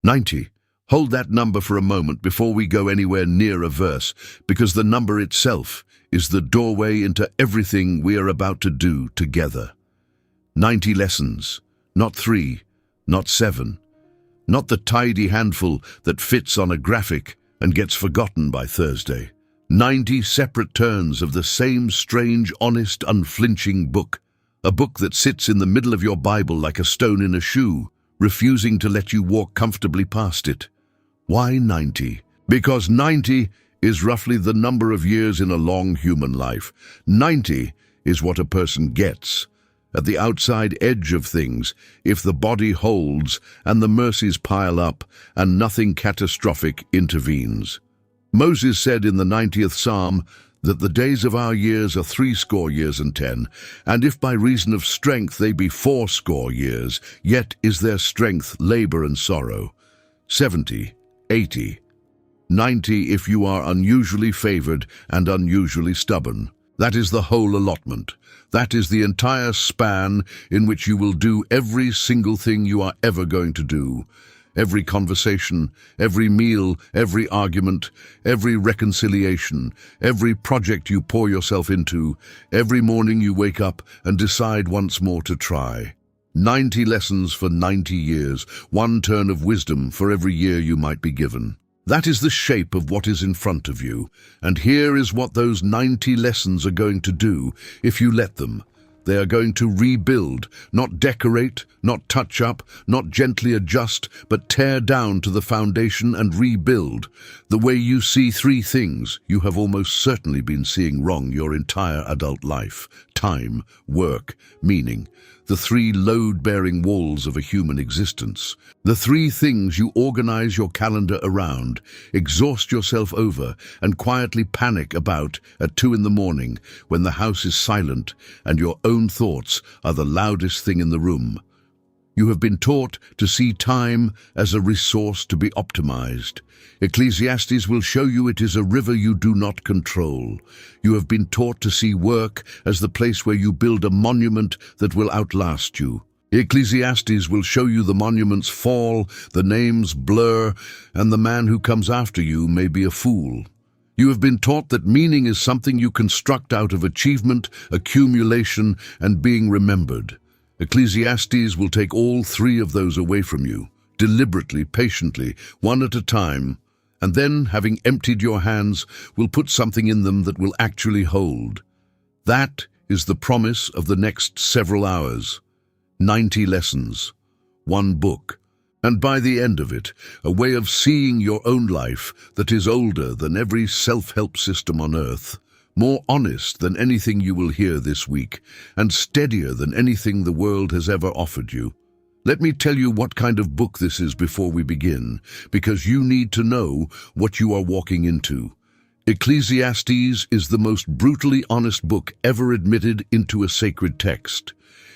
90. Hold that number for a moment before we go anywhere near a verse, because the number itself is the doorway into everything we are about to do together. 90 lessons, not 3, not 7, not the tidy handful that fits on a graphic and gets forgotten by Thursday. 90 separate turns of the same strange, honest, unflinching book, a book that sits in the middle of your Bible like a stone in a shoe, refusing to let you walk comfortably past it. Why 90? Because 90 is roughly the number of years in a long human life. 90 is what a person gets at the outside edge of things if the body holds and the mercies pile up and nothing catastrophic intervenes. Moses said in the 90th Psalm that the days of our years are 60 years and 10, and if by reason of strength they be 80 years, yet is their strength labor and sorrow. 70, 80, 90 if you are unusually favored and unusually stubborn. That is the whole allotment. That is the entire span in which you will do every single thing you are ever going to do. Every conversation, every meal, every argument, every reconciliation, every project you pour yourself into, every morning you wake up and decide once more to try. 90 lessons for 90 years, one turn of wisdom for every year you might be given. That is the shape of what is in front of you, and here is what those 90 lessons are going to do if you let them. They are going to rebuild, not decorate, not touch up, not gently adjust, but tear down to the foundation and rebuild. The way you see 3 things you have almost certainly been seeing wrong your entire adult life: time, work, meaning. The 3 load-bearing walls of a human existence. The 3 things you organize your calendar around, exhaust yourself over, and quietly panic about at 2 in the morning when the house is silent and your own thoughts are the loudest thing in the room. You have been taught to see time as a resource to be optimized. Ecclesiastes will show you it is a river you do not control. You have been taught to see work as the place where you build a monument that will outlast you. Ecclesiastes will show you the monuments fall, the names blur, and the man who comes after you may be a fool. You have been taught that meaning is something you construct out of achievement, accumulation, and being remembered. Ecclesiastes will take all 3 of those away from you, deliberately, patiently, one at a time, and then, having emptied your hands, will put something in them that will actually hold. That is the promise of the next several hours. 90 lessons, 1 book, and by the end of it, a way of seeing your own life that is older than every self-help system on earth, more honest than anything you will hear this week, and steadier than anything the world has ever offered you. Let me tell you what kind of book this is before we begin, because you need to know what you are walking into. Ecclesiastes is the most brutally honest book ever admitted into a sacred text.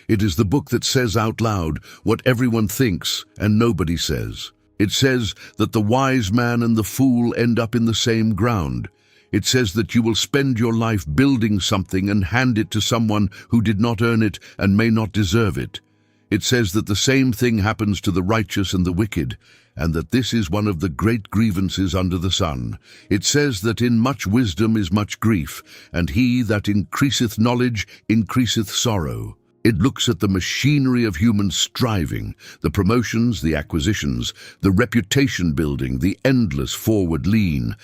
It is the book that says out loud what everyone thinks and nobody says. It says that the wise man and the fool end up in the same ground. It says that you will spend your life building something and hand it to someone who did not earn it and may not deserve it. It says that the same thing happens to the righteous and the wicked, and that this is one of the great grievances under the sun. It says that in much wisdom is much grief, and he that increaseth knowledge increaseth sorrow. It looks at the machinery of human striving, the promotions, the acquisitions, the reputation building, the endless forward lean,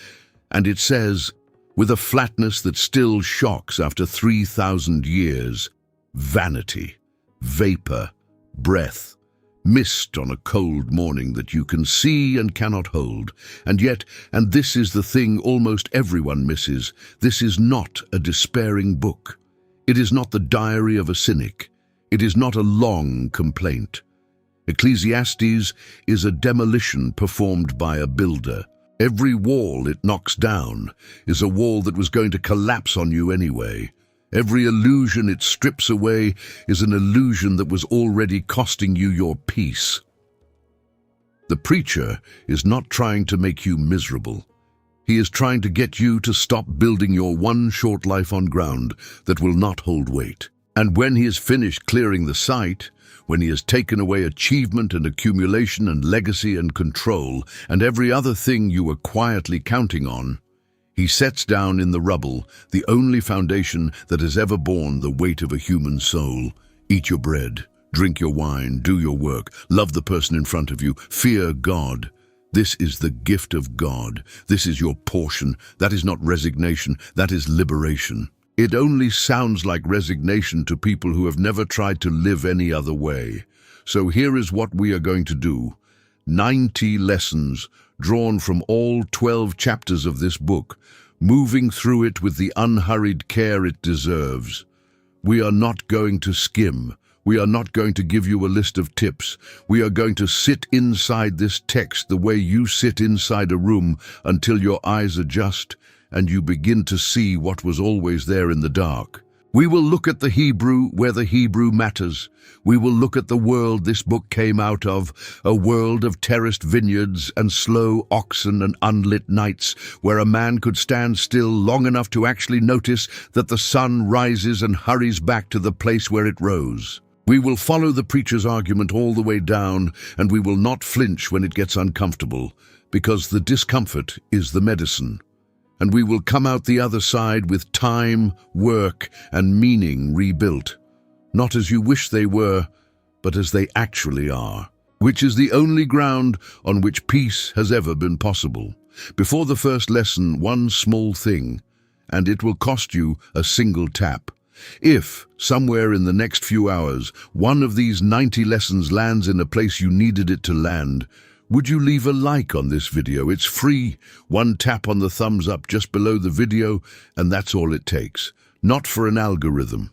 and it says, with a flatness that still shocks after 3,000 years, vanity, vapor, breath, mist on a cold morning that you can see and cannot hold. And yet, and this is the thing almost everyone misses, this is not a despairing book. It is not the diary of a cynic. It is not a long complaint. Ecclesiastes is a demolition performed by a builder. Every wall it knocks down is a wall that was going to collapse on you anyway. Every illusion it strips away is an illusion that was already costing you your peace. The preacher is not trying to make you miserable. He is trying to get you to stop building your one short life on ground that will not hold weight. And when he has finished clearing the site, when he has taken away achievement and accumulation and legacy and control and every other thing you were quietly counting on, he sets down in the rubble the only foundation that has ever borne the weight of a human soul. Eat your bread, drink your wine, do your work, love the person in front of you, fear God. This is the gift of God. This is your portion. That is not resignation, that is liberation. It only sounds like resignation to people who have never tried to live any other way. So here is what we are going to do. 90 lessons drawn from all 12 chapters of this book, moving through it with the unhurried care it deserves. We are not going to skim. We are not going to give you a list of tips. We are going to sit inside this text the way you sit inside a room until your eyes adjust and you begin to see what was always there in the dark. We will look at the Hebrew where the Hebrew matters. We will look at the world this book came out of, a world of terraced vineyards and slow oxen and unlit nights, where a man could stand still long enough to actually notice that the sun rises and hurries back to the place where it rose. We will follow the preacher's argument all the way down, and we will not flinch when it gets uncomfortable, because the discomfort is the medicine. And we will come out the other side with time, work, and meaning rebuilt, not as you wish they were, but as they actually are, which is the only ground on which peace has ever been possible. Before the first lesson, one small thing, and it will cost you a single tap. If, somewhere in the next few hours, one of these 90 lessons lands in a place you needed it to land, would you leave a like on this video? It's free. One tap on the thumbs up just below the video, and that's all it takes. Not for an algorithm.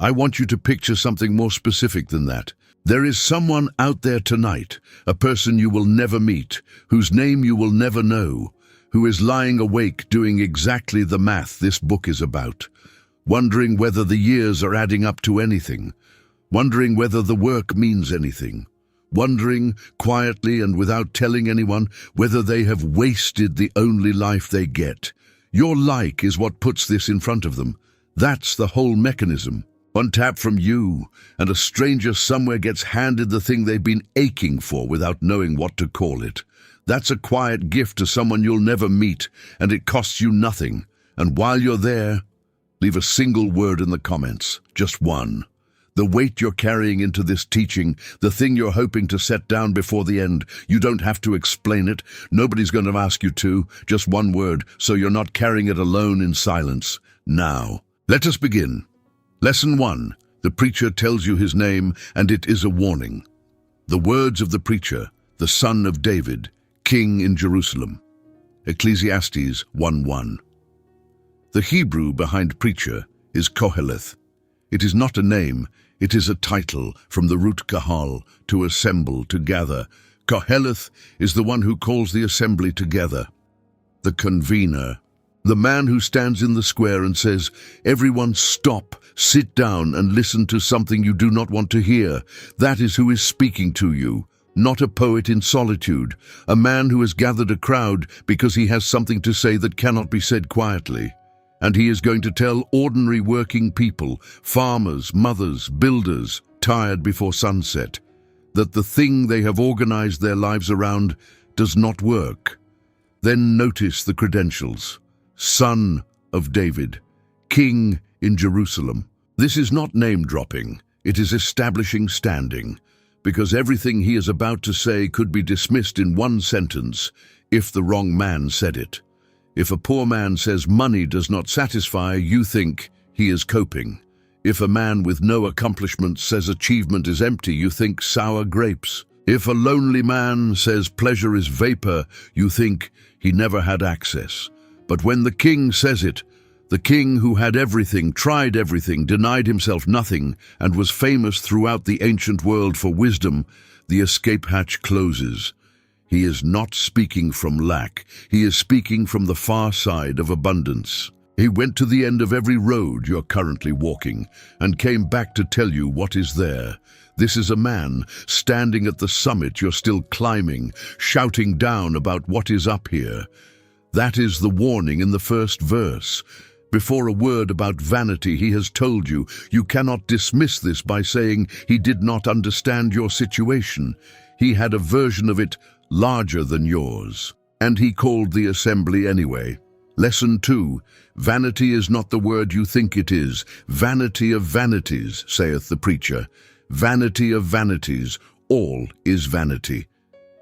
I want you to picture something more specific than that. There is someone out there tonight, a person you will never meet, whose name you will never know, who is lying awake doing exactly the math this book is about, wondering whether the years are adding up to anything, wondering whether the work means anything, wondering, quietly and without telling anyone, whether they have wasted the only life they get. Your like is what puts this in front of them. That's the whole mechanism. One tap from you, and a stranger somewhere gets handed the thing they've been aching for without knowing what to call it. That's a quiet gift to someone you'll never meet, and it costs you nothing. And while you're there, leave a single word in the comments, just one. The weight you're carrying into this teaching, the thing you're hoping to set down before the end, you don't have to explain it. Nobody's going to ask you to. Just one word, so you're not carrying it alone in silence. Now, let us begin. Lesson 1. The preacher tells you his name, and it is a warning. The words of the preacher, the son of David, king in Jerusalem. Ecclesiastes 1:1. The Hebrew behind preacher is koheleth. It is not a name, it is a title from the root kahal, to assemble, to gather. Koheleth is the one who calls the assembly together. The convener. The man who stands in the square and says, "Everyone stop, sit down and listen to something you do not want to hear." That is who is speaking to you, not a poet in solitude, a man who has gathered a crowd because he has something to say that cannot be said quietly. And he is going to tell ordinary working people, farmers, mothers, builders, tired before sunset, that the thing they have organized their lives around does not work. Then notice the credentials. Son of David, king in Jerusalem. This is not name-dropping, it is establishing standing, because everything he is about to say could be dismissed in one sentence if the wrong man said it. If a poor man says money does not satisfy, you think he is coping. If a man with no accomplishments says achievement is empty, you think sour grapes. If a lonely man says pleasure is vapor, you think he never had access. But when the king says it, the king who had everything, tried everything, denied himself nothing, and was famous throughout the ancient world for wisdom, the escape hatch closes. He is not speaking from lack. He is speaking from the far side of abundance. He went to the end of every road you're currently walking and came back to tell you what is there. This is a man standing at the summit you're still climbing, shouting down about what is up here. That is the warning in the first verse. Before a word about vanity, he has told you. You cannot dismiss this by saying he did not understand your situation. He had a version of it larger than yours, and he called the assembly anyway. Lesson 2. Vanity is not the word you think it is. Vanity of vanities, saith the preacher. Vanity of vanities, all is vanity.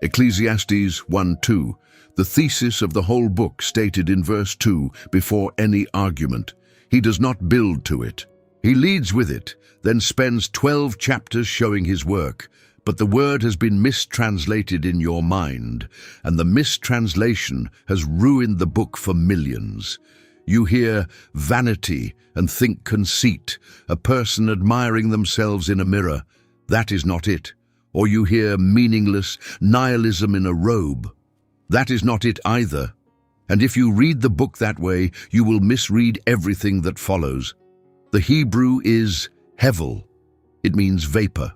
Ecclesiastes 1:2. The thesis of the whole book stated in verse 2 before any argument. He does not build to it. He leads with it, then spends 12 chapters showing his work. But the word has been mistranslated in your mind, and the mistranslation has ruined the book for millions. You hear vanity and think conceit, a person admiring themselves in a mirror. That is not it. Or you hear meaningless nihilism in a robe. That is not it either. And if you read the book that way, you will misread everything that follows. The Hebrew is hevel. It means vapor,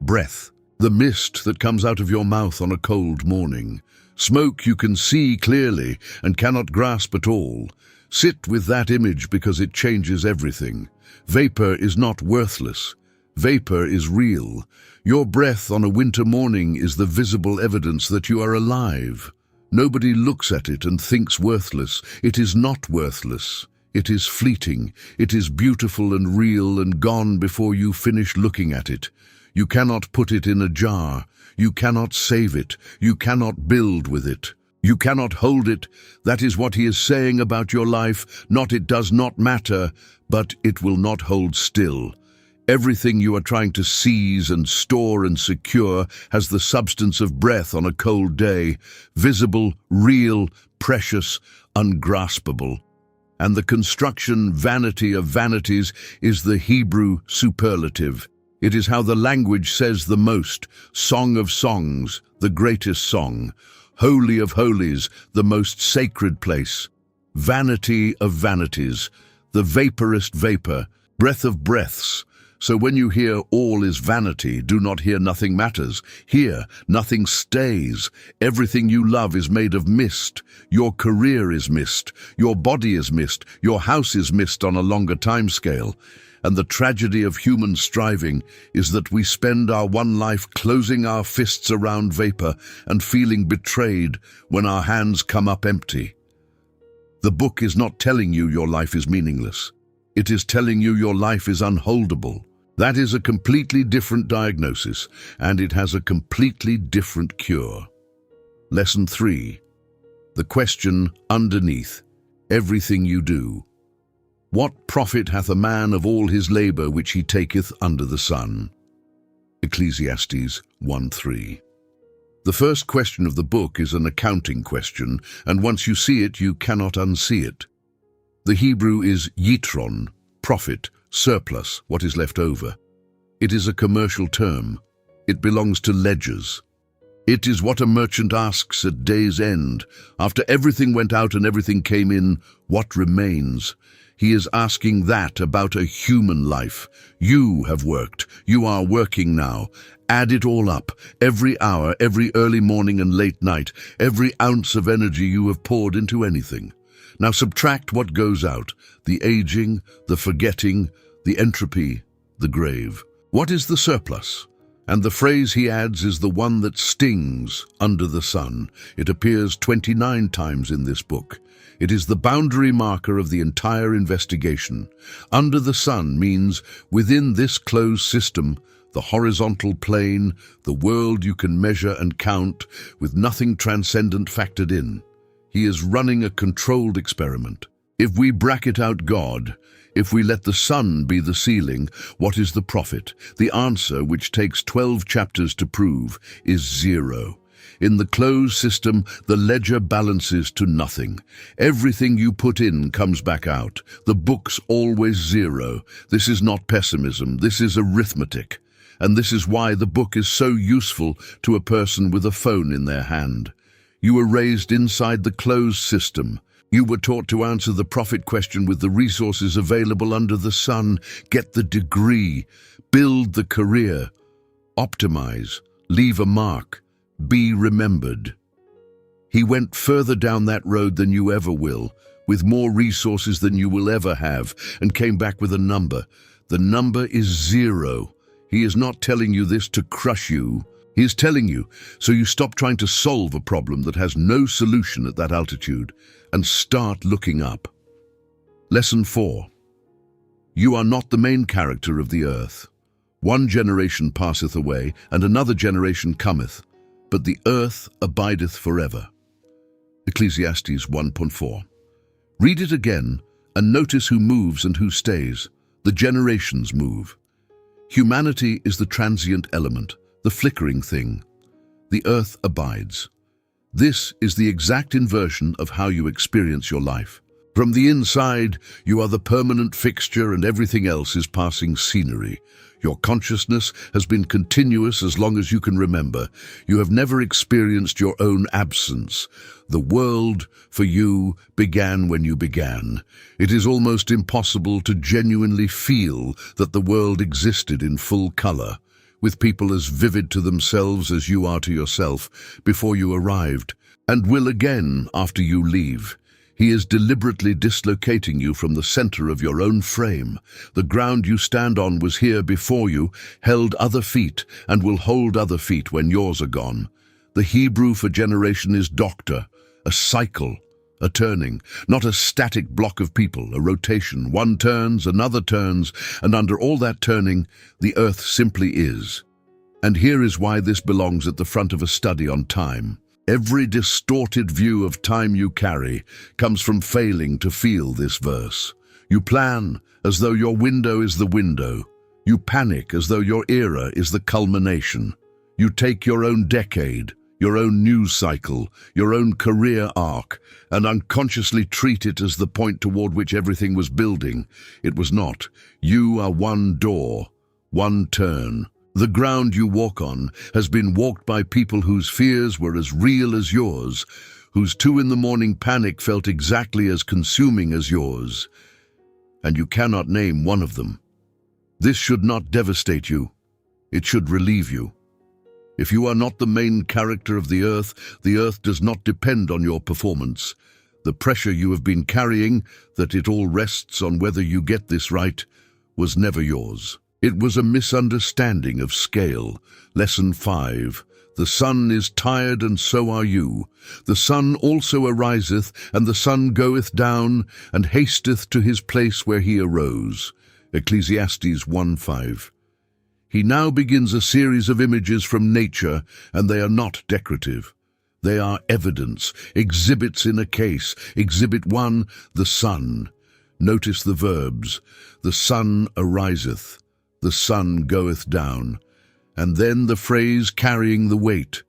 breath, the mist that comes out of your mouth on a cold morning. Smoke you can see clearly and cannot grasp at all. Sit with that image because it changes everything. Vapor is not worthless. Vapor is real. Your breath on a winter morning is the visible evidence that you are alive. Nobody looks at it and thinks worthless. It is not worthless. It is fleeting. It is beautiful and real and gone before you finish looking at it. You cannot put it in a jar. You cannot save it. You cannot build with it. You cannot hold it. That is what he is saying about your life. Not it does not matter, but it will not hold still. Everything you are trying to seize and store and secure has the substance of breath on a cold day, visible, real, precious, ungraspable. And the construction vanity of vanities is the Hebrew superlative. It is how the language says the most, song of songs, the greatest song, holy of holies, the most sacred place, vanity of vanities, the vaporist vapor, breath of breaths. So when you hear all is vanity, do not hear nothing matters. Hear nothing stays. Everything you love is made of mist. Your career is mist. Your body is mist. Your house is mist on a longer time scale. And the tragedy of human striving is that we spend our one life closing our fists around vapor and feeling betrayed when our hands come up empty. The book is not telling you your life is meaningless. It is telling you your life is unholdable. That is a completely different diagnosis, and it has a completely different cure. Lesson 3. The question underneath everything you do. What profit hath a man of all his labor which he taketh under the sun? Ecclesiastes 1:3. The first question of the book is an accounting question, and once you see it, you cannot unsee it. The Hebrew is yitron, profit, surplus, what is left over. It is a commercial term. It belongs to ledgers. It is what a merchant asks at day's end. After everything went out and everything came in, what remains? He is asking that about a human life. You have worked. You are working now. Add it all up. Every hour, every early morning and late night, every ounce of energy you have poured into anything. Now subtract what goes out, the aging, the forgetting, the entropy, the grave. What is the surplus? And the phrase he adds is the one that stings, under the sun. It appears 29 times in this book. It is the boundary marker of the entire investigation. Under the sun means within this closed system, the horizontal plane, the world you can measure and count, with nothing transcendent factored in. He is running a controlled experiment. If we bracket out God, if we let the sun be the ceiling, what is the profit? The answer, which takes 12 chapters to prove, is zero. In the closed system, the ledger balances to nothing. Everything you put in comes back out. The book's always zero. This is not pessimism, this is arithmetic. And this is why the book is so useful to a person with a phone in their hand. You were raised inside the closed system. You were taught to answer the profit question with the resources available under the sun. Get the degree, build the career, optimize, leave a mark, be remembered. He went further down that road than you ever will, with more resources than you will ever have, and came back with a number. The number is 0. He is not telling you this to crush you. He is telling you so you stop trying to solve a problem that has no solution at that altitude and start looking up. Lesson 4. You are not the main character of the earth. One generation passeth away, and another generation cometh, but the earth abideth forever. Ecclesiastes 1:4. Read it again and notice who moves and who stays. The generations move. Humanity is the transient element, the flickering thing. The earth abides. This is the exact inversion of how you experience your life. From the inside, you are the permanent fixture and everything else is passing scenery. Your consciousness has been continuous as long as you can remember. You have never experienced your own absence. The world, for you, began when you began. It is almost impossible to genuinely feel that the world existed in full color, with people as vivid to themselves as you are to yourself before you arrived, and will again after you leave. He is deliberately dislocating you from the center of your own frame. The ground you stand on was here before you, held other feet, and will hold other feet when yours are gone. The Hebrew for generation is doctor, a cycle, a turning, not a static block of people, a rotation. One turns, another turns, and under all that turning, the earth simply is. And here is why this belongs at the front of a study on time. Every distorted view of time you carry comes from failing to feel this verse. You plan as though your window is the window. You panic as though your era is the culmination. You take your own decade, your own news cycle, your own career arc, and unconsciously treat it as the point toward which everything was building. It was not. You are one door, one turn. The ground you walk on has been walked by people whose fears were as real as yours, whose 2 in the morning panic felt exactly as consuming as yours, and you cannot name one of them. This should not devastate you. It should relieve you. If you are not the main character of the earth does not depend on your performance. The pressure you have been carrying, that it all rests on whether you get this right, was never yours. It was a misunderstanding of scale. Lesson 5. The sun is tired, and so are you. The sun also ariseth, and the sun goeth down, and hasteth to his place where he arose. Ecclesiastes 1:5. He now begins a series of images from nature, and they are not decorative. They are evidence, exhibits in a case. Exhibit 1, the sun. Notice the verbs. The sun ariseth. The sun goeth down, and then the phrase carrying the weight,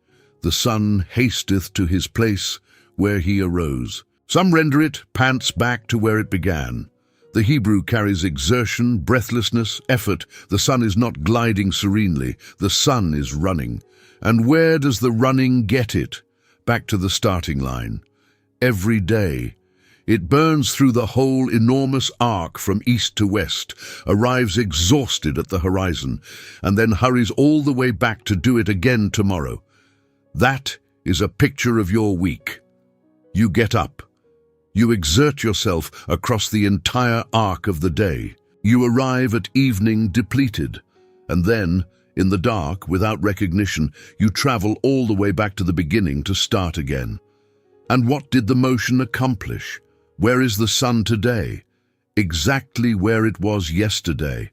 the sun hasteth to his place where he arose. Some render it pants back to where it began. The Hebrew carries exertion, breathlessness, effort. The sun is not gliding serenely, the sun is running. And where does the running get it? Back to the starting line. Every day. It burns through the whole enormous arc from east to west, arrives exhausted at the horizon, and then hurries all the way back to do it again tomorrow. That is a picture of your week. You get up. You exert yourself across the entire arc of the day. You arrive at evening depleted, and then, in the dark, without recognition, you travel all the way back to the beginning to start again. And what did the motion accomplish? Where is the sun today? Exactly where it was yesterday.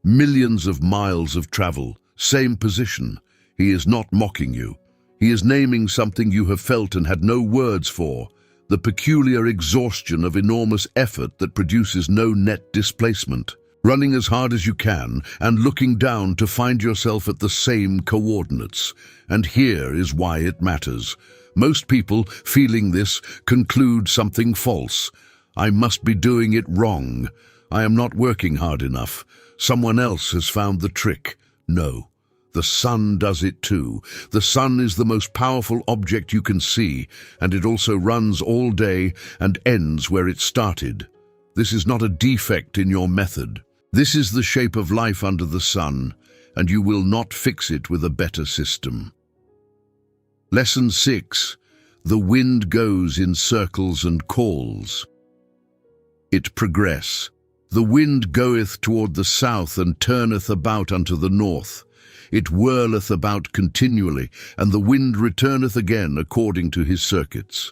Millions of miles of travel, same position. He is not mocking you. He is naming something you have felt and had no words for, the peculiar exhaustion of enormous effort that produces no net displacement. Running as hard as you can and looking down to find yourself at the same coordinates. And here is why it matters. Most people, feeling this, conclude something false. I must be doing it wrong. I am not working hard enough. Someone else has found the trick. No, the sun does it too. The sun is the most powerful object you can see, and it also runs all day and ends where it started. This is not a defect in your method. This is the shape of life under the sun, and you will not fix it with a better system. Lesson 6. The wind goes in circles and calls. it progress. The wind goeth toward the south, and turneth about unto the north. It whirleth about continually, and the wind returneth again according to his circuits.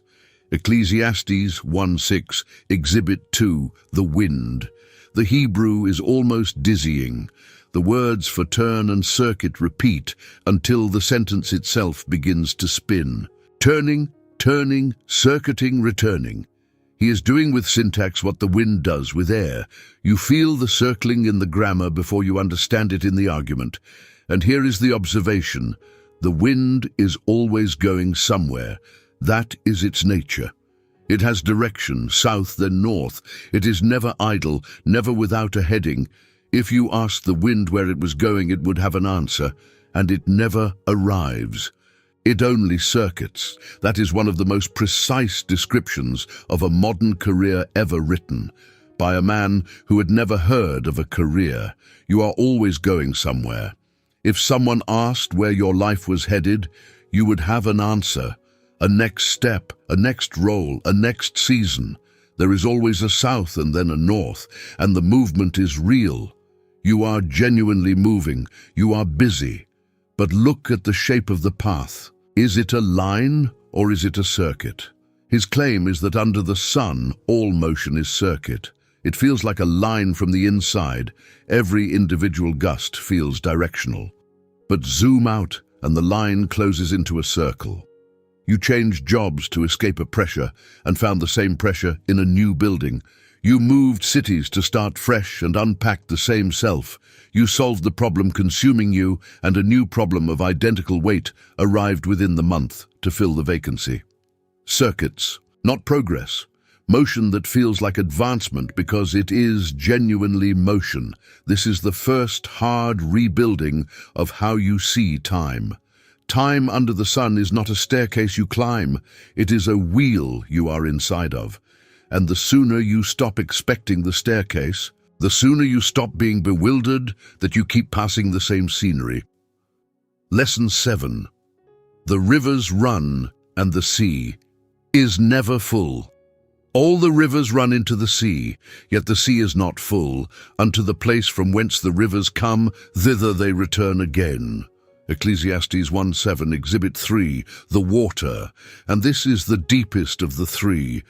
Ecclesiastes 1:6, Exhibit 2, the wind. The Hebrew is almost dizzying. The words for turn and circuit repeat until the sentence itself begins to spin. Turning, turning, circuiting, returning. He is doing with syntax what the wind does with air. You feel the circling in the grammar before you understand it in the argument. And here is the observation. The wind is always going somewhere. That is its nature. It has direction, south then north. It is never idle, never without a heading. If you asked the wind where it was going, it would have an answer, and it never arrives. It only circuits. That is one of the most precise descriptions of a modern career ever written, by a man who had never heard of a career. You are always going somewhere. If someone asked where your life was headed, you would have an answer, a next step, a next role, a next season. There is always a south and then a north, and the movement is real. You are genuinely moving. You are busy. But look at the shape of the path. Is it a line or is it a circuit? His claim is that under the sun, all motion is circuit. It feels like a line from the inside. Every individual gust feels directional. But zoom out and the line closes into a circle. You changed jobs to escape a pressure and found the same pressure in a new building. You moved cities to start fresh and unpack the same self. You solved the problem consuming you, and a new problem of identical weight arrived within the month to fill the vacancy. Circuits, not progress. Motion that feels like advancement because it is genuinely motion. This is the first hard rebuilding of how you see time. Time under the sun is not a staircase you climb. It is a wheel you are inside of. And the sooner you stop expecting the staircase, the sooner you stop being bewildered that you keep passing the same scenery. Lesson 7. The rivers run, and the sea is never full. All the rivers run into the sea, yet the sea is not full. Unto the place from whence the rivers come, thither they return again. Ecclesiastes 1:7, Exhibit 3, the water. And this is the deepest of the three.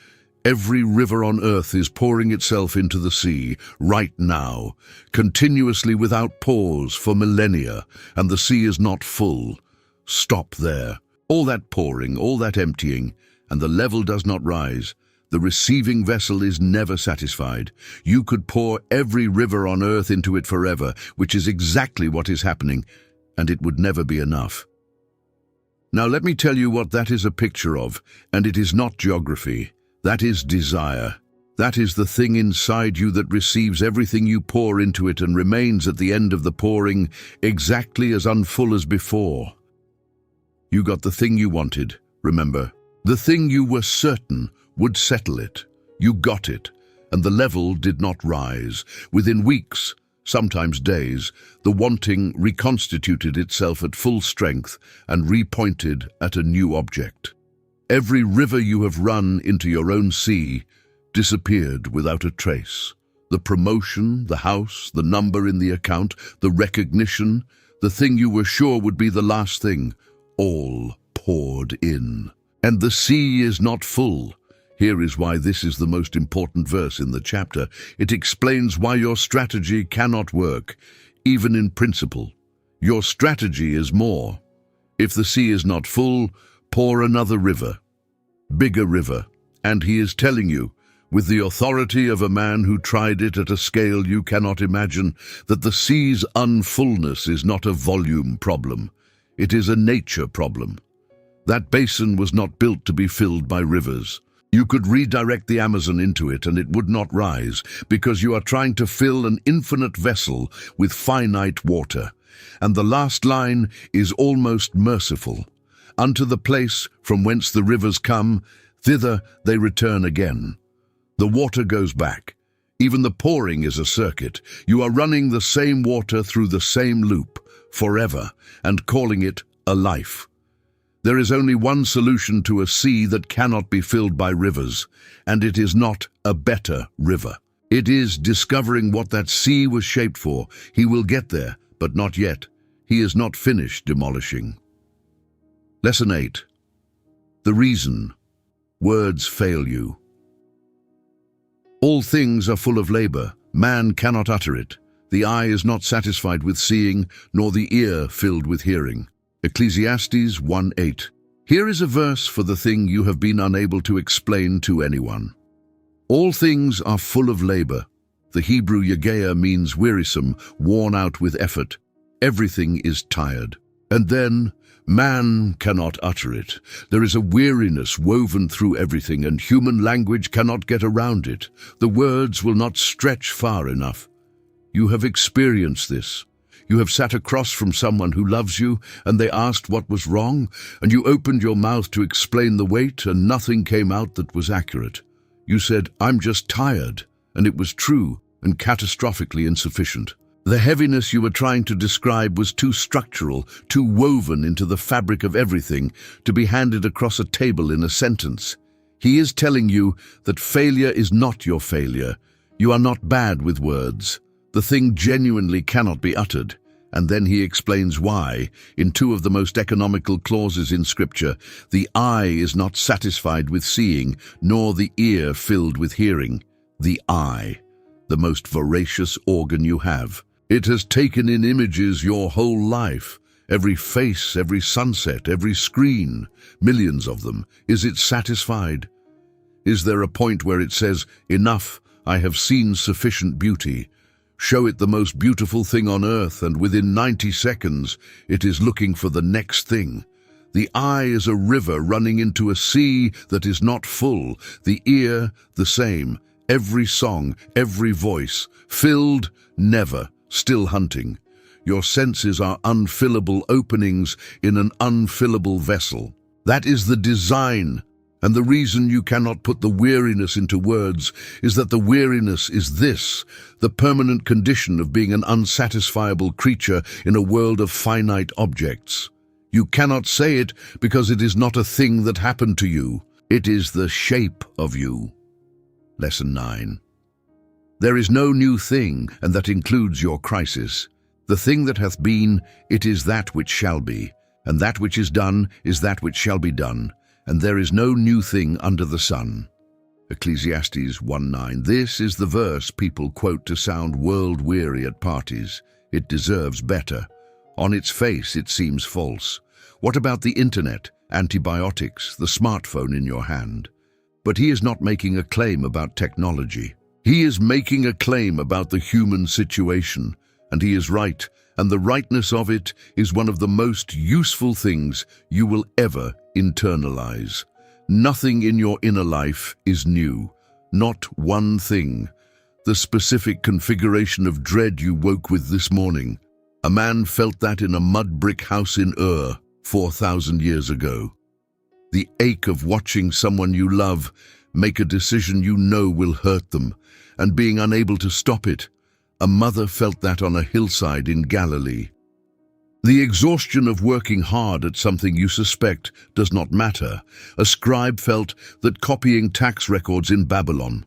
Every river on earth is pouring itself into the sea, right now, continuously without pause for millennia, and the sea is not full. Stop there. All that pouring, all that emptying, and the level does not rise. The receiving vessel is never satisfied. You could pour every river on earth into it forever, which is exactly what is happening, and it would never be enough. Now let me tell you what that is a picture of, and it is not geography. That is desire. That is the thing inside you that receives everything you pour into it and remains at the end of the pouring exactly as unfull as before. You got the thing you wanted, remember. The thing you were certain would settle it. You got it, and the level did not rise. Within weeks, sometimes days, the wanting reconstituted itself at full strength and repointed at a new object. Every river you have run into your own sea disappeared without a trace. The promotion, the house, the number in the account, the recognition, the thing you were sure would be the last thing, all poured in. And the sea is not full. Here is why this is the most important verse in the chapter. It explains why your strategy cannot work, even in principle. Your strategy is more. If the sea is not full, pour another river, bigger river, and he is telling you, with the authority of a man who tried it at a scale you cannot imagine, that the sea's unfullness is not a volume problem. It is a nature problem. That basin was not built to be filled by rivers. You could redirect the Amazon into it and it would not rise, because you are trying to fill an infinite vessel with finite water. And the last line is almost merciful. Unto the place from whence the rivers come, thither they return again. The water goes back. Even the pouring is a circuit. You are running the same water through the same loop, forever, and calling it a life. There is only one solution to a sea that cannot be filled by rivers, and it is not a better river. It is discovering what that sea was shaped for. He will get there, but not yet. He is not finished demolishing. Lesson 8. The reason. Words fail you. All things are full of labor. Man cannot utter it. The eye is not satisfied with seeing, nor the ear filled with hearing. Ecclesiastes 1:8. Here is a verse for the thing you have been unable to explain to anyone. All things are full of labor. The Hebrew yagea means wearisome, worn out with effort. Everything is tired. And then, man cannot utter it. There is a weariness woven through everything, and human language cannot get around it. The words will not stretch far enough. You have experienced this. You have sat across from someone who loves you, and they asked what was wrong, and you opened your mouth to explain the weight, and nothing came out that was accurate. You said, "I'm just tired," and it was true and catastrophically insufficient. The heaviness you were trying to describe was too structural, too woven into the fabric of everything to be handed across a table in a sentence. He is telling you that failure is not your failure. You are not bad with words. The thing genuinely cannot be uttered. And then he explains why, in two of the most economical clauses in Scripture. The eye is not satisfied with seeing, nor the ear filled with hearing. The eye, the most voracious organ you have. It has taken in images your whole life. Every face, every sunset, every screen, millions of them. Is it satisfied? Is there a point where it says, "Enough, I have seen sufficient beauty"? Show it the most beautiful thing on earth, and within 90 seconds, it is looking for the next thing. The eye is a river running into a sea that is not full. The ear, the same. Every song, every voice. Filled, never. Still hunting. Your senses are unfillable openings in an unfillable vessel. That is the design. And the reason you cannot put the weariness into words is that the weariness is this, the permanent condition of being an unsatisfiable creature in a world of finite objects. You cannot say it because it is not a thing that happened to you. It is the shape of you. Lesson 9. There is no new thing, and that includes your crisis. The thing that hath been, it is that which shall be, and that which is done is that which shall be done. And there is no new thing under the sun. Ecclesiastes 1:9. This is the verse people quote to sound world-weary at parties. It deserves better. On its face, it seems false. What about the internet, antibiotics, the smartphone in your hand? But he is not making a claim about technology. He is making a claim about the human situation, and he is right, and the rightness of it is one of the most useful things you will ever internalize. Nothing in your inner life is new, not one thing. The specific configuration of dread you woke with this morning, a man felt that in a mud brick house in Ur 4,000 years ago. The ache of watching someone you love make a decision you know will hurt them, and being unable to stop it. A mother felt that on a hillside in Galilee. The exhaustion of working hard at something you suspect does not matter. A scribe felt that copying tax records in Babylon.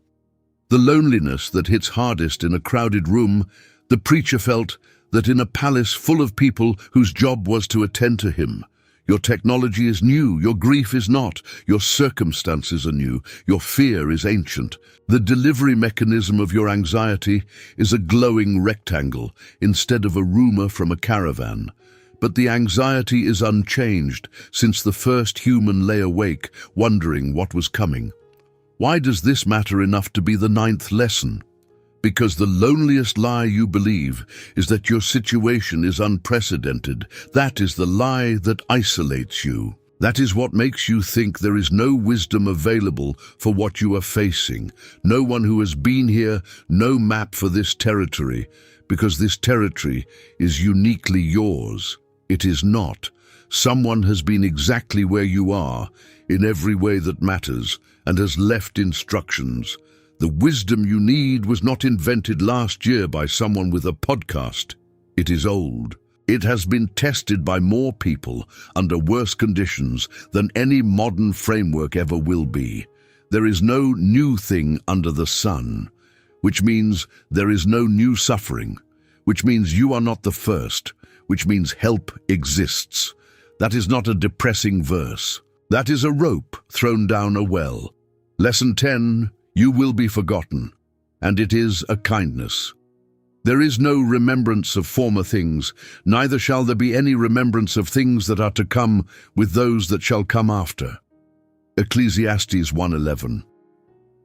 The loneliness that hits hardest in a crowded room, the preacher felt that in a palace full of people whose job was to attend to him. Your technology is new, your grief is not, your circumstances are new, your fear is ancient. The delivery mechanism of your anxiety is a glowing rectangle instead of a rumor from a caravan. But the anxiety is unchanged since the first human lay awake, wondering what was coming. Why does this matter enough to be the 9th lesson? Because the loneliest lie you believe is that your situation is unprecedented. That is the lie that isolates you. That is what makes you think there is no wisdom available for what you are facing. No one who has been here, no map for this territory, because this territory is uniquely yours. It is not. Someone has been exactly where you are, in every way that matters, and has left instructions. The wisdom you need was not invented last year by someone with a podcast. It is old. It has been tested by more people under worse conditions than any modern framework ever will be. There is no new thing under the sun, which means there is no new suffering, which means you are not the first, which means help exists. That is not a depressing verse. That is a rope thrown down a well. Lesson 10, you will be forgotten, and it is a kindness. There is no remembrance of former things, neither shall there be any remembrance of things that are to come with those that shall come after. Ecclesiastes 1:11.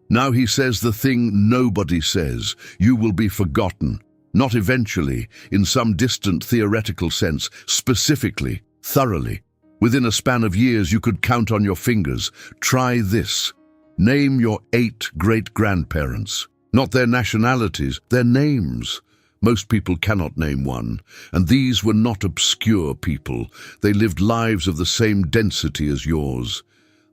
Now he says the thing nobody says, you will be forgotten, not eventually, in some distant theoretical sense, specifically, thoroughly. Within a span of years you could count on your fingers. Try this. Name your 8 great-grandparents. Not their nationalities, their names. Most people cannot name one, and these were not obscure people. They lived lives of the same density as yours.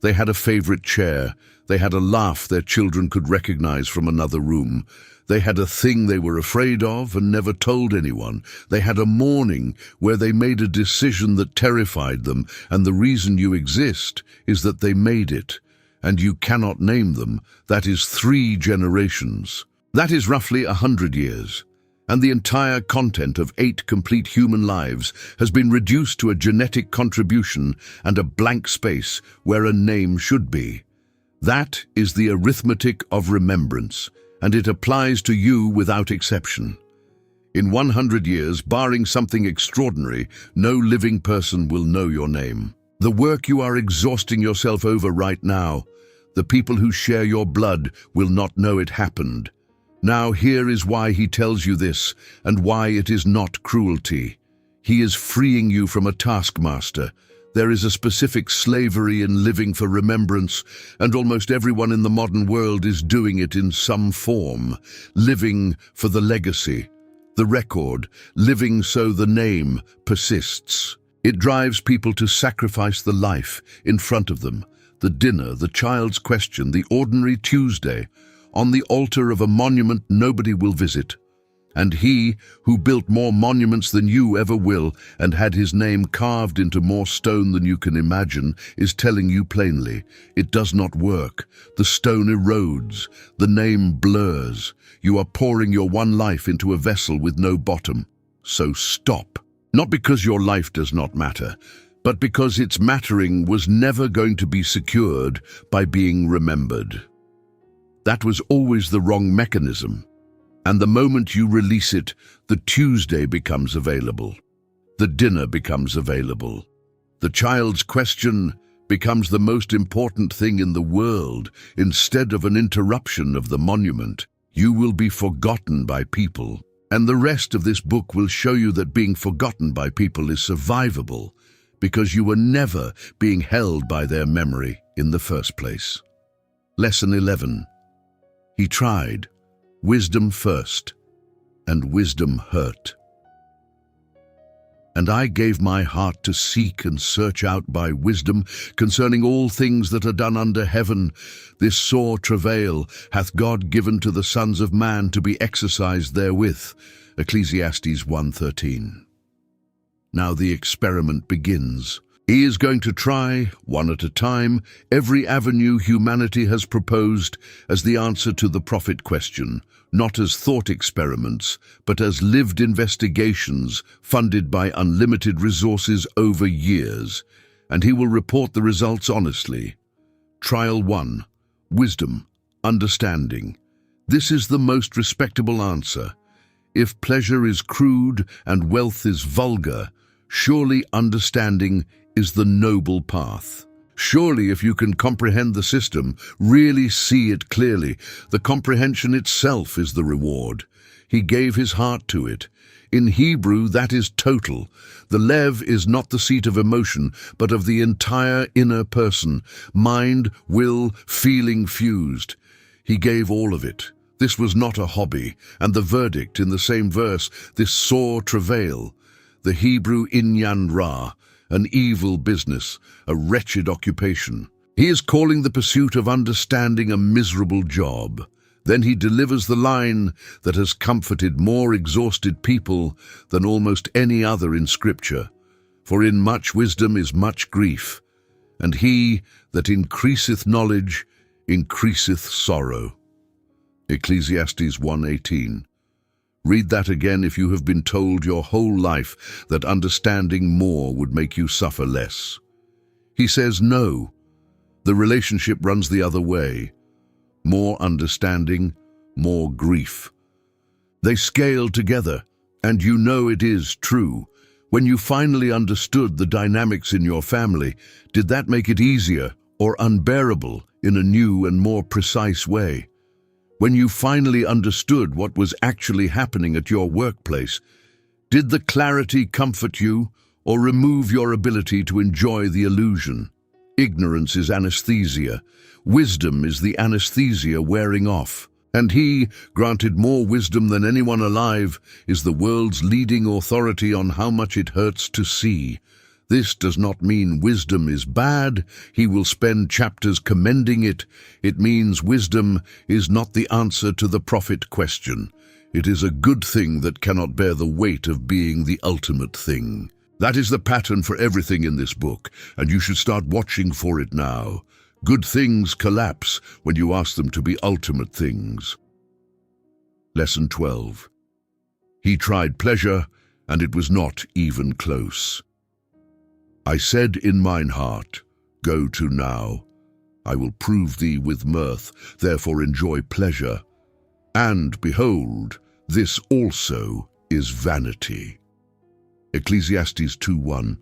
They had a favorite chair. They had a laugh their children could recognize from another room. They had a thing they were afraid of and never told anyone. They had a morning where they made a decision that terrified them, and the reason you exist is that they made it. And you cannot name them. That is 3 generations. That is roughly 100 years. And the entire content of 8 complete human lives has been reduced to a genetic contribution and a blank space where a name should be. That is the arithmetic of remembrance, and it applies to you without exception. In 100 years, barring something extraordinary, no living person will know your name. The work you are exhausting yourself over right now, the people who share your blood will not know it happened. Now here is why he tells you this, and why it is not cruelty. He is freeing you from a taskmaster. There is a specific slavery in living for remembrance, and almost everyone in the modern world is doing it in some form, living for the legacy, the record, living so the name persists. It drives people to sacrifice the life in front of them, the dinner, the child's question, the ordinary Tuesday, on the altar of a monument nobody will visit. And he, who built more monuments than you ever will, and had his name carved into more stone than you can imagine, is telling you plainly, it does not work. The stone erodes, the name blurs. You are pouring your one life into a vessel with no bottom. So stop. Not because your life does not matter, but because its mattering was never going to be secured by being remembered. That was always the wrong mechanism. And the moment you release it, the Tuesday becomes available. The dinner becomes available. The child's question becomes the most important thing in the world instead of an interruption of the monument. You will be forgotten by people. And the rest of this book will show you that being forgotten by people is survivable because you were never being held by their memory in the first place. Lesson 11. He tried. Wisdom first, and wisdom hurt. And I gave my heart to seek and search out by wisdom concerning all things that are done under heaven. This sore travail hath God given to the sons of man to be exercised therewith. Ecclesiastes 1:13. Now the experiment begins. He is going to try, one at a time, every avenue humanity has proposed as the answer to the prophet question, not as thought experiments, but as lived investigations funded by unlimited resources over years, and he will report the results honestly. Trial 1. Wisdom, understanding. This is the most respectable answer. If pleasure is crude and wealth is vulgar, surely understanding is the noble path. Surely if you can comprehend the system, really see it clearly, the comprehension itself is the reward. He gave his heart to it. In Hebrew, that is total. The lev is not the seat of emotion, but of the entire inner person, mind, will, feeling fused. He gave all of it. This was not a hobby, and the verdict in the same verse, this sore travail. The Hebrew inyan ra, an evil business, a wretched occupation. He is calling the pursuit of understanding a miserable job. Then he delivers the line that has comforted more exhausted people than almost any other in Scripture. For in much wisdom is much grief, and he that increaseth knowledge increaseth sorrow. Ecclesiastes 1:18. Read that again if you have been told your whole life that understanding more would make you suffer less. He says no. The relationship runs the other way. More understanding, more grief. They scale together, and you know it is true. When you finally understood the dynamics in your family, did that make it easier or unbearable in a new and more precise way? When you finally understood what was actually happening at your workplace, did the clarity comfort you or remove your ability to enjoy the illusion? Ignorance is anesthesia. Wisdom is the anesthesia wearing off. And he, granted more wisdom than anyone alive, is the world's leading authority on how much it hurts to see. This does not mean wisdom is bad. He will spend chapters commending it. It means wisdom is not the answer to the prophet question. It is a good thing that cannot bear the weight of being the ultimate thing. That is the pattern for everything in this book, and you should start watching for it now. Good things collapse when you ask them to be ultimate things. Lesson 12. He tried pleasure, and it was not even close. I said in mine heart, Go to now. I will prove thee with mirth, therefore enjoy pleasure. And behold, this also is vanity. Ecclesiastes 2:1.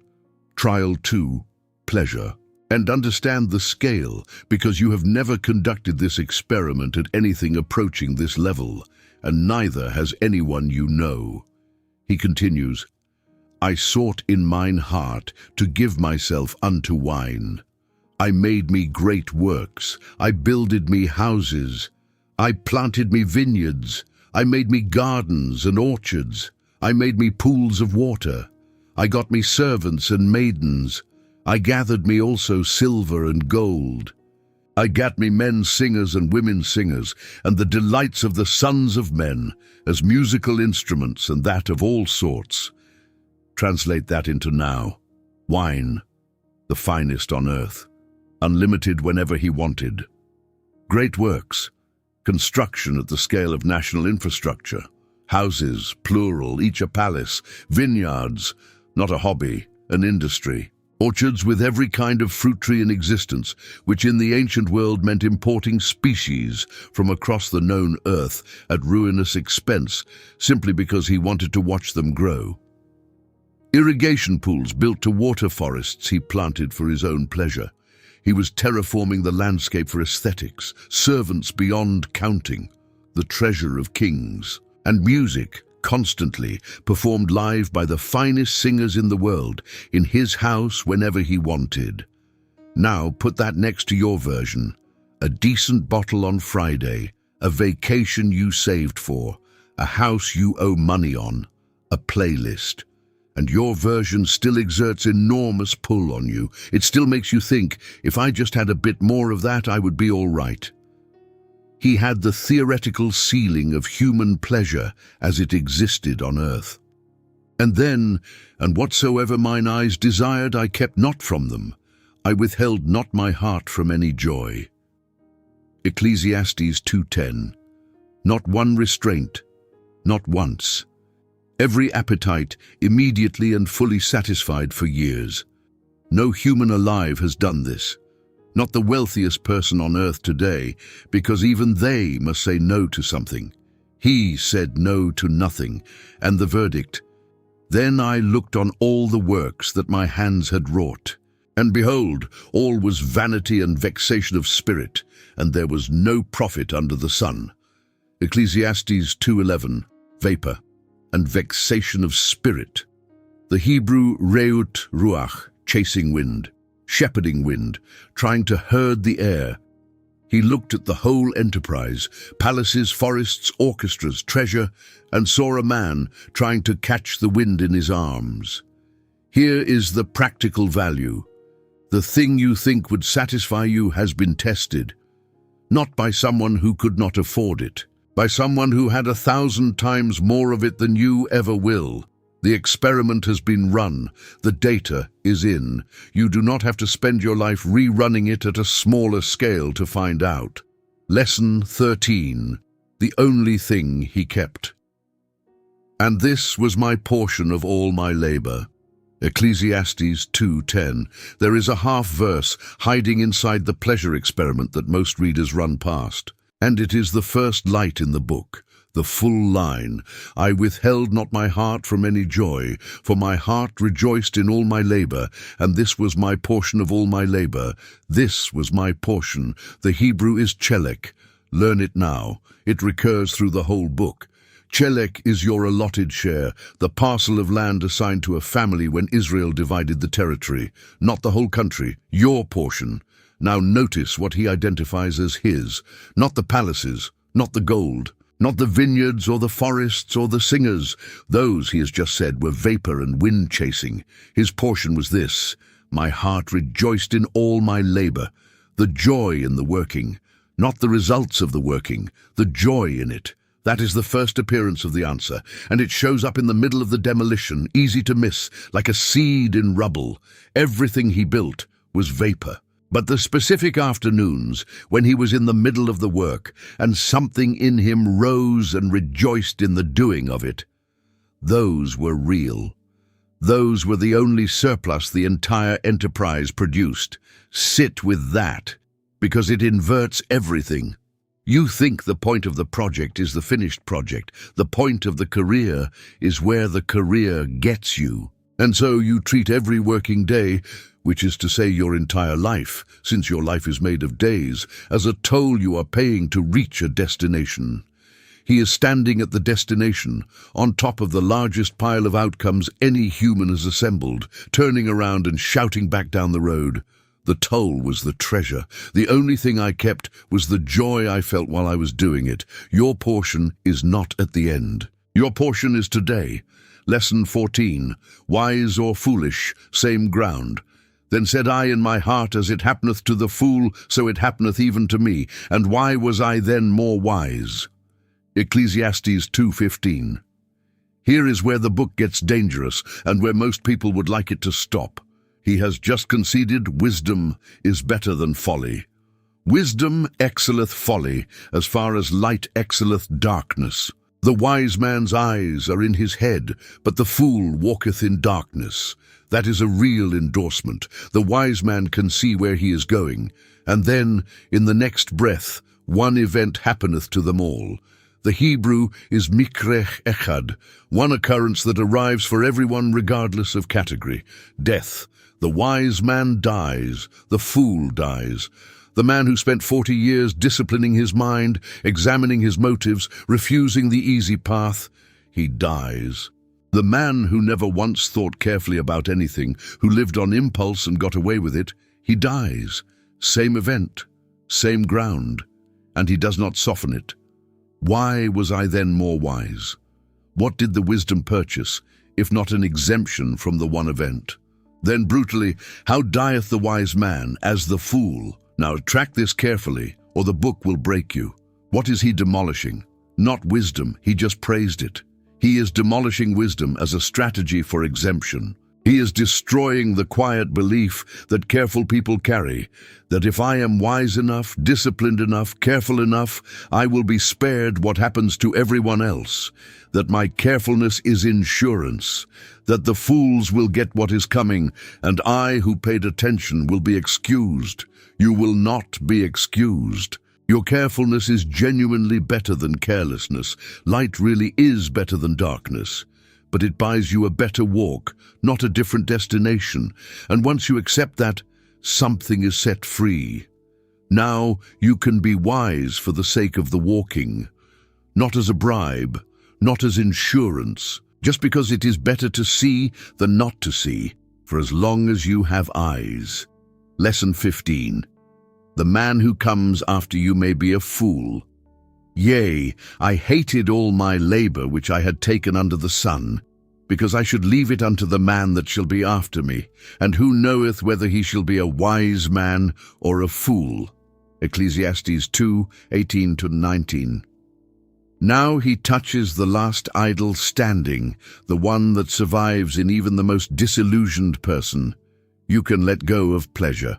Trial 2, pleasure. And understand the scale, because you have never conducted this experiment at anything approaching this level, and neither has anyone you know. He continues, I sought in mine heart to give myself unto wine. I made me great works, I builded me houses, I planted me vineyards, I made me gardens and orchards, I made me pools of water, I got me servants and maidens, I gathered me also silver and gold. I gat me men singers and women singers, and the delights of the sons of men, as musical instruments, and that of all sorts. Translate that into now. Wine, the finest on earth, unlimited whenever he wanted. Great works, construction at the scale of national infrastructure, houses, plural, each a palace, vineyards, not a hobby, an industry. Orchards with every kind of fruit tree in existence, which in the ancient world meant importing species from across the known earth at ruinous expense, simply because he wanted to watch them grow. Irrigation pools built to water forests he planted for his own pleasure. He was terraforming the landscape for aesthetics, servants beyond counting, the treasure of kings, and music, constantly performed live by the finest singers in the world, in his house whenever he wanted. Now put that next to your version. A decent bottle on Friday, a vacation you saved for, a house you owe money on, a playlist. And your version still exerts enormous pull on you. It still makes you think, if I just had a bit more of that, I would be all right. He had the theoretical ceiling of human pleasure as it existed on earth. And then, and whatsoever mine eyes desired, I kept not from them. I withheld not my heart from any joy. Ecclesiastes 2:10. Not one restraint, not once. Every appetite immediately and fully satisfied for years. No human alive has done this. Not the wealthiest person on earth today, because even they must say no to something. He said no to nothing, and the verdict, Then I looked on all the works that my hands had wrought, and behold, all was vanity and vexation of spirit, and there was no profit under the sun. Ecclesiastes 2:11, vapor and vexation of spirit. The Hebrew reut ruach, chasing wind, shepherding wind, trying to herd the air. He looked at the whole enterprise, palaces, forests, orchestras, treasure, and saw a man trying to catch the wind in his arms. Here is the practical value. The thing you think would satisfy you has been tested. not by someone who could not afford it, by someone who had 1,000 times more of it than you ever will. The experiment has been run. The data is in. You do not have to spend your life rerunning it at a smaller scale to find out. Lesson 13. The only thing he kept. And this was my portion of all my labor. Ecclesiastes 2:10. There is a half verse hiding inside the pleasure experiment that most readers run past. And it is the first light in the book, the full line. I withheld not my heart from any joy, for my heart rejoiced in all my labor, and this was my portion of all my labor. This was my portion. The Hebrew is chelek. Learn it now. It recurs through the whole book. Chelek is your allotted share, the parcel of land assigned to a family when Israel divided the territory. Not the whole country, your portion. Now notice what he identifies as his. Not the palaces, not the gold, not the vineyards or the forests or the singers. Those, he has just said, were vapor and wind chasing. His portion was this: my heart rejoiced in all my labor. The joy in the working, not the results of the working, the joy in it. That is the first appearance of the answer, and it shows up in the middle of the demolition, easy to miss, like a seed in rubble. Everything he built was vapor. But the specific afternoons, when he was in the middle of the work, and something in him rose and rejoiced in the doing of it, those were real. Those were the only surplus the entire enterprise produced. Sit with that, because it inverts everything. You think the point of the project is the finished project. The point of the career is where the career gets you. And so you treat every working day, which is to say your entire life, since your life is made of days, as a toll you are paying to reach a destination. He is standing at the destination, on top of the largest pile of outcomes any human has assembled, turning around and shouting back down the road. The toll was the treasure. The only thing I kept was the joy I felt while I was doing it. Your portion is not at the end. Your portion is today. Lesson 14. Wise or foolish, same ground. Then said I in my heart, as it happeneth to the fool, so it happeneth even to me. And why was I then more wise? Ecclesiastes 2:15. Here is where the book gets dangerous, and where most people would like it to stop. He has just conceded wisdom is better than folly. Wisdom excelleth folly, as far as light excelleth darkness. The wise man's eyes are in his head, but the fool walketh in darkness. That is a real endorsement. The wise man can see where he is going, and then, in the next breath, one event happeneth to them all. The Hebrew is mikrech echad, one occurrence that arrives for everyone regardless of category: death. The wise man dies, the fool dies. The man who spent 40 years disciplining his mind, examining his motives, refusing the easy path, he dies. The man who never once thought carefully about anything, who lived on impulse and got away with it, he dies. Same event, same ground, and he does not soften it. Why was I then more wise? What did the wisdom purchase, if not an exemption from the one event? Then brutally, how dieth the wise man as the fool? Now track this carefully, or the book will break you. What is he demolishing? Not wisdom, he just praised it. He is demolishing wisdom as a strategy for exemption. He is destroying the quiet belief that careful people carry, that if I am wise enough, disciplined enough, careful enough, I will be spared what happens to everyone else, that my carefulness is insurance, that the fools will get what is coming, and I who paid attention will be excused. You will not be excused. Your carefulness is genuinely better than carelessness. Light really is better than darkness. But it buys you a better walk, not a different destination. And once you accept that, something is set free. Now you can be wise for the sake of the walking, not as a bribe, not as insurance, just because it is better to see than not to see, for as long as you have eyes. Lesson 15. The man who comes after you may be a fool. Yea, I hated all my labor which I had taken under the sun, because I should leave it unto the man that shall be after me, and who knoweth whether he shall be a wise man or a fool? Ecclesiastes 2:18-19. Now he touches the last idol standing, the one that survives in even the most disillusioned person. You can let go of pleasure,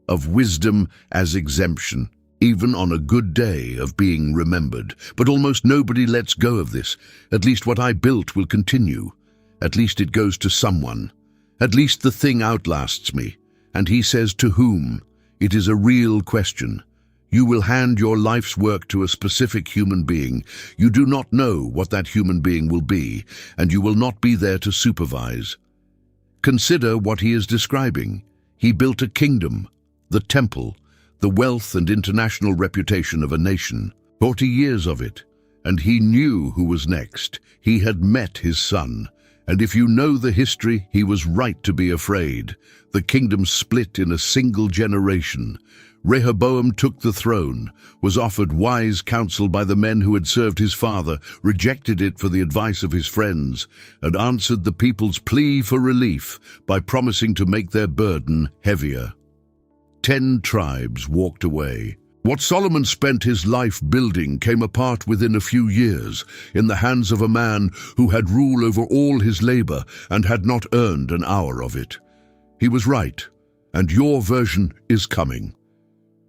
of wisdom as exemption, even on a good day of being remembered. But almost nobody lets go of this. At least what I built will continue. At least it goes to someone. At least the thing outlasts me. And he says, to whom? It is a real question. You will hand your life's work to a specific human being. You do not know what that human being will be, and you will not be there to supervise. Consider what he is describing. He built a kingdom, the temple, the wealth and international reputation of a nation, 40 years of it, and he knew who was next. He had met his son, and if you know the history, he was right to be afraid. The kingdom split in a single generation. Rehoboam took the throne, was offered wise counsel by the men who had served his father, rejected it for the advice of his friends, and answered the people's plea for relief by promising to make their burden heavier. 10 tribes walked away. What Solomon spent his life building came apart within a few years, in the hands of a man who had rule over all his labor and had not earned an hour of it. He was right, and your version is coming.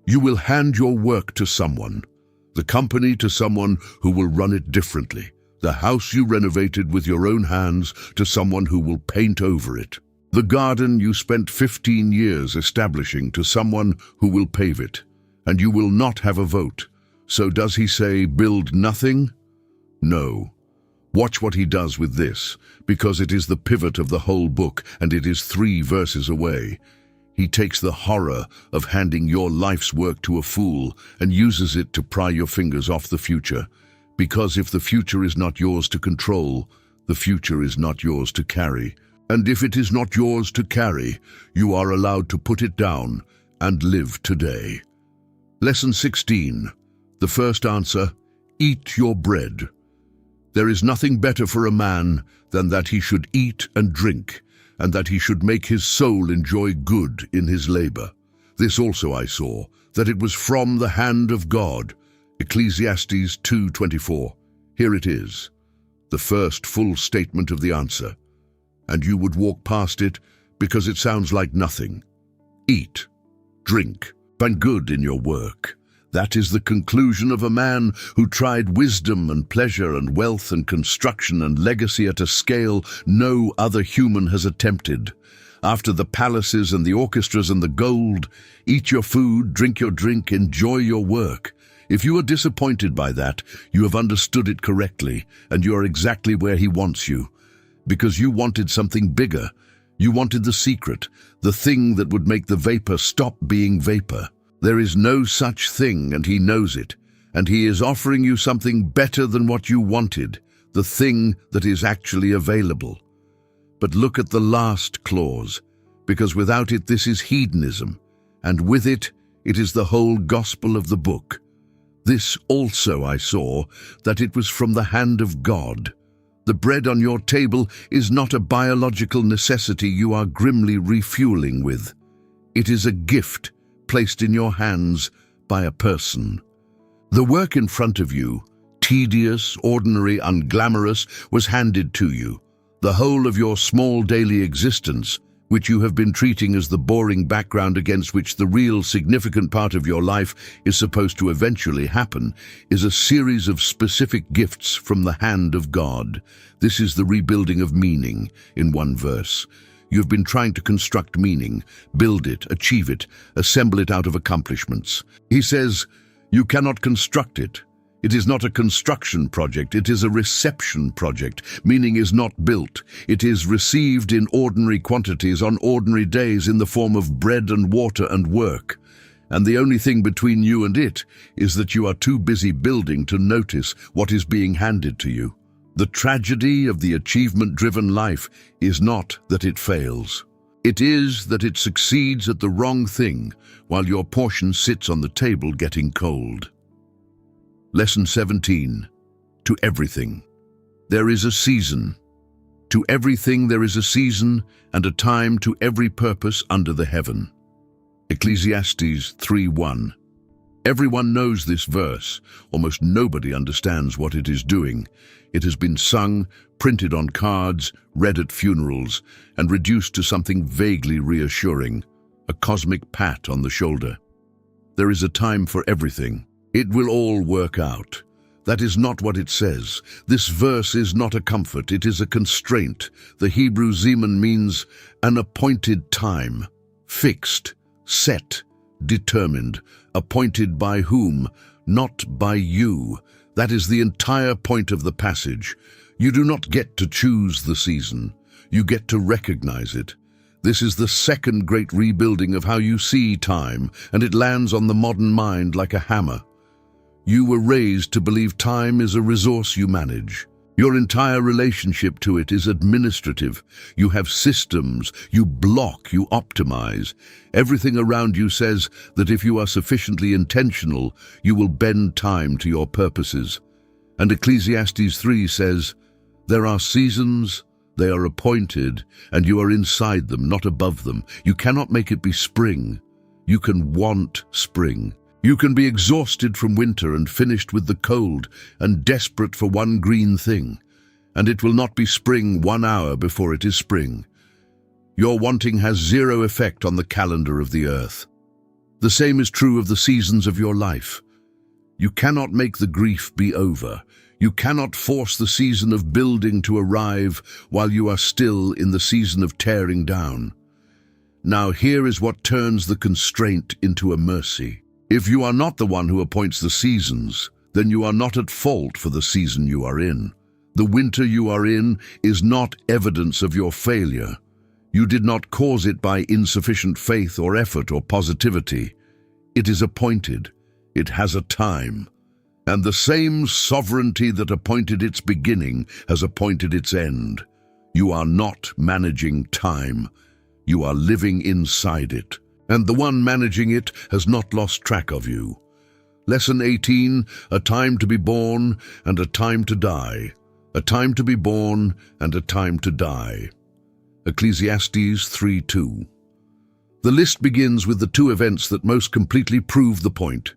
You will hand your work to someone, the company to someone who will run it differently, the house you renovated with your own hands to someone who will paint over it, the garden you spent 15 years establishing to someone who will pave it, and you will not have a vote. So does he say, build nothing? No. Watch what he does with this, because it is the pivot of the whole book, and it is 3 verses away. He takes the horror of handing your life's work to a fool and uses it to pry your fingers off the future. Because if the future is not yours to control, the future is not yours to carry. And if it is not yours to carry, you are allowed to put it down and live today. Lesson 16. The first answer, eat your bread. There is nothing better for a man than that he should eat and drink, and that he should make his soul enjoy good in his labor. This also I saw, that it was from the hand of God. Ecclesiastes 2:24. Here it is, the first full statement of the answer. And you would walk past it because it sounds like nothing. Eat, drink, find good in your work. That is the conclusion of a man who tried wisdom and pleasure and wealth and construction and legacy at a scale no other human has attempted. After the palaces and the orchestras and the gold, eat your food, drink your drink, enjoy your work. If you are disappointed by that, you have understood it correctly, and you are exactly where he wants you. Because you wanted something bigger. You wanted the secret, the thing that would make the vapor stop being vapor. There is no such thing, and he knows it, and he is offering you something better than what you wanted, the thing that is actually available. But look at the last clause, because without it this is hedonism, and with it, it is the whole gospel of the book. This also I saw, that it was from the hand of God. The bread on your table is not a biological necessity you are grimly refueling with. It is a gift placed in your hands by a person. The work in front of you, tedious, ordinary, unglamorous, was handed to you. The whole of your small daily existence, which you have been treating as the boring background against which the real significant part of your life is supposed to eventually happen, is a series of specific gifts from the hand of God. This is the rebuilding of meaning in one verse. You've been trying to construct meaning, build it, achieve it, assemble it out of accomplishments. He says, you cannot construct it. It is not a construction project, it is a reception project. Meaning is not built. It is received in ordinary quantities on ordinary days in the form of bread and water and work. And the only thing between you and it is that you are too busy building to notice what is being handed to you. The tragedy of the achievement-driven life is not that it fails. It is that it succeeds at the wrong thing while your portion sits on the table getting cold. Lesson 17. To everything. There is a season. To everything there is a season and a time to every purpose under the heaven. Ecclesiastes 3:1. Everyone knows this verse. Almost nobody understands what it is doing. It has been sung, printed on cards, read at funerals, and reduced to something vaguely reassuring, a cosmic pat on the shoulder. There is a time for everything. It will all work out. That is not what it says. This verse is not a comfort, it is a constraint. The Hebrew zeman means an appointed time, fixed, set, determined, appointed by whom, not by you. That is the entire point of the passage. You do not get to choose the season. You get to recognize it. This is the second great rebuilding of how you see time, and it lands on the modern mind like a hammer. You were raised to believe time is a resource you manage. Your entire relationship to it is administrative. You have systems, you block, you optimize. Everything around you says that if you are sufficiently intentional, you will bend time to your purposes. And Ecclesiastes 3 says, "There are seasons, they are appointed, and you are inside them, not above them. You cannot make it be spring. You can want spring. You can be exhausted from winter and finished with the cold and desperate for one green thing, and it will not be spring 1 hour before it is spring. Your wanting has zero effect on the calendar of the earth. The same is true of the seasons of your life. You cannot make the grief be over. You cannot force the season of building to arrive while you are still in the season of tearing down. Now here is what turns the constraint into a mercy. If you are not the one who appoints the seasons, then you are not at fault for the season you are in. The winter you are in is not evidence of your failure. You did not cause it by insufficient faith or effort or positivity. It is appointed. It has a time. And the same sovereignty that appointed its beginning has appointed its end. You are not managing time. You are living inside it. And the one managing it has not lost track of you. Lesson 18, a time to be born and a time to die. A time to be born and a time to die. Ecclesiastes 3:2. The list begins with the two events that most completely prove the point.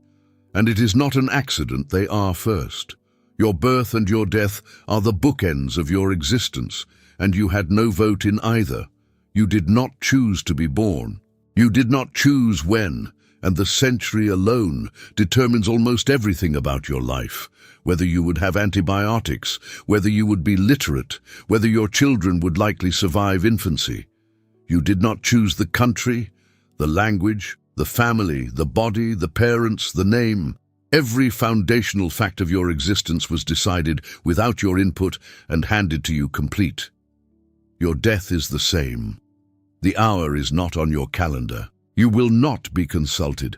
And it is not an accident they are first. Your birth and your death are the bookends of your existence, and you had no vote in either. You did not choose to be born. You did not choose when, and the century alone determines almost everything about your life. Whether you would have antibiotics, whether you would be literate, whether your children would likely survive infancy. You did not choose the country, the language, the family, the body, the parents, the name. Every foundational fact of your existence was decided without your input and handed to you complete. Your death is the same. The hour is not on your calendar. You will not be consulted.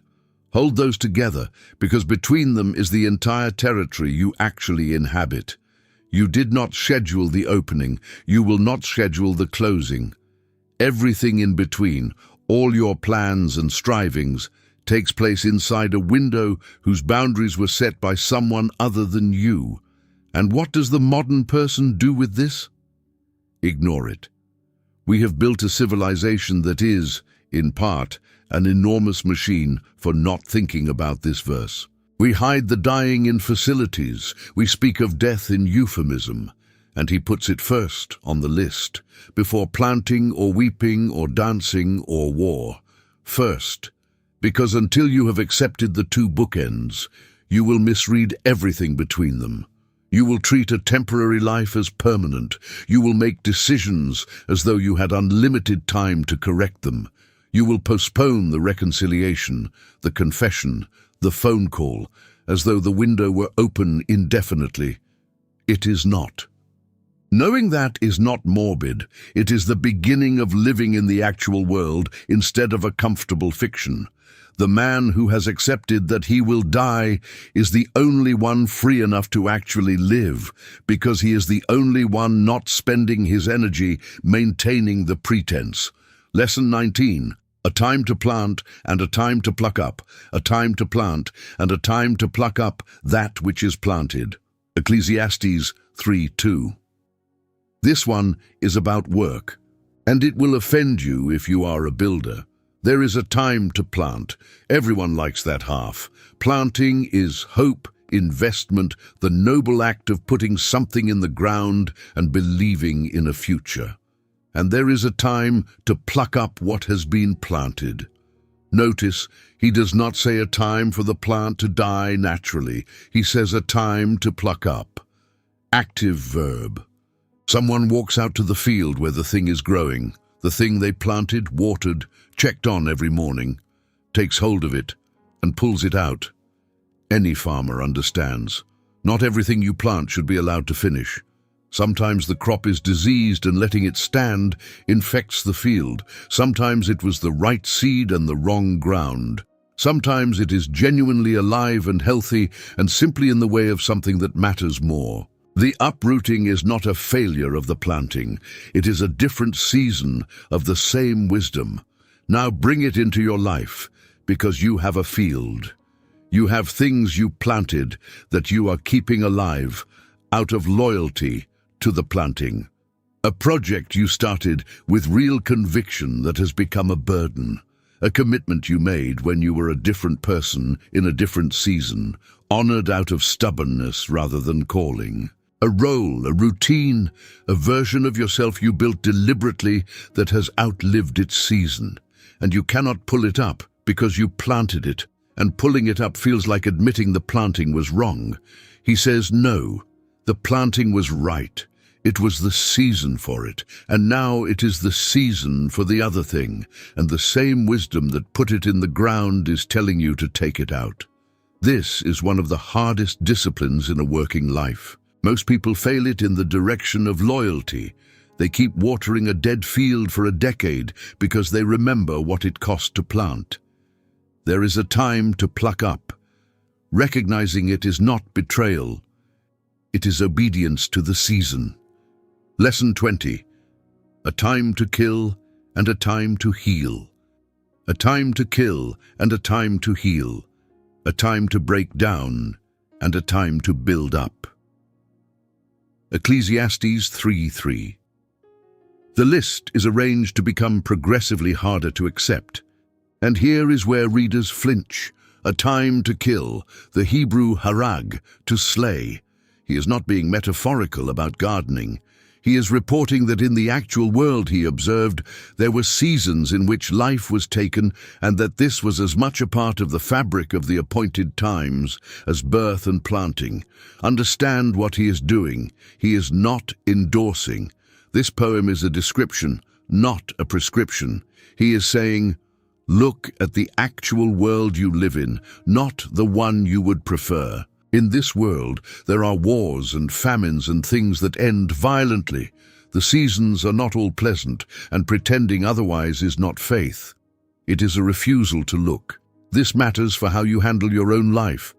Hold those together, because between them is the entire territory you actually inhabit. You did not schedule the opening. You will not schedule the closing. Everything in between, all your plans and strivings, takes place inside a window whose boundaries were set by someone other than you. And what does the modern person do with this? Ignore it. We have built a civilization that is, in part, an enormous machine for not thinking about this verse. We hide the dying in facilities. We speak of death in euphemism, and he puts it first on the list, before planting or weeping or dancing or war. First, because until you have accepted the two bookends, you will misread everything between them. You will treat a temporary life as permanent. You will make decisions as though you had unlimited time to correct them. You will postpone the reconciliation, the confession, the phone call, as though the window were open indefinitely. It is not. Knowing that is not morbid. It is the beginning of living in the actual world instead of a comfortable fiction. The man who has accepted that he will die is the only one free enough to actually live, because he is the only one not spending his energy maintaining the pretense. Lesson 19. A time to plant and a time to pluck up, a time to plant and a time to pluck up that which is planted. Ecclesiastes 3:2. This one is about work, and it will offend you if you are a builder. There is a time to plant. Everyone likes that half. Planting is hope, investment, the noble act of putting something in the ground and believing in a future. And there is a time to pluck up what has been planted. Notice, he does not say a time for the plant to die naturally. He says a time to pluck up. Active verb. Someone walks out to the field where the thing is growing. The thing they planted, watered, checked on every morning, takes hold of it and pulls it out. Any farmer understands. Not everything you plant should be allowed to finish. Sometimes the crop is diseased and letting it stand infects the field. Sometimes it was the right seed and the wrong ground. Sometimes it is genuinely alive and healthy and simply in the way of something that matters more. The uprooting is not a failure of the planting. It is a different season of the same wisdom. Now bring it into your life, because you have a field. You have things you planted that you are keeping alive out of loyalty to the planting. A project you started with real conviction that has become a burden. A commitment you made when you were a different person in a different season, honored out of stubbornness rather than calling. A role, a routine, a version of yourself you built deliberately that has outlived its season. And you cannot pull it up because you planted it, and pulling it up feels like admitting the planting was wrong. He says, no, the planting was right. It was the season for it, and now it is the season for the other thing, and the same wisdom that put it in the ground is telling you to take it out. This is one of the hardest disciplines in a working life. Most people fail it in the direction of loyalty. They keep watering a dead field for a decade because they remember what it cost to plant. There is a time to pluck up. Recognizing it is not betrayal. It is obedience to the season. Lesson 20. A time to kill and a time to heal. A time to kill and a time to heal. A time to break down and a time to build up. Ecclesiastes 3:3. The list is arranged to become progressively harder to accept. And here is where readers flinch. A time to kill, the Hebrew harag, to slay. He is not being metaphorical about gardening. He is reporting that in the actual world, he observed, there were seasons in which life was taken, and that this was as much a part of the fabric of the appointed times as birth and planting. Understand what he is doing. He is not endorsing. This poem is a description, not a prescription. He is saying, look at the actual world you live in, not the one you would prefer. In this world, there are wars and famines and things that end violently. The seasons are not all pleasant, and pretending otherwise is not faith. It is a refusal to look. This matters for how you handle your own life,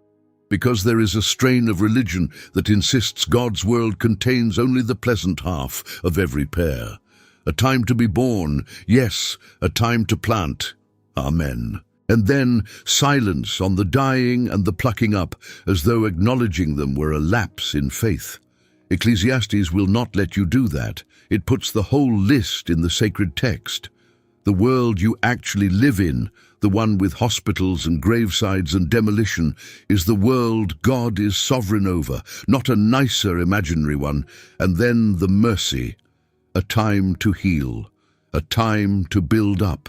because there is a strain of religion that insists God's world contains only the pleasant half of every pear. A time to be born, yes, a time to plant. Amen. And then silence on the dying and the plucking up, as though acknowledging them were a lapse in faith. Ecclesiastes will not let you do that. It puts the whole list in the sacred text. The world you actually live in, the one with hospitals and gravesides and demolition, is the world God is sovereign over, not a nicer imaginary one. And then the mercy, a time to heal, a time to build up.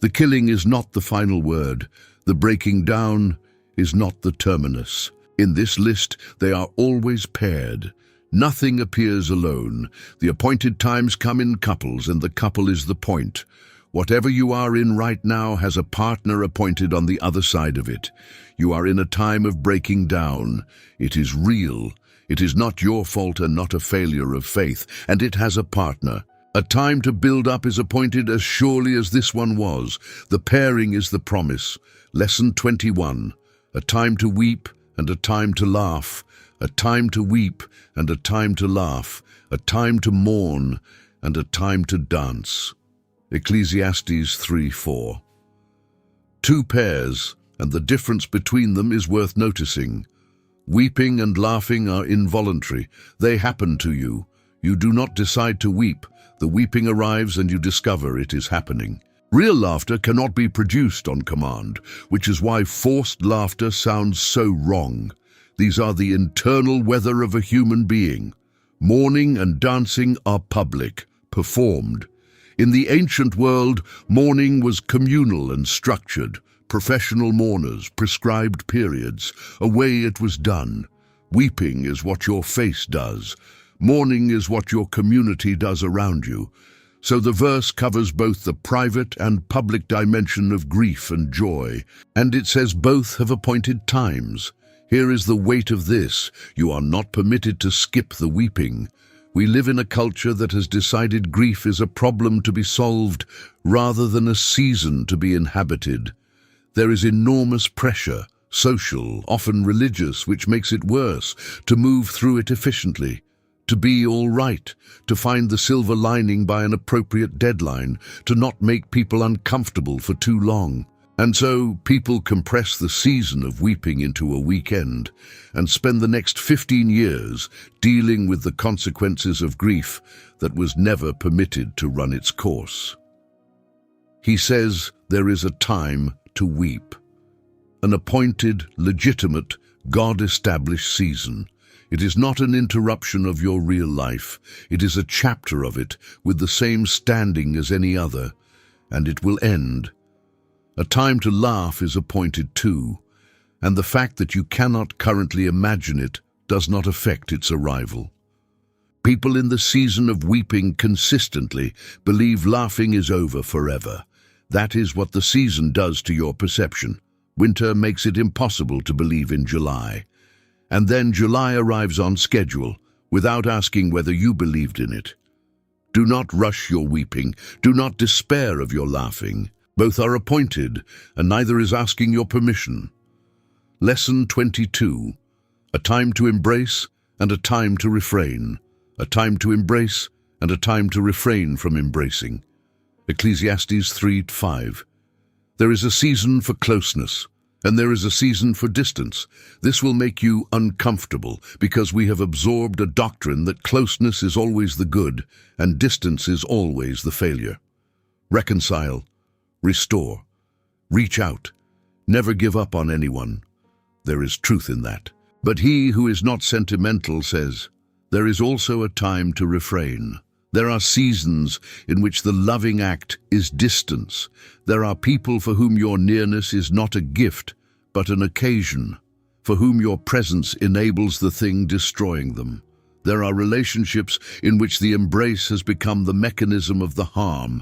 The killing is not the final word. The breaking down is not the terminus. In this list, they are always paired. Nothing appears alone. The appointed times come in couples, and the couple is the point. Whatever you are in right now has a partner appointed on the other side of it. You are in a time of breaking down. It is real. It is not your fault and not a failure of faith, and it has a partner. A time to build up is appointed as surely as this one was. The pairing is the promise. Lesson 21. A time to weep and a time to laugh. A time to weep and a time to laugh. A time to mourn and a time to dance. Ecclesiastes 3:4. Two pairs, and the difference between them is worth noticing. Weeping and laughing are involuntary. They happen to you. You do not decide to weep. The weeping arrives and you discover it is happening. Real laughter cannot be produced on command, which is why forced laughter sounds so wrong. These are the internal weather of a human being. Mourning and dancing are public, performed. In the ancient world, mourning was communal and structured. Professional mourners, prescribed periods, a way it was done. Weeping is what your face does. Mourning is what your community does around you. So the verse covers both the private and public dimension of grief and joy, and it says both have appointed times. Here is the weight of this: you are not permitted to skip the weeping. We live in a culture that has decided grief is a problem to be solved rather than a season to be inhabited. There is enormous pressure, social, often religious, which makes it worse, to move through it efficiently. To be all right, to find the silver lining by an appropriate deadline, to not make people uncomfortable for too long. And so people compress the season of weeping into a weekend and spend the next 15 years dealing with the consequences of grief that was never permitted to run its course. He says there is a time to weep, an appointed, legitimate, God-established season. It is not an interruption of your real life. It is a chapter of it with the same standing as any other, and it will end. A time to laugh is appointed too, and the fact that you cannot currently imagine it does not affect its arrival. People in the season of weeping consistently believe laughing is over forever. That is what the season does to your perception. Winter makes it impossible to believe in July. And then July arrives on schedule, without asking whether you believed in it. Do not rush your weeping. Do not despair of your laughing. Both are appointed, and neither is asking your permission. Lesson 22. A time to embrace and a time to refrain. A time to embrace and a time to refrain from embracing. Ecclesiastes 3:5. There is a season for closeness, and there is a season for distance. This will make you uncomfortable because we have absorbed a doctrine that closeness is always the good and distance is always the failure. Reconcile, restore, reach out, never give up on anyone. There is truth in that. But he who is not sentimental says, there is also a time to refrain. There are seasons in which the loving act is distance. There are people for whom your nearness is not a gift, but an occasion, for whom your presence enables the thing destroying them. There are relationships in which the embrace has become the mechanism of the harm,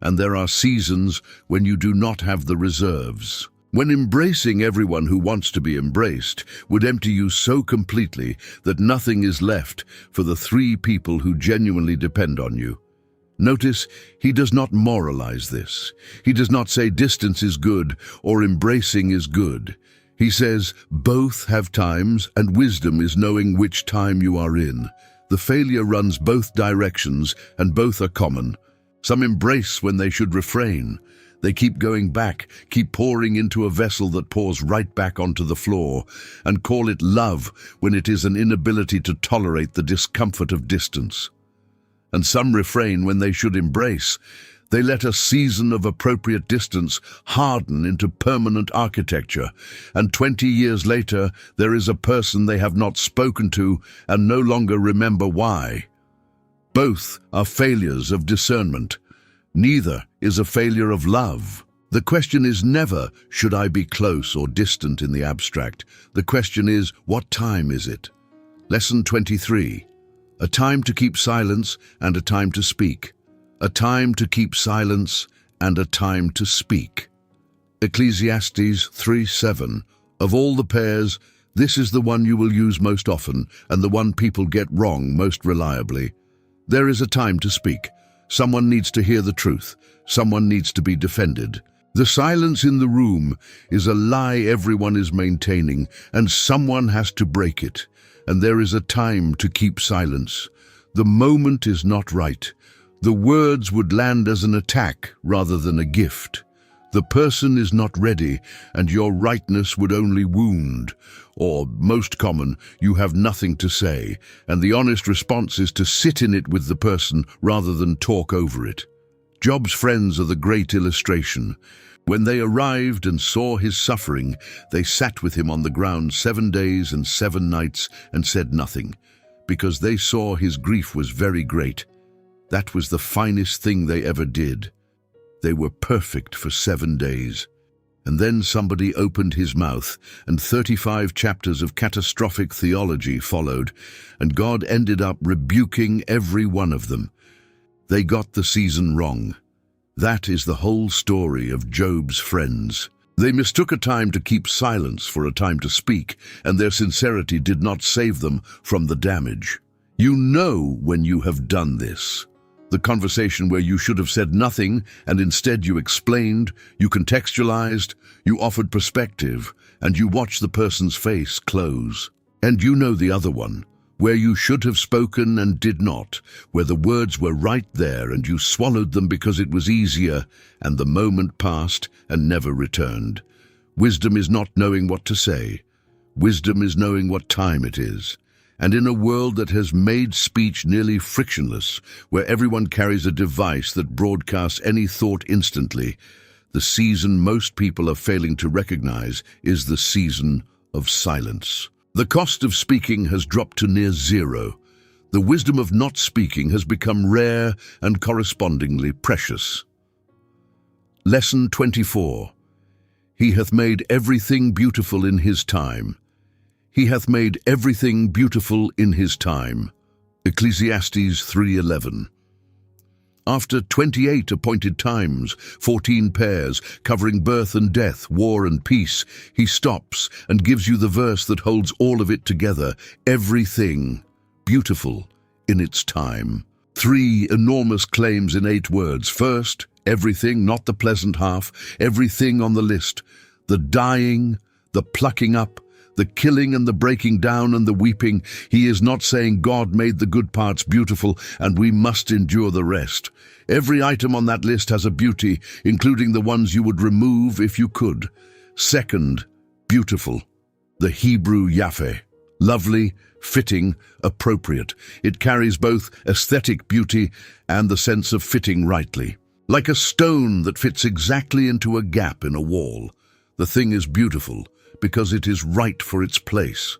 and there are seasons when you do not have the reserves. When embracing everyone who wants to be embraced would empty you so completely that nothing is left for the three people who genuinely depend on you. Notice, he does not moralize this. He does not say distance is good or embracing is good. He says both have times, and wisdom is knowing which time you are in. The failure runs both directions, and both are common. Some embrace when they should refrain. They keep going back, keep pouring into a vessel that pours right back onto the floor, and call it love when it is an inability to tolerate the discomfort of distance. And some refrain when they should embrace. They let a season of appropriate distance harden into permanent architecture, and 20 years later there is a person they have not spoken to and no longer remember why. Both are failures of discernment. Neither is a failure of love. The question is never, should I be close or distant in the abstract? The question is, what time is it? Lesson 23. A time to keep silence and a time to speak. A time to keep silence and a time to speak. Ecclesiastes 3:7. Of all the pairs, this is the one you will use most often and the one people get wrong most reliably. There is a time to speak. Someone needs to hear the truth. Someone needs to be defended. The silence in the room is a lie everyone is maintaining, and someone has to break it. And there is a time to keep silence. The moment is not right. The words would land as an attack rather than a gift. The person is not ready, and your rightness would only wound. Or, most common, you have nothing to say, and the honest response is to sit in it with the person rather than talk over it. Job's friends are the great illustration. When they arrived and saw his suffering, they sat with him on the ground 7 days and 7 nights and said nothing, because they saw his grief was very great. That was the finest thing they ever did. They were perfect for 7 days. And then somebody opened his mouth, and 35 chapters of catastrophic theology followed, and God ended up rebuking every one of them. They got the season wrong. That is the whole story of Job's friends. They mistook a time to keep silence for a time to speak, and their sincerity did not save them from the damage. You know when you have done this. The conversation where you should have said nothing, and instead you explained, you contextualized, you offered perspective, and you watched the person's face close. And you know the other one, where you should have spoken and did not, where the words were right there and you swallowed them because it was easier, and the moment passed and never returned. Wisdom is not knowing what to say. Wisdom is knowing what time it is. And in a world that has made speech nearly frictionless, where everyone carries a device that broadcasts any thought instantly, the season most people are failing to recognize is the season of silence. The cost of speaking has dropped to near zero. The wisdom of not speaking has become rare and correspondingly precious. Lesson 24. He hath made everything beautiful in his time. He hath made everything beautiful in his time. Ecclesiastes 3:11. After 28 appointed times, 14 pairs, covering birth and death, war and peace, he stops and gives you the verse that holds all of it together. Everything beautiful in its time. 3 enormous claims in 8 words. First, everything, not the pleasant half, everything on the list. The dying, the plucking up, the killing and the breaking down and the weeping. He is not saying God made the good parts beautiful and we must endure the rest. Every item on that list has a beauty, including the ones you would remove if you could. Second, beautiful. The Hebrew Yafeh. Lovely, fitting, appropriate. It carries both aesthetic beauty and the sense of fitting rightly. Like a stone that fits exactly into a gap in a wall. The thing is beautiful because it is right for its place.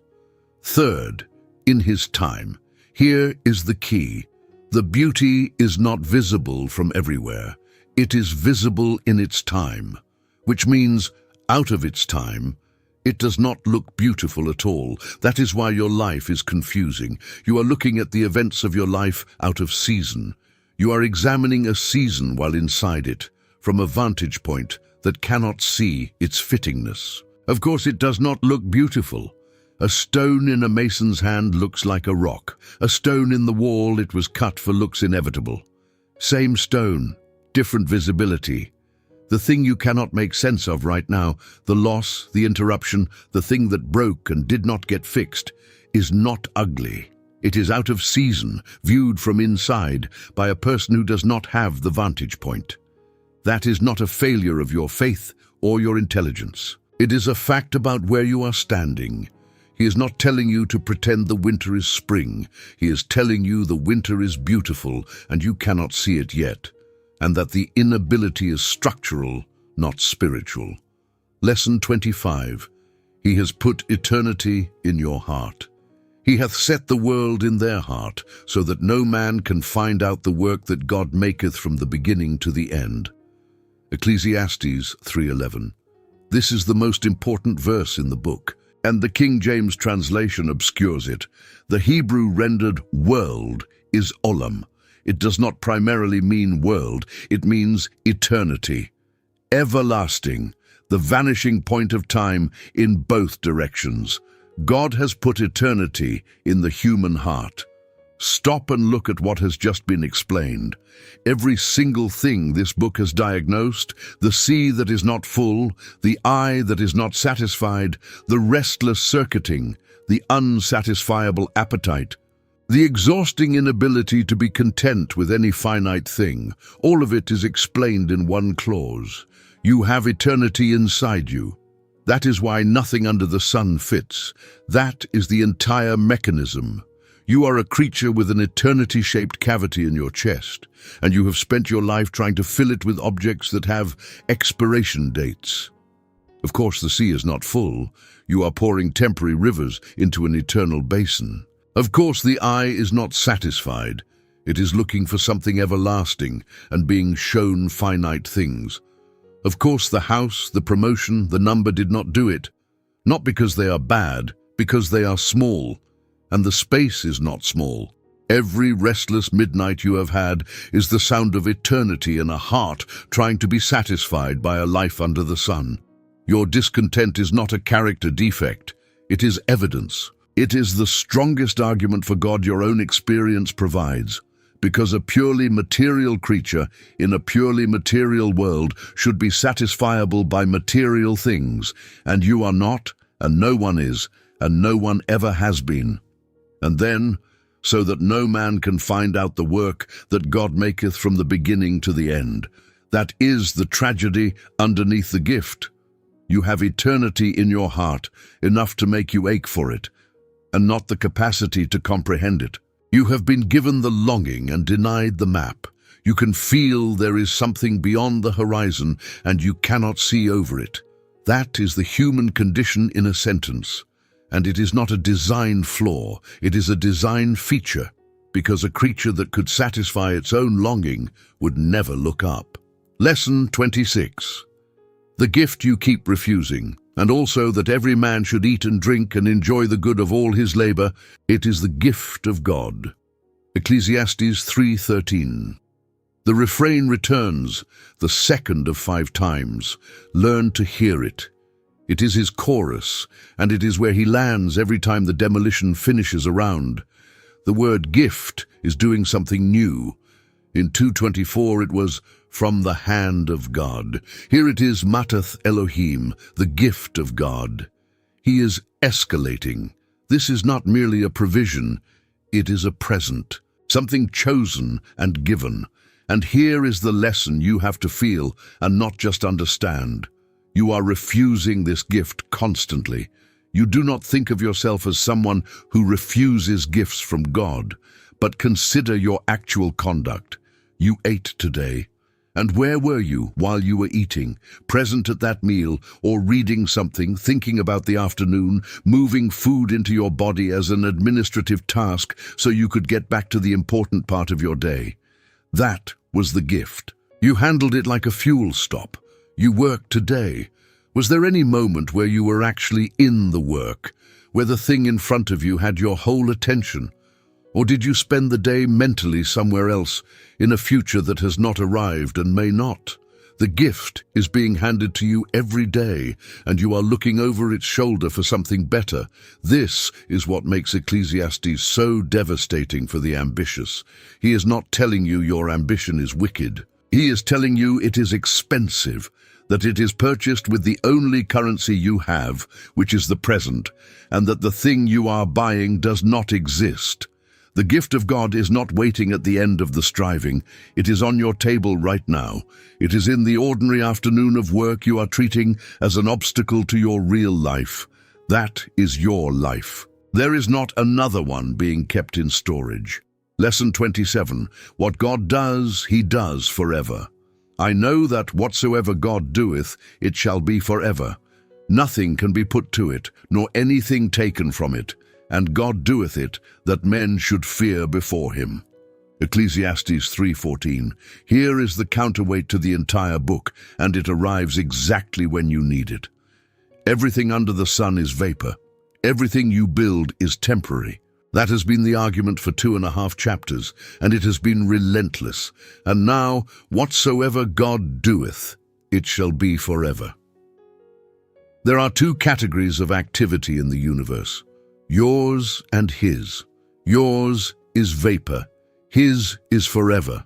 Third, in his time. Here is the key. The beauty is not visible from everywhere. It is visible in its time, which means out of its time, it does not look beautiful at all. That is why your life is confusing. You are looking at the events of your life out of season. You are examining a season while inside it, from a vantage point that cannot see its fittingness. Of course, it does not look beautiful. A stone in a mason's hand looks like a rock. A stone in the wall it was cut for looks inevitable. Same stone, different visibility. The thing you cannot make sense of right now, the loss, the interruption, the thing that broke and did not get fixed, is not ugly. It is out of season, viewed from inside by a person who does not have the vantage point. That is not a failure of your faith or your intelligence. It is a fact about where you are standing. He is not telling you to pretend the winter is spring. He is telling you the winter is beautiful and you cannot see it yet, and that the inability is structural, not spiritual. Lesson 25. He has put eternity in your heart. He hath set the world in their heart, so that no man can find out the work that God maketh from the beginning to the end. Ecclesiastes 3:11. This is the most important verse in the book, and the King James translation obscures it. The Hebrew rendered world is olam. It does not primarily mean world, it means eternity. Everlasting, the vanishing point of time in both directions. God has put eternity in the human heart. Stop and look at what has just been explained. Every single thing this book has diagnosed, the sea that is not full, the eye that is not satisfied, the restless circuiting, the unsatisfiable appetite, the exhausting inability to be content with any finite thing, all of it is explained in one clause. You have eternity inside you. That is why nothing under the sun fits. That is the entire mechanism. You are a creature with an eternity-shaped cavity in your chest, and you have spent your life trying to fill it with objects that have expiration dates. Of course, the sea is not full. You are pouring temporary rivers into an eternal basin. Of course, the eye is not satisfied. It is looking for something everlasting and being shown finite things. Of course, the house, the promotion, the number did not do it. Not because they are bad, because they are small. And the space is not small. Every restless midnight you have had is the sound of eternity in a heart trying to be satisfied by a life under the sun. Your discontent is not a character defect. It is evidence. It is the strongest argument for God your own experience provides, because a purely material creature in a purely material world should be satisfiable by material things, and you are not, and no one is, and no one ever has been. And then, so that no man can find out the work that God maketh from the beginning to the end. That is the tragedy underneath the gift. You have eternity in your heart, enough to make you ache for it, and not the capacity to comprehend it. You have been given the longing and denied the map. You can feel there is something beyond the horizon, and you cannot see over it. That is the human condition in a sentence. And it is not a design flaw, it is a design feature, because a creature that could satisfy its own longing would never look up. Lesson 26. The gift you keep refusing, and also that every man should eat and drink and enjoy the good of all his labor, it is the gift of God. Ecclesiastes 3:13. The refrain returns, the second of 5 times. Learn to hear it. It is his chorus, and it is where he lands every time the demolition finishes around. The word gift is doing something new. In 2:24 it was from the hand of God. Here it is Matath Elohim, the gift of God. He is escalating. This is not merely a provision, it is a present, something chosen and given. And here is the lesson you have to feel and not just understand. You are refusing this gift constantly. You do not think of yourself as someone who refuses gifts from God, but consider your actual conduct. You ate today. And where were you while you were eating, present at that meal, or reading something, thinking about the afternoon, moving food into your body as an administrative task so you could get back to the important part of your day? That was the gift. You handled it like a fuel stop. You worked today. Was there any moment where you were actually in the work, where the thing in front of you had your whole attention? Or did you spend the day mentally somewhere else, in a future that has not arrived and may not? The gift is being handed to you every day, and you are looking over its shoulder for something better. This is what makes Ecclesiastes so devastating for the ambitious. He is not telling you your ambition is wicked. He is telling you it is expensive, that it is purchased with the only currency you have, which is the present, and that the thing you are buying does not exist. The gift of God is not waiting at the end of the striving. It is on your table right now. It is in the ordinary afternoon of work you are treating as an obstacle to your real life. That is your life. There is not another one being kept in storage. Lesson 27. What God does, he does forever. I know that whatsoever God doeth, it shall be forever. Nothing can be put to it, nor anything taken from it. And God doeth it, that men should fear before him. Ecclesiastes 3:14. Here is the counterweight to the entire book, and it arrives exactly when you need it. Everything under the sun is vapor. Everything you build is temporary. That has been the argument for 2.5 chapters, and it has been relentless. And now, whatsoever God doeth, it shall be forever. There are 2 categories of activity in the universe. Yours and his. Yours is vapor. His is forever.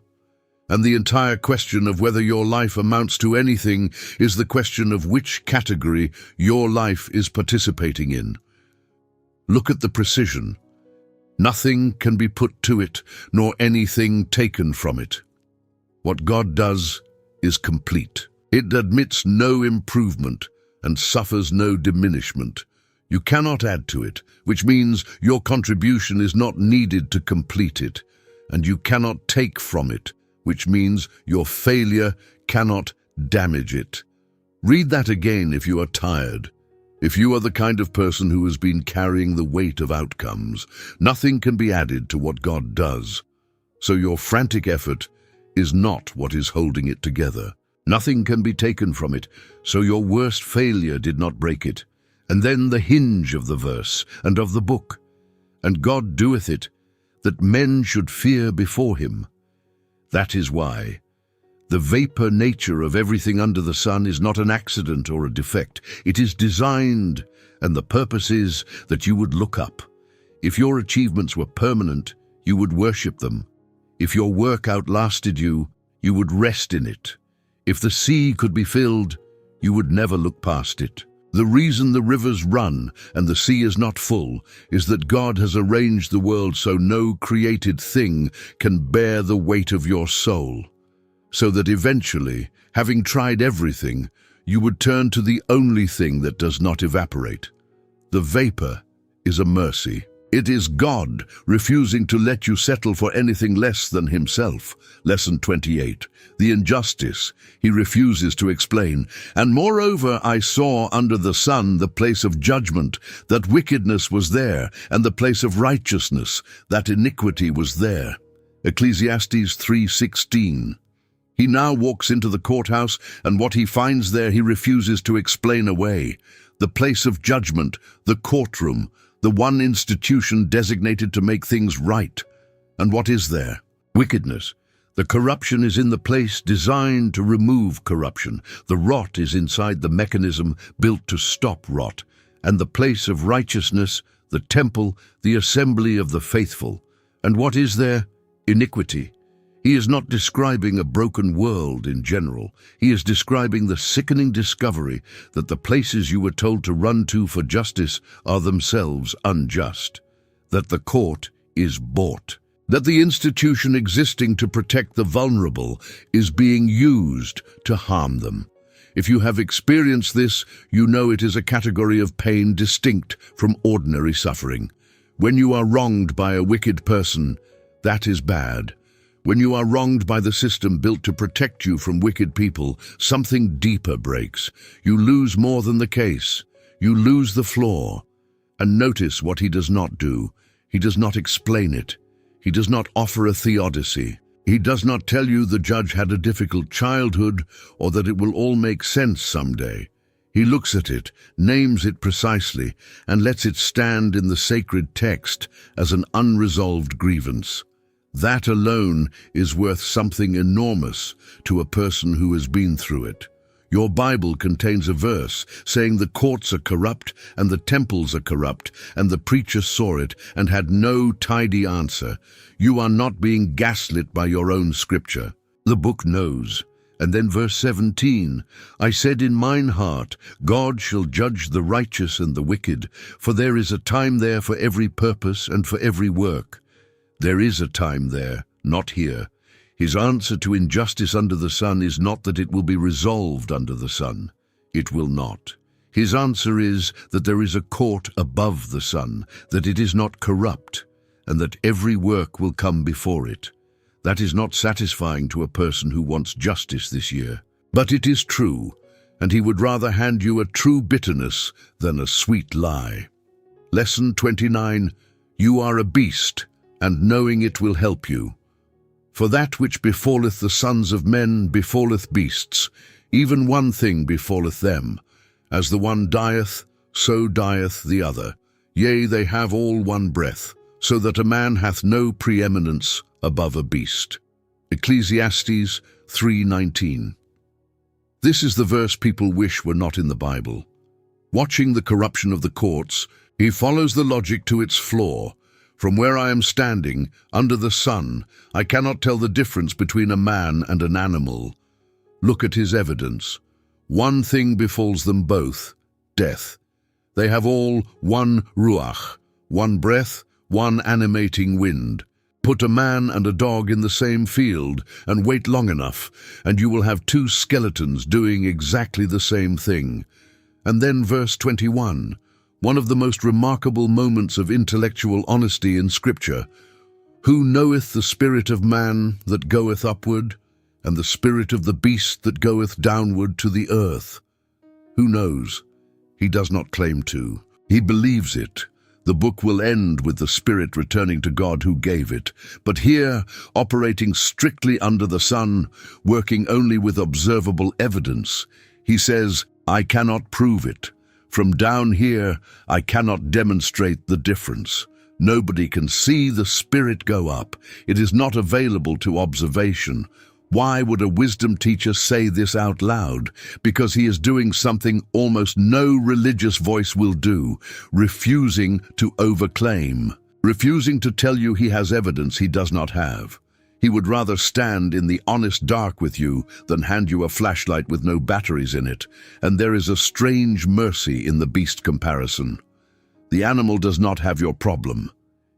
And the entire question of whether your life amounts to anything is the question of which category your life is participating in. Look at the precision. Nothing can be put to it, nor anything taken from it. What God does is complete. It admits no improvement and suffers no diminishment. You cannot add to it, which means your contribution is not needed to complete it, and you cannot take from it, which means your failure cannot damage it. Read that again if you are tired. If you are the kind of person who has been carrying the weight of outcomes, nothing can be added to what God does. So your frantic effort is not what is holding it together. Nothing can be taken from it, so your worst failure did not break it. And then the hinge of the verse and of the book. And God doeth it, that men should fear before him. That is why. The vapor nature of everything under the sun is not an accident or a defect. It is designed, and the purpose is that you would look up. If your achievements were permanent, you would worship them. If your work outlasted you, you would rest in it. If the sea could be filled, you would never look past it. The reason the rivers run and the sea is not full is that God has arranged the world so no created thing can bear the weight of your soul. So that eventually, having tried everything, you would turn to the only thing that does not evaporate. The vapor is a mercy. It is God refusing to let you settle for anything less than himself. Lesson 28. The injustice he refuses to explain. And moreover I saw under the sun the place of judgment, that wickedness was there, and the place of righteousness, that iniquity was there. Ecclesiastes 3:16. He now walks into the courthouse, and what he finds there he refuses to explain away. The place of judgment, the courtroom, the one institution designated to make things right. And what is there? Wickedness. The corruption is in the place designed to remove corruption. The rot is inside the mechanism built to stop rot. And the place of righteousness, the temple, the assembly of the faithful. And what is there? Iniquity. He is not describing a broken world in general. He is describing the sickening discovery that the places you were told to run to for justice are themselves unjust, that the court is bought, that the institution existing to protect the vulnerable is being used to harm them. If you have experienced this, you know it is a category of pain distinct from ordinary suffering. When you are wronged by a wicked person, that is bad. When you are wronged by the system built to protect you from wicked people, something deeper breaks. You lose more than the case. You lose the flaw. And notice what he does not do. He does not explain it. He does not offer a theodicy. He does not tell you the judge had a difficult childhood or that it will all make sense someday. He looks at it, names it precisely, and lets it stand in the sacred text as an unresolved grievance. That alone is worth something enormous to a person who has been through it. Your Bible contains a verse saying the courts are corrupt and the temples are corrupt, and the preacher saw it and had no tidy answer. You are not being gaslit by your own scripture. The book knows. And then verse 17, I said in mine heart, God shall judge the righteous and the wicked, for there is a time there for every purpose and for every work. There is a time there, not here. His answer to injustice under the sun is not that it will be resolved under the sun. It will not. His answer is that there is a court above the sun, that it is not corrupt, and that every work will come before it. That is not satisfying to a person who wants justice this year. But it is true, and he would rather hand you a true bitterness than a sweet lie. Lesson 29, you are a beast, and knowing it will help you. For that which befalleth the sons of men befalleth beasts, even one thing befalleth them. As the one dieth, so dieth the other. Yea, they have all one breath, so that a man hath no preeminence above a beast. Ecclesiastes 3:19. This is the verse people wish were not in the Bible. Watching the corruption of the courts, he follows the logic to its flaw. From where I am standing, under the sun, I cannot tell the difference between a man and an animal. Look at his evidence. One thing befalls them both, death. They have all one ruach, one breath, one animating wind. Put a man and a dog in the same field and wait long enough, and you will have two skeletons doing exactly the same thing. And then verse 21, one of the most remarkable moments of intellectual honesty in Scripture. Who knoweth the spirit of man that goeth upward, and the spirit of the beast that goeth downward to the earth? Who knows? He does not claim to. He believes it. The book will end with the spirit returning to God who gave it. But here, operating strictly under the sun, working only with observable evidence, he says, I cannot prove it. From down here, I cannot demonstrate the difference. Nobody can see the spirit go up. It is not available to observation. Why would a wisdom teacher say this out loud? Because he is doing something almost no religious voice will do, refusing to overclaim, refusing to tell you he has evidence he does not have. He would rather stand in the honest dark with you than hand you a flashlight with no batteries in it, and there is a strange mercy in the beast comparison. The animal does not have your problem.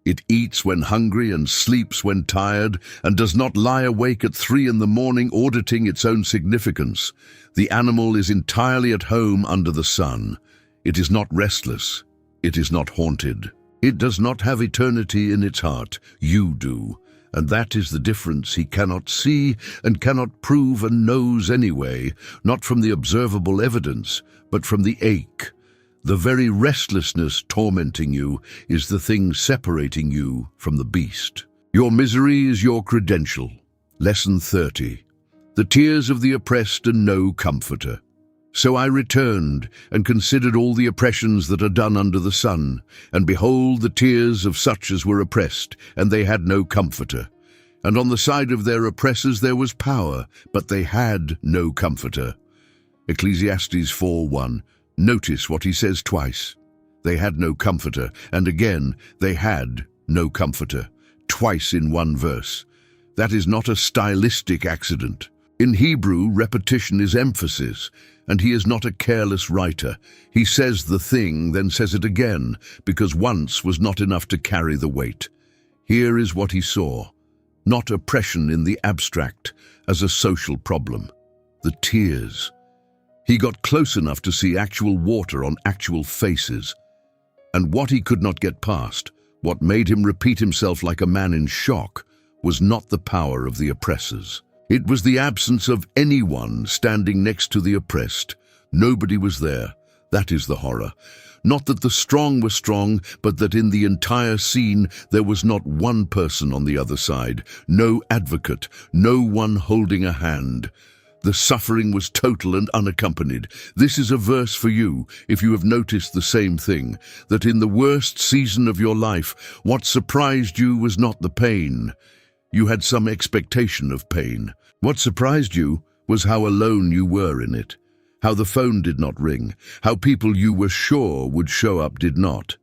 It eats when hungry and sleeps when tired, and does not lie awake at 3 in the morning auditing its own significance. The animal is entirely at home under the sun. It is not restless. It is not haunted. It does not have eternity in its heart. You do. And that is the difference he cannot see and cannot prove and knows anyway, not from the observable evidence, but from the ache. The very restlessness tormenting you is the thing separating you from the beast. Your misery is your credential. Lesson 30. The tears of the oppressed are no comforter. So I returned and considered all the oppressions that are done under the sun, and behold the tears of such as were oppressed, and they had no comforter. And on the side of their oppressors there was power, but they had no comforter. Ecclesiastes 4:1. Notice what he says twice. They had no comforter, and again, they had no comforter, twice in one verse. That is not a stylistic accident. In Hebrew, repetition is emphasis, and he is not a careless writer. He says the thing, then says it again, because once was not enough to carry the weight. Here is what he saw. Not oppression in the abstract, as a social problem. The tears. He got close enough to see actual water on actual faces. And what he could not get past, what made him repeat himself like a man in shock, was not the power of the oppressors. It was the absence of anyone standing next to the oppressed. Nobody was there. That is the horror. Not that the strong were strong, but that in the entire scene there was not one person on the other side, no advocate, no one holding a hand. The suffering was total and unaccompanied. This is a verse for you, if you have noticed the same thing, that in the worst season of your life, what surprised you was not the pain. You had some expectation of pain. What surprised you was how alone you were in it, how the phone did not ring, how people you were sure would show up did not,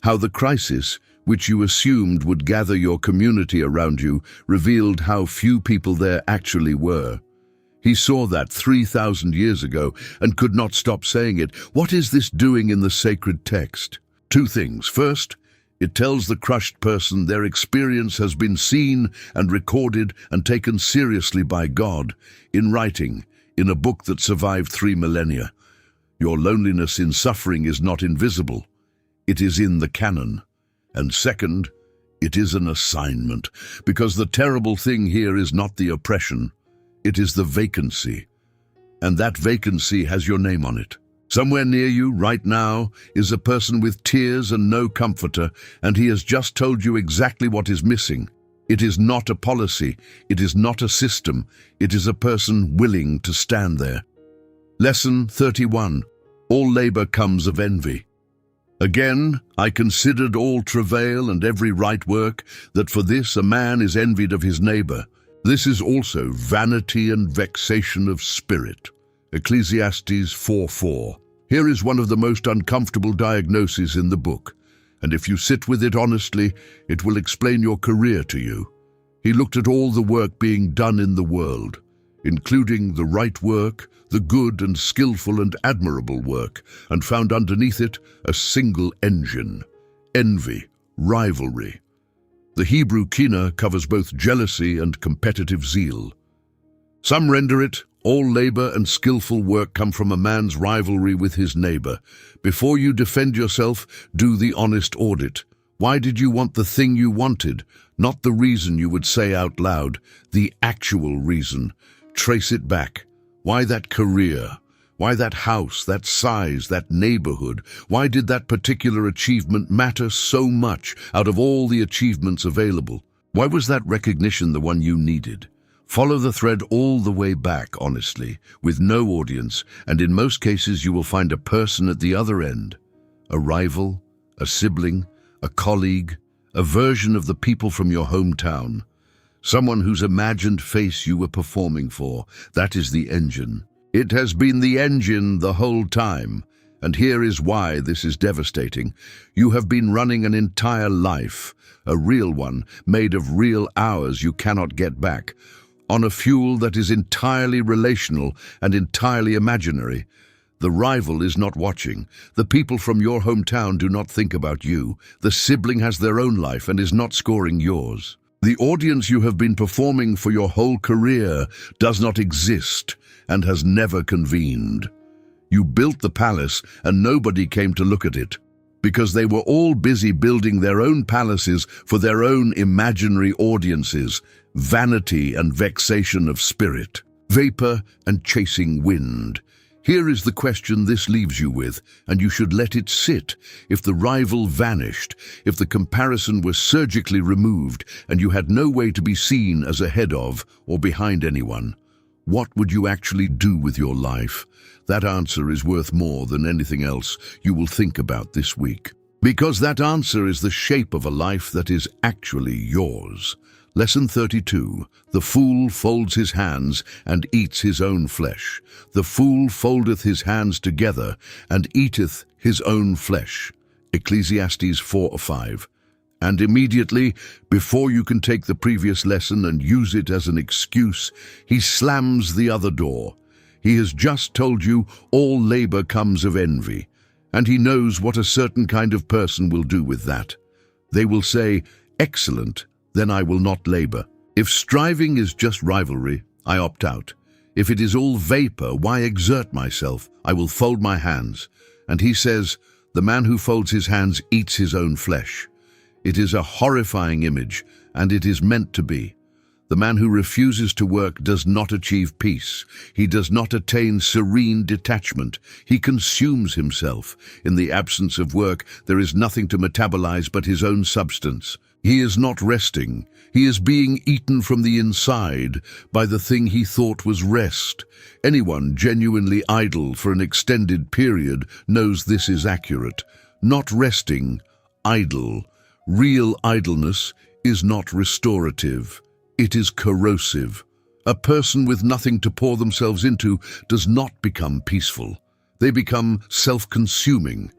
how the crisis, which you assumed would gather your community around you, revealed how few people there actually were. He saw that 3,000 years ago and could not stop saying it. What is this doing in the sacred text? 2 things. First, it tells the crushed person their experience has been seen and recorded and taken seriously by God, in writing, in a book that survived 3 millennia. Your loneliness in suffering is not invisible. It is in the canon. And second, it is an assignment, because the terrible thing here is not the oppression. It is the vacancy, and that vacancy has your name on it. Somewhere near you, right now, is a person with tears and no comforter, and he has just told you exactly what is missing. It is not a policy, it is not a system, it is a person willing to stand there. Lesson 31. All labor comes of envy. Again, I considered all travail and every right work, that for this a man is envied of his neighbor. This is also vanity and vexation of spirit. Ecclesiastes 4:4. Here is one of the most uncomfortable diagnoses in the book, and if you sit with it honestly, it will explain your career to you. He looked at all the work being done in the world, including the right work, the good and skillful and admirable work, and found underneath it a single engine: envy, rivalry. The Hebrew kina covers both jealousy and competitive zeal. Some render it All labor and skillful work come from a man's rivalry with his neighbor. Before you defend yourself, do the honest audit. Why did you want the thing you wanted? Not the reason you would say out loud, the actual reason. Trace it back. Why that career? Why that house, that size, that neighborhood? Why did that particular achievement matter so much out of all the achievements available? Why was that recognition the one you needed? Follow the thread all the way back, honestly, with no audience, and in most cases you will find a person at the other end. A rival, a sibling, a colleague, a version of the people from your hometown. Someone whose imagined face you were performing for. That is the engine. It has been the engine the whole time. And here is why this is devastating. You have been running an entire life, a real one, made of real hours you cannot get back, on a fuel that is entirely relational and entirely imaginary. The rival is not watching. The people from your hometown do not think about you. The sibling has their own life and is not scoring yours. The audience you have been performing for your whole career does not exist and has never convened. You built the palace and nobody came to look at it, because they were all busy building their own palaces for their own imaginary audiences, vanity and vexation of spirit, vapor and chasing wind. Here is the question this leaves you with, and you should let it sit. If the rival vanished, if the comparison was surgically removed, and you had no way to be seen as ahead of or behind anyone, what would you actually do with your life? That answer is worth more than anything else you will think about this week. Because that answer is the shape of a life that is actually yours. Lesson 32. The fool folds his hands and eats his own flesh. The fool foldeth his hands together and eateth his own flesh. Ecclesiastes 4:5. And immediately, before you can take the previous lesson and use it as an excuse, he slams the other door. He has just told you all labor comes of envy, and he knows what a certain kind of person will do with that. They will say, "Excellent, then I will not labor." If striving is just rivalry, I opt out. If it is all vapor, why exert myself? I will fold my hands. And he says, the man who folds his hands eats his own flesh. It is a horrifying image, and it is meant to be. The man who refuses to work does not achieve peace. He does not attain serene detachment. He consumes himself. In the absence of work, there is nothing to metabolize but his own substance. He is not resting. He is being eaten from the inside by the thing he thought was rest. Anyone genuinely idle for an extended period knows this is accurate. Not resting, idle. Real idleness is not restorative. It is corrosive. A person with nothing to pour themselves into does not become peaceful. They become self-consuming.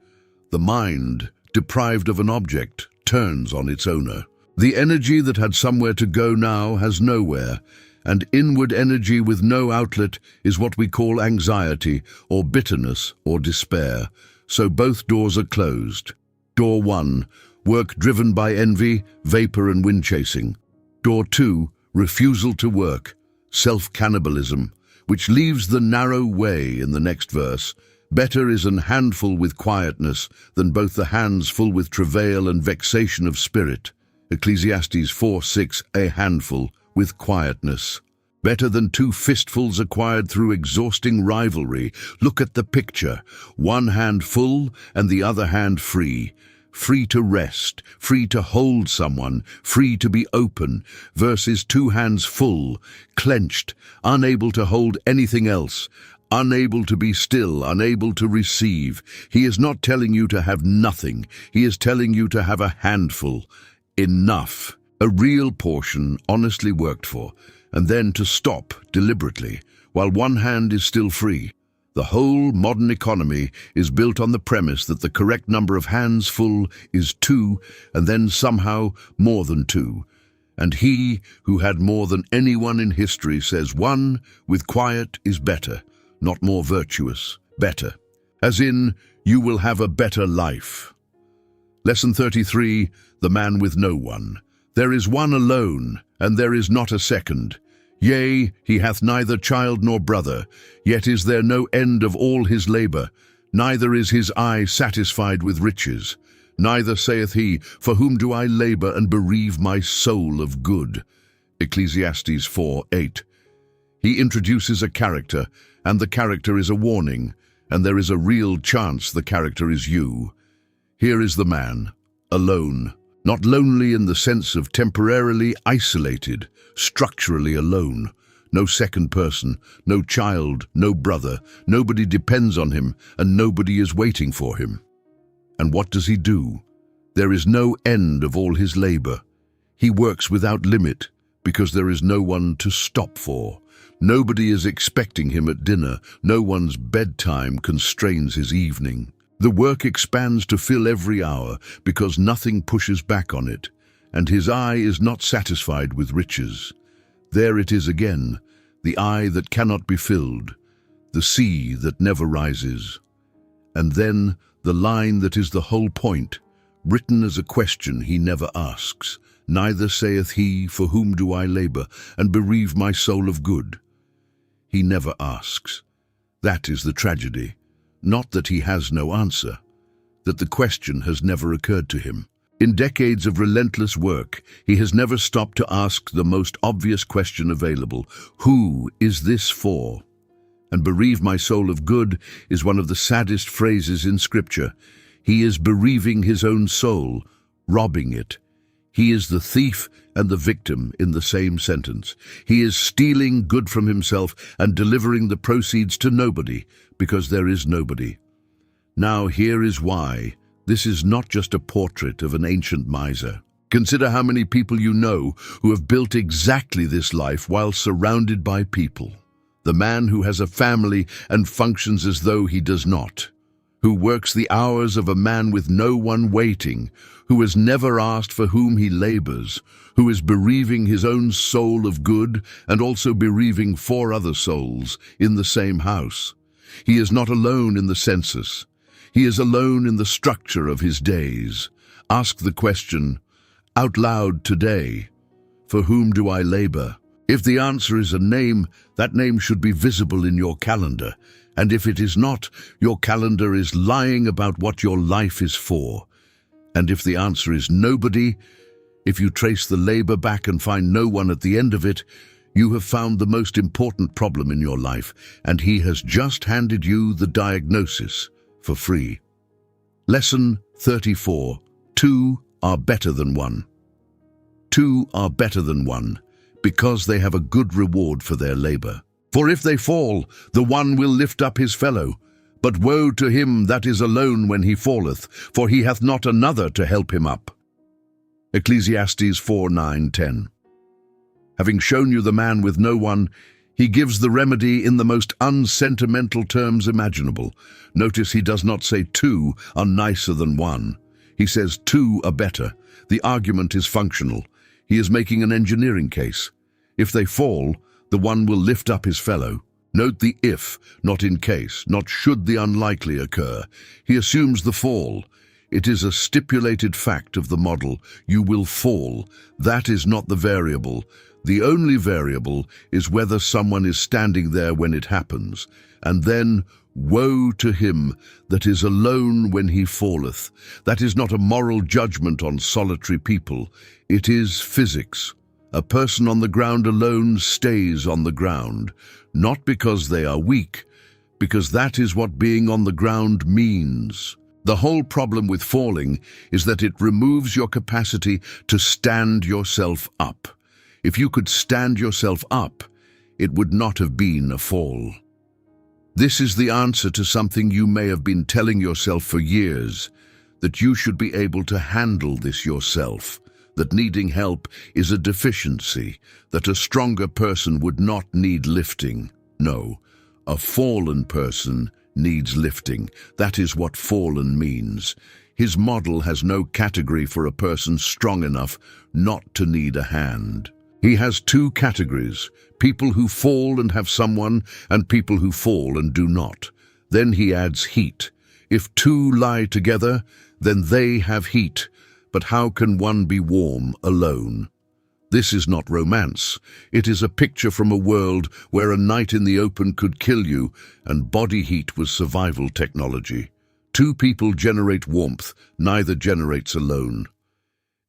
The mind, deprived of an object, turns on its owner. The energy that had somewhere to go now has nowhere, and inward energy with no outlet is what we call anxiety or bitterness or despair. So both doors are closed. Door 1, work driven by envy, vapor and wind chasing. Door 2, refusal to work, self-cannibalism, which leaves the narrow way in the next verse. Better is an handful with quietness than both the hands full with travail and vexation of spirit. Ecclesiastes 4:6, a handful with quietness. Better than two fistfuls acquired through exhausting rivalry. Look at the picture. One hand full and the other hand free. Free to rest, free to hold someone, free to be open, versus two hands full, clenched, unable to hold anything else, unable to be still, unable to receive. He is not telling you to have nothing. He is telling you to have a handful. Enough. A real portion honestly worked for, and then to stop deliberately, while one hand is still free. The whole modern economy is built on the premise that the correct number of hands full is 2, and then somehow more than 2. And he who had more than anyone in history says 1 with quiet is better, not more virtuous, better. As in, you will have a better life. Lesson 33, the man with no one. There is one alone, and there is not a second. Yea, he hath neither child nor brother, yet is there no end of all his labor, neither is his eye satisfied with riches. Neither saith he, For whom do I labor and bereave my soul of good? Ecclesiastes 4:8. He introduces a character, and the character is a warning, and there is a real chance the character is you. Here is the man, alone, not lonely in the sense of temporarily isolated, structurally alone. No second person, no child, no brother, nobody depends on him, and nobody is waiting for him. And what does he do? There is no end of all his labor. He works without limit, because there is no one to stop for. Nobody is expecting him at dinner. No one's bedtime constrains his evening. The work expands to fill every hour, because nothing pushes back on it, and his eye is not satisfied with riches. There it is again, the eye that cannot be filled, the sea that never rises. And then the line that is the whole point, written as a question he never asks. Neither saith he, For whom do I labor, and bereave my soul of good? He never asks. That is the tragedy. Not that he has no answer, that the question has never occurred to him. In decades of relentless work, he has never stopped to ask the most obvious question available: who is this for? And bereave my soul of good is one of the saddest phrases in Scripture. He is bereaving his own soul, robbing it. He is the thief and the victim in the same sentence. He is stealing good from himself and delivering the proceeds to nobody, because there is nobody. Now here is why. This is not just a portrait of an ancient miser. Consider how many people you know who have built exactly this life while surrounded by people. The man who has a family and functions as though he does not, who works the hours of a man with no one waiting, who has never asked for whom he labors, who is bereaving his own soul of good and also bereaving 4 other souls in the same house. He is not alone in the census. He is alone in the structure of his days. Ask the question, out loud today, for whom do I labor? If the answer is a name, that name should be visible in your calendar. And if it is not, your calendar is lying about what your life is for. And if the answer is nobody, if you trace the labor back and find no one at the end of it, you have found the most important problem in your life, and he has just handed you the diagnosis for free. Lesson 34. 2 are better than 1. 2 are better than 1, because they have a good reward for their labor. For if they fall, the one will lift up his fellow. But woe to him that is alone when he falleth, for he hath not another to help him up. Ecclesiastes 4:9-10. Having shown you the man with no one, he gives the remedy in the most unsentimental terms imaginable. Notice he does not say 2 are nicer than 1. He says 2 are better. The argument is functional. He is making an engineering case. If they fall, the one will lift up his fellow. Note the if, not in case, not should the unlikely occur. He assumes the fall. It is a stipulated fact of the model. You will fall. That is not the variable. The only variable is whether someone is standing there when it happens. And then, woe to him that is alone when he falleth. That is not a moral judgment on solitary people. It is physics. A person on the ground alone stays on the ground, not because they are weak, because that is what being on the ground means. The whole problem with falling is that it removes your capacity to stand yourself up. If you could stand yourself up, it would not have been a fall. This is the answer to something you may have been telling yourself for years, that you should be able to handle this yourself, that needing help is a deficiency, that a stronger person would not need lifting. No, a fallen person needs lifting. That is what fallen means. His model has no category for a person strong enough not to need a hand. He has 2 categories, people who fall and have someone, and people who fall and do not. Then he adds heat. If 2 lie together, then they have heat. But how can one be warm alone? This is not romance. It is a picture from a world where a night in the open could kill you and body heat was survival technology. Two people generate warmth, neither generates alone.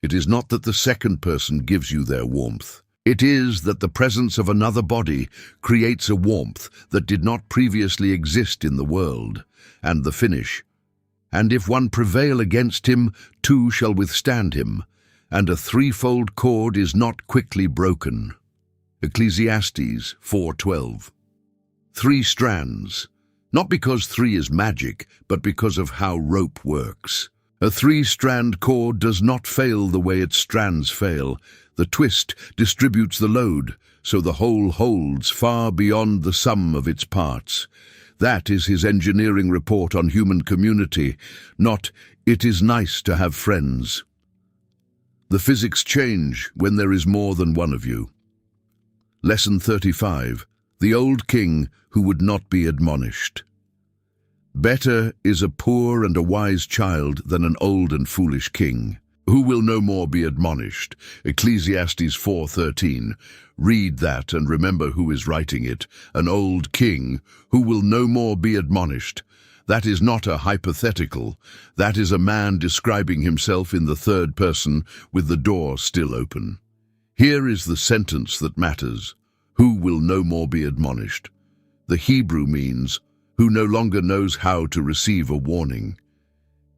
It is not that the second person gives you their warmth. It is that the presence of another body creates a warmth that did not previously exist in the world. And the finish. And if one prevail against him, two shall withstand him, and a threefold cord is not quickly broken. Ecclesiastes 4:12. 3 strands, not because 3 is magic, but because of how rope works. A 3-strand cord does not fail the way its strands fail. The twist distributes the load, so the whole holds far beyond the sum of its parts. That is his engineering report on human community, not, "It is nice to have friends." The physics change when there is more than one of you. Lesson 35. The old king who would not be admonished. Better is a poor and a wise child than an old and foolish king, who will no more be admonished. Ecclesiastes 4:13. Read that and remember who is writing it. An old king who will no more be admonished. That is not a hypothetical. That is a man describing himself in the third person with the door still open. Here is the sentence that matters. Who will no more be admonished? The Hebrew means, who no longer knows how to receive a warning.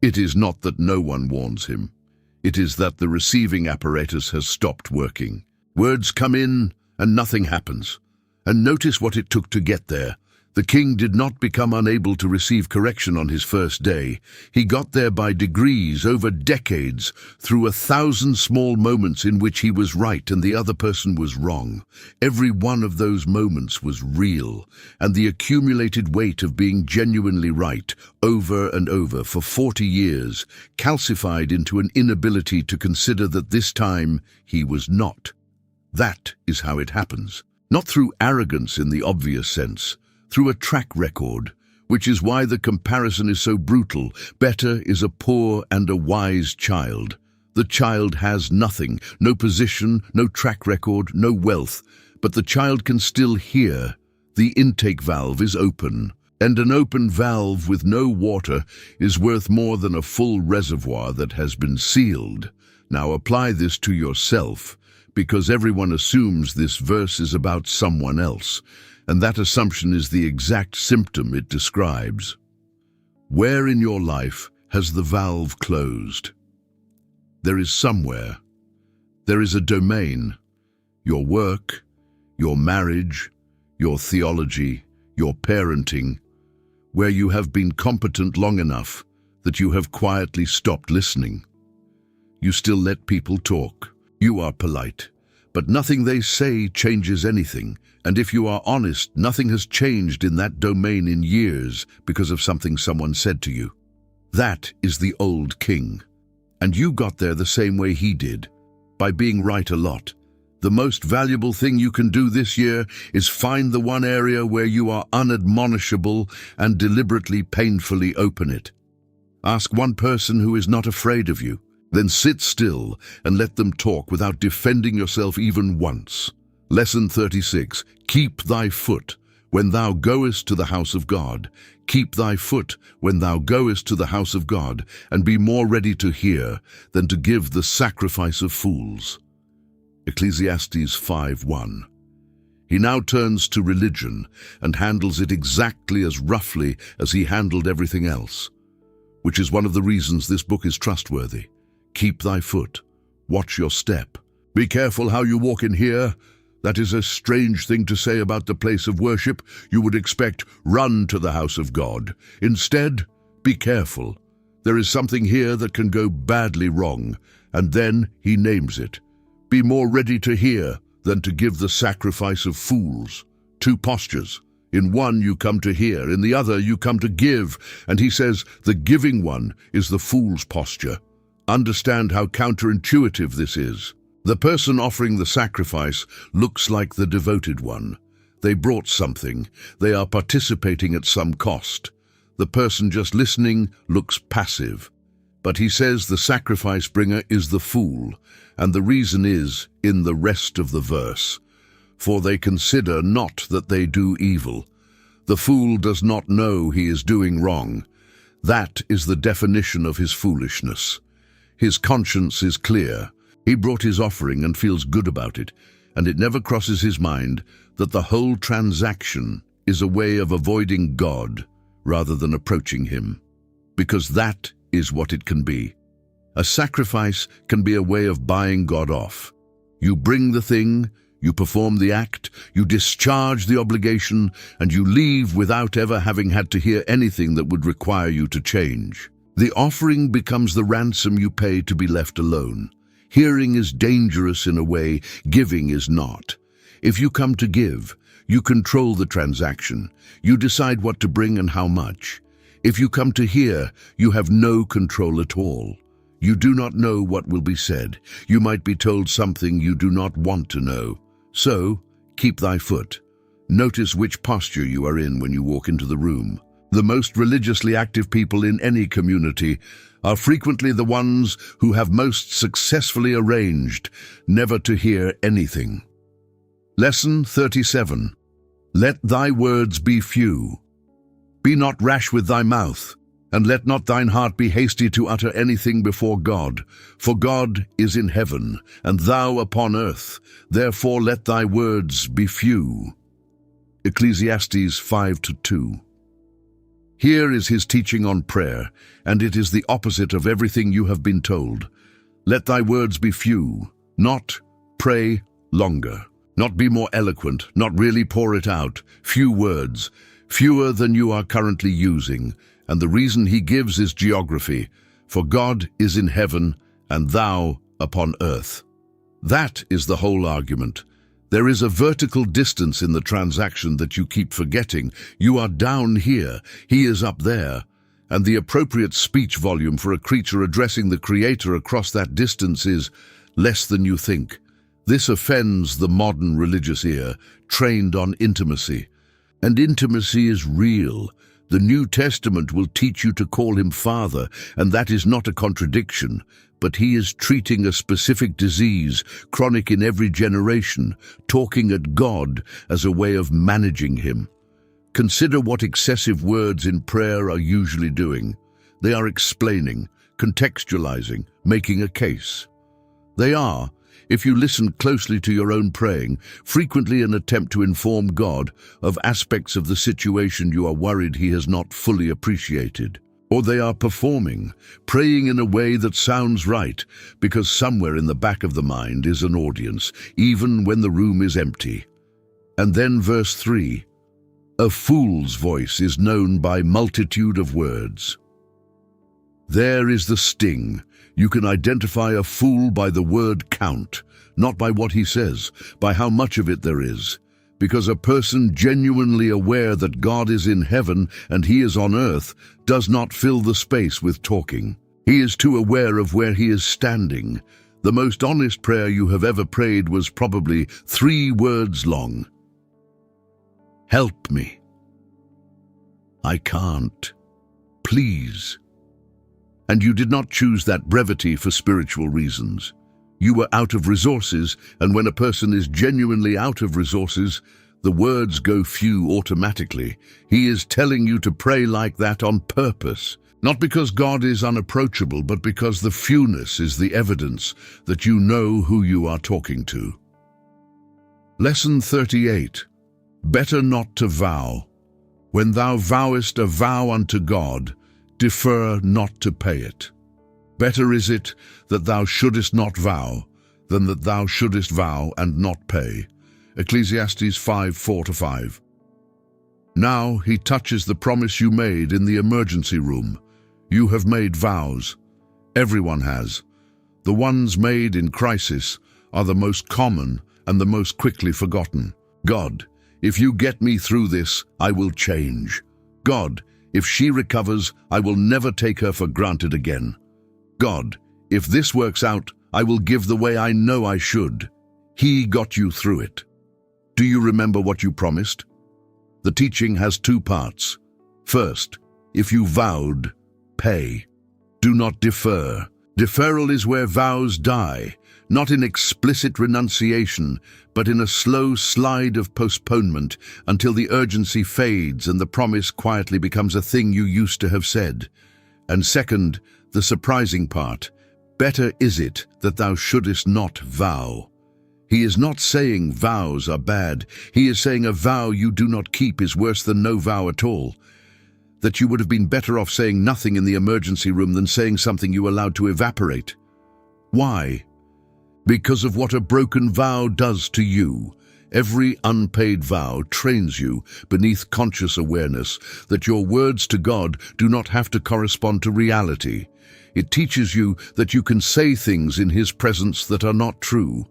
It is not that no one warns him. It is that the receiving apparatus has stopped working. Words come in and nothing happens. And notice what it took to get there. The king did not become unable to receive correction on his first day. He got there by degrees, over decades, through 1,000 small moments in which he was right and the other person was wrong. Every one of those moments was real, and the accumulated weight of being genuinely right, over and over for 40 years, calcified into an inability to consider that this time he was not. That is how it happens. Not through arrogance in the obvious sense, through a track record, which is why the comparison is so brutal. Better is a poor and a wise child. The child has nothing, no position, no track record, no wealth, but the child can still hear. The intake valve is open, and an open valve with no water is worth more than a full reservoir that has been sealed. Now apply this to yourself, because everyone assumes this verse is about someone else, and that assumption is the exact symptom it describes. Where in your life has the valve closed? There is somewhere. There is a domain. Your work, your marriage, your theology, your parenting, where you have been competent long enough that you have quietly stopped listening. You still let people talk. You are polite, but nothing they say changes anything. And if you are honest, nothing has changed in that domain in years because of something someone said to you. That is the old king. And you got there the same way he did, by being right a lot. The most valuable thing you can do this year is find the one area where you are unadmonishable and deliberately, painfully open it. Ask one person who is not afraid of you. Then sit still and let them talk without defending yourself even once. Lesson 36. Keep thy foot when thou goest to the house of God. Keep thy foot when thou goest to the house of God, and be more ready to hear than to give the sacrifice of fools. Ecclesiastes 5:1. He now turns to religion and handles it exactly as roughly as he handled everything else, which is one of the reasons this book is trustworthy. Keep thy foot. Watch your step. Be careful how you walk in here. That is a strange thing to say about the place of worship. You would expect, run to the house of God. Instead, be careful. There is something here that can go badly wrong, and then he names it. Be more ready to hear than to give the sacrifice of fools. 2 postures. In one you come to hear, in the other you come to give, and he says the giving one is the fool's posture. Understand how counterintuitive this is. The person offering the sacrifice looks like the devoted one. They brought something. They are participating at some cost. The person just listening looks passive. But he says the sacrifice bringer is the fool, And the reason is in the rest of the verse. For they consider not that they do evil. The fool does not know he is doing wrong. That is the definition of his foolishness. His conscience is clear. He brought his offering and feels good about it, and it never crosses his mind that the whole transaction is a way of avoiding God rather than approaching him. Because that is what it can be. A sacrifice can be a way of buying God off. You bring the thing, you perform the act, you discharge the obligation, and you leave without ever having had to hear anything that would require you to change. The offering becomes the ransom you pay to be left alone. Hearing is dangerous in a way, giving is not. If you come to give, you control the transaction. You decide what to bring and how much. If you come to hear, you have no control at all. You do not know what will be said. You might be told something you do not want to know. So, keep thy foot. Notice which posture you are in when you walk into the room. The most religiously active people in any community are frequently the ones who have most successfully arranged never to hear anything. Lesson 37. Let thy words be few. Be not rash with thy mouth, and let not thine heart be hasty to utter anything before God. For God is in heaven, and thou upon earth. Therefore let thy words be few. Ecclesiastes 5:2. Here is his teaching on prayer, and it is the opposite of everything you have been told. Let thy words be few, not pray longer. Not be more eloquent, not really pour it out. Few words, fewer than you are currently using. And the reason he gives is geography. For God is in heaven, and thou upon earth. That is the whole argument. There is a vertical distance in the transaction that you keep forgetting. You are down here, he is up there. And the appropriate speech volume for a creature addressing the Creator across that distance is less than you think. This offends the modern religious ear, trained on intimacy. And intimacy is real. The New Testament will teach you to call him Father, and that is not a contradiction, but he is treating a specific disease, chronic in every generation, talking at God as a way of managing him. Consider what excessive words in prayer are usually doing. They are explaining, contextualizing, making a case. They are, if you listen closely to your own praying, frequently an attempt to inform God of aspects of the situation you are worried he has not fully appreciated. Or they are performing, praying in a way that sounds right, because somewhere in the back of the mind is an audience, even when the room is empty. And then verse 3, a fool's voice is known by multitude of words. There is the sting. You can identify a fool by the word count, not by what he says, by how much of it there is. Because a person genuinely aware that God is in heaven and he is on earth does not fill the space with talking. He is too aware of where he is standing. The most honest prayer you have ever prayed was probably 3 words long. Help me. I can't. Please. And you did not choose that brevity for spiritual reasons. You were out of resources, and when a person is genuinely out of resources, the words go few automatically. He is telling you to pray like that on purpose, not because God is unapproachable, but because the fewness is the evidence that you know who you are talking to. Lesson 38. Better not to vow. When thou vowest a vow unto God, defer not to pay it. Better is it that thou shouldest not vow, than that thou shouldest vow and not pay. Ecclesiastes 5:4-5. Now he touches the promise you made in the emergency room. You have made vows. Everyone has. The ones made in crisis are the most common and the most quickly forgotten. God, if you get me through this, I will change. God, if she recovers, I will never take her for granted again. God, if this works out, I will give the way I know I should. He got you through it. Do you remember what you promised? The teaching has 2 parts. First, if you vowed, pay. Do not defer. Deferral is where vows die. not in explicit renunciation, but in a slow slide of postponement until the urgency fades and the promise quietly becomes a thing you used to have said. And second, the surprising part, better is it that thou shouldest not vow. He is not saying vows are bad. He is saying a vow you do not keep is worse than no vow at all. That you would have been better off saying nothing in the emergency room than saying something you allowed to evaporate. Why? Because of what a broken vow does to you. Every unpaid vow trains you beneath conscious awareness that your words to God do not have to correspond to reality. It teaches you that you can say things in His presence that are not true.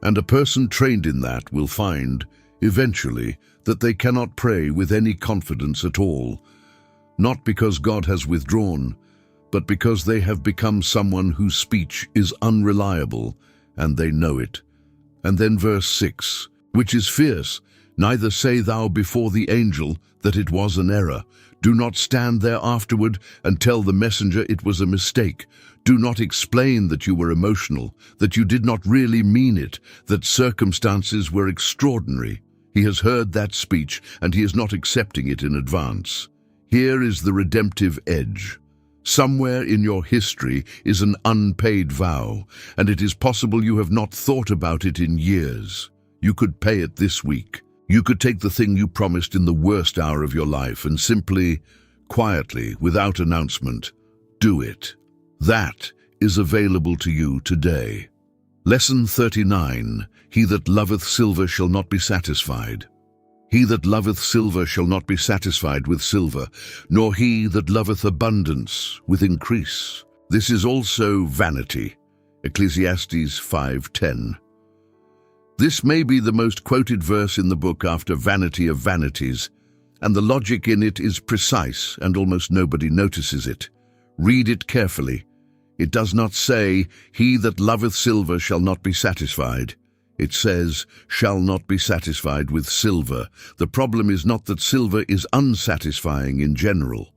And a person trained in that will find, eventually, that they cannot pray with any confidence at all. Not because God has withdrawn, but because they have become someone whose speech is unreliable, and they know it. And then verse 6, which is fierce, neither say thou before the angel that it was an error. Do not stand there afterward and tell the messenger it was a mistake. Do not explain that you were emotional, that you did not really mean it, that circumstances were extraordinary. He has heard that speech, and he is not accepting it in advance. Here is the redemptive edge. Somewhere in your history is an unpaid vow, and it is possible you have not thought about it in years. You could pay it this week. You could take the thing you promised in the worst hour of your life and simply, quietly, without announcement, do it. That is available to you today. Lesson 39. He that loveth silver shall not be satisfied. He that loveth silver shall not be satisfied with silver, nor he that loveth abundance with increase. This is also vanity. Ecclesiastes 5:10. This may be the most quoted verse in the book after Vanity of Vanities, and the logic in it is precise and almost nobody notices it. Read it carefully. It does not say, he that loveth silver shall not be satisfied. It says, shall not be satisfied with silver. The problem is not that silver is unsatisfying in general.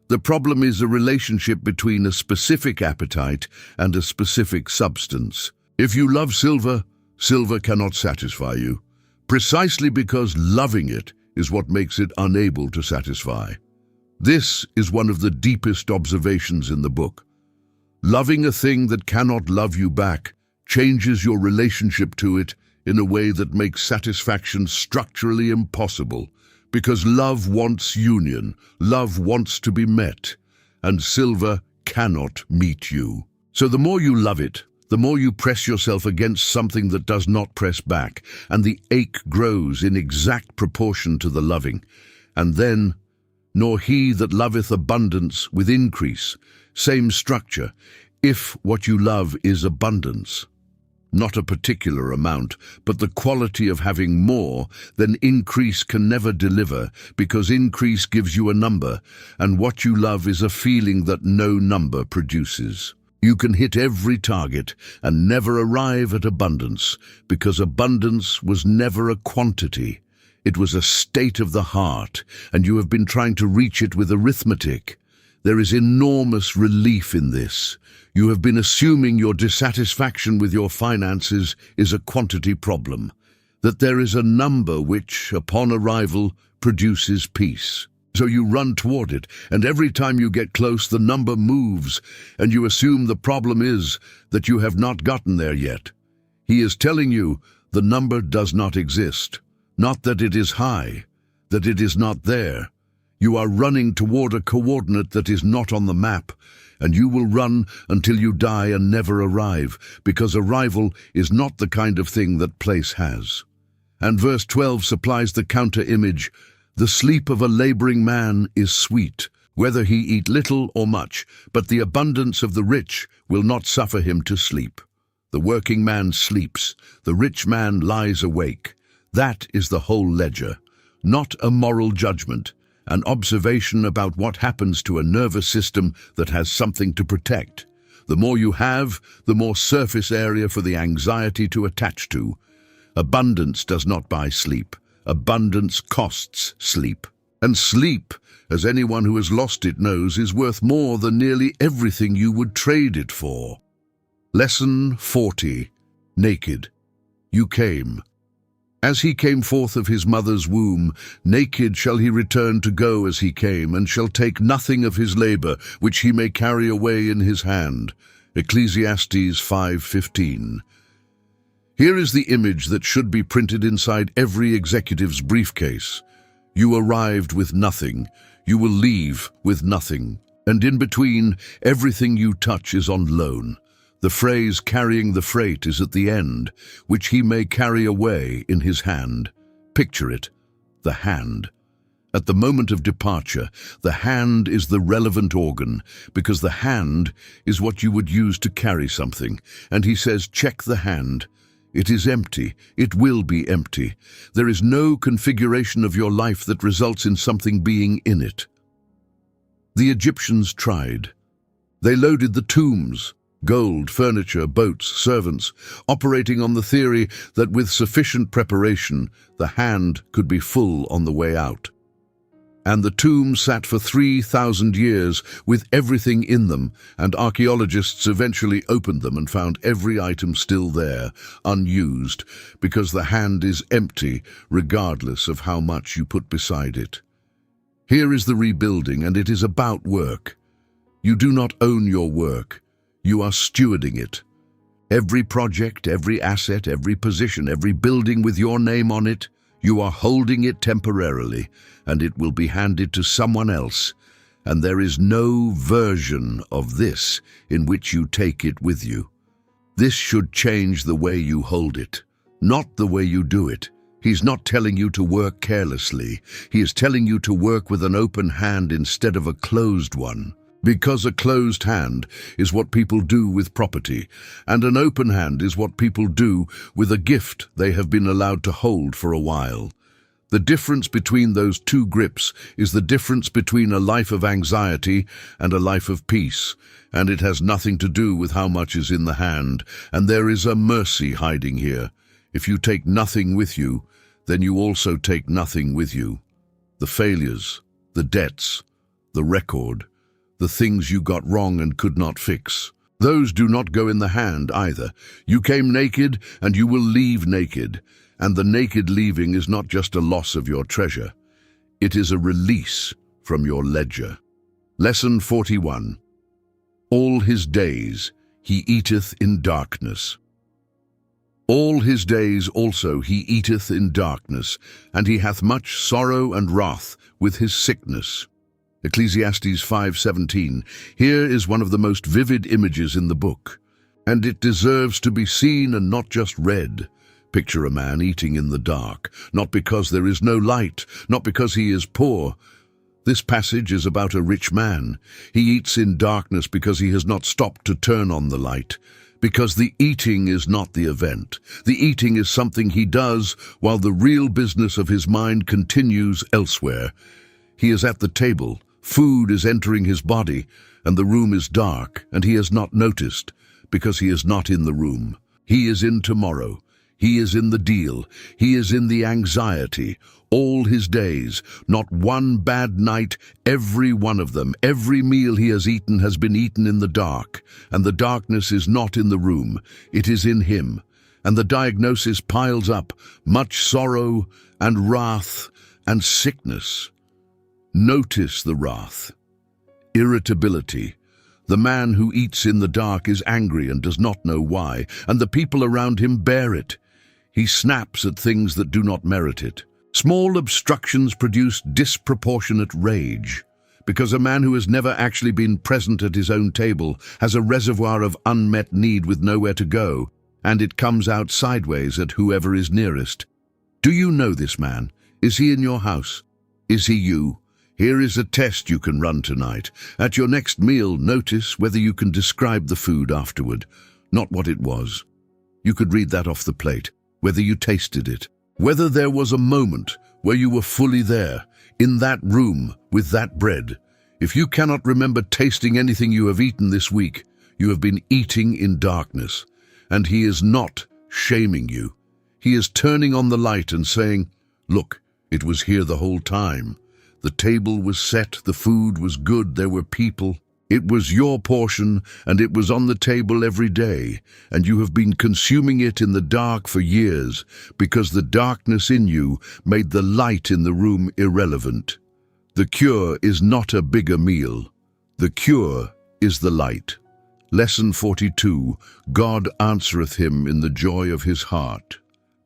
The problem is a relationship between a specific appetite and a specific substance. If you love silver, silver cannot satisfy you, precisely because loving it is what makes it unable to satisfy. This is one of the deepest observations in the book. Loving a thing that cannot love you back changes your relationship to it in a way that makes satisfaction structurally impossible, because love wants union, love wants to be met, and silver cannot meet you. So the more you love it, the more you press yourself against something that does not press back, and the ache grows in exact proportion to the loving. And then, nor he that loveth abundance with increase, same structure, if what you love is abundance. Not a particular amount, but the quality of having more, then increase can never deliver, because increase gives you a number, and what you love is a feeling that no number produces. You can hit every target and never arrive at abundance, because abundance was never a quantity. It was a state of the heart, and you have been trying to reach it with arithmetic. There is enormous relief in this. You have been assuming your dissatisfaction with your finances is a quantity problem, that there is a number which, upon arrival, produces peace. So you run toward it, and every time you get close, the number moves, and you assume the problem is that you have not gotten there yet. He is telling you the number does not exist, not that it is high, that it is not there. You are running toward a coordinate that is not on the map, and you will run until you die and never arrive, because arrival is not the kind of thing that place has. And verse 12 supplies the counter-image. The sleep of a laboring man is sweet, whether he eat little or much, but the abundance of the rich will not suffer him to sleep. The working man sleeps, the rich man lies awake. That is the whole ledger, not a moral judgment, an observation about what happens to a nervous system that has something to protect. The more you have, the more surface area for the anxiety to attach to. Abundance does not buy sleep. Abundance costs sleep. And sleep, as anyone who has lost it knows, is worth more than nearly everything you would trade it for. Lesson 40. naked. You came. As he came forth of his mother's womb, naked shall he return to go as he came, and shall take nothing of his labor, which he may carry away in his hand. Ecclesiastes 5:15. Here is the image that should be printed inside every executive's briefcase. You arrived with nothing. You will leave with nothing. And in between, everything you touch is on loan. The phrase carrying the freight is at the end, which he may carry away in his hand. Picture it, the hand. At the moment of departure, the hand is the relevant organ, because the hand is what you would use to carry something. And he says, check the hand. It is empty. It will be empty. There is no configuration of your life that results in something being in it. The Egyptians tried. They loaded the tombs, gold, furniture, boats, servants, operating on the theory that with sufficient preparation, the hand could be full on the way out. And the tombs sat for 3,000 years with everything in them, and archaeologists eventually opened them and found every item still there, unused, because the hand is empty, regardless of how much you put beside it. Here is the rebuilding, and it is about work. You do not own your work. You are stewarding it. Every project, every asset, every position, every building with your name on it, you are holding it temporarily, and it will be handed to someone else, and there is no version of this in which you take it with you. This should change the way you hold it, not the way you do it. He's not telling you to work carelessly. He is telling you to work with an open hand instead of a closed one. Because a closed hand is what people do with property, and an open hand is what people do with a gift they have been allowed to hold for a while. The difference between those two grips is the difference between a life of anxiety and a life of peace, and it has nothing to do with how much is in the hand, and there is a mercy hiding here. If you take nothing with you, then you also take nothing with you. The failures, the debts, the record, the things you got wrong and could not fix. Those do not go in the hand either. You came naked, and you will leave naked. And the naked leaving is not just a loss of your treasure. It is a release from your ledger. Lesson 41. All his days he eateth in darkness. All his days also he eateth in darkness, and he hath much sorrow and wrath with his sickness. Ecclesiastes 5:17. Here is one of the most vivid images in the book, and it deserves to be seen and not just read. Picture a man eating in the dark, not because there is no light, not because he is poor. This passage is about a rich man. He eats in darkness because he has not stopped to turn on the light, because the eating is not the event. The eating is something he does while the real business of his mind continues elsewhere. He is at the table. Food is entering his body, and the room is dark, and he has not noticed, because he is not in the room. He is in tomorrow. He is in the deal. He is in the anxiety. All his days, not one bad night, every one of them, every meal he has eaten has been eaten in the dark, and the darkness is not in the room. It is in him. And the diagnosis piles up, much sorrow and wrath and sickness. Notice the wrath. Irritability. The man who eats in the dark is angry and does not know why, and the people around him bear it. He snaps at things that do not merit it. Small obstructions produce disproportionate rage, because a man who has never actually been present at his own table has a reservoir of unmet need with nowhere to go, and it comes out sideways at whoever is nearest. Do you know this man? Is he in your house? Is he you? Here is a test you can run tonight. At your next meal, notice whether you can describe the food afterward, not what it was. You could read that off the plate, whether you tasted it, whether there was a moment where you were fully there, in that room, with that bread. If you cannot remember tasting anything you have eaten this week, you have been eating in darkness, and he is not shaming you. He is turning on the light and saying, look, it was here the whole time. The table was set, the food was good, there were people. It was your portion, and it was on the table every day, and you have been consuming it in the dark for years, because the darkness in you made the light in the room irrelevant. The cure is not a bigger meal. The cure is the light. Lesson 42. God answereth him in the joy of his heart.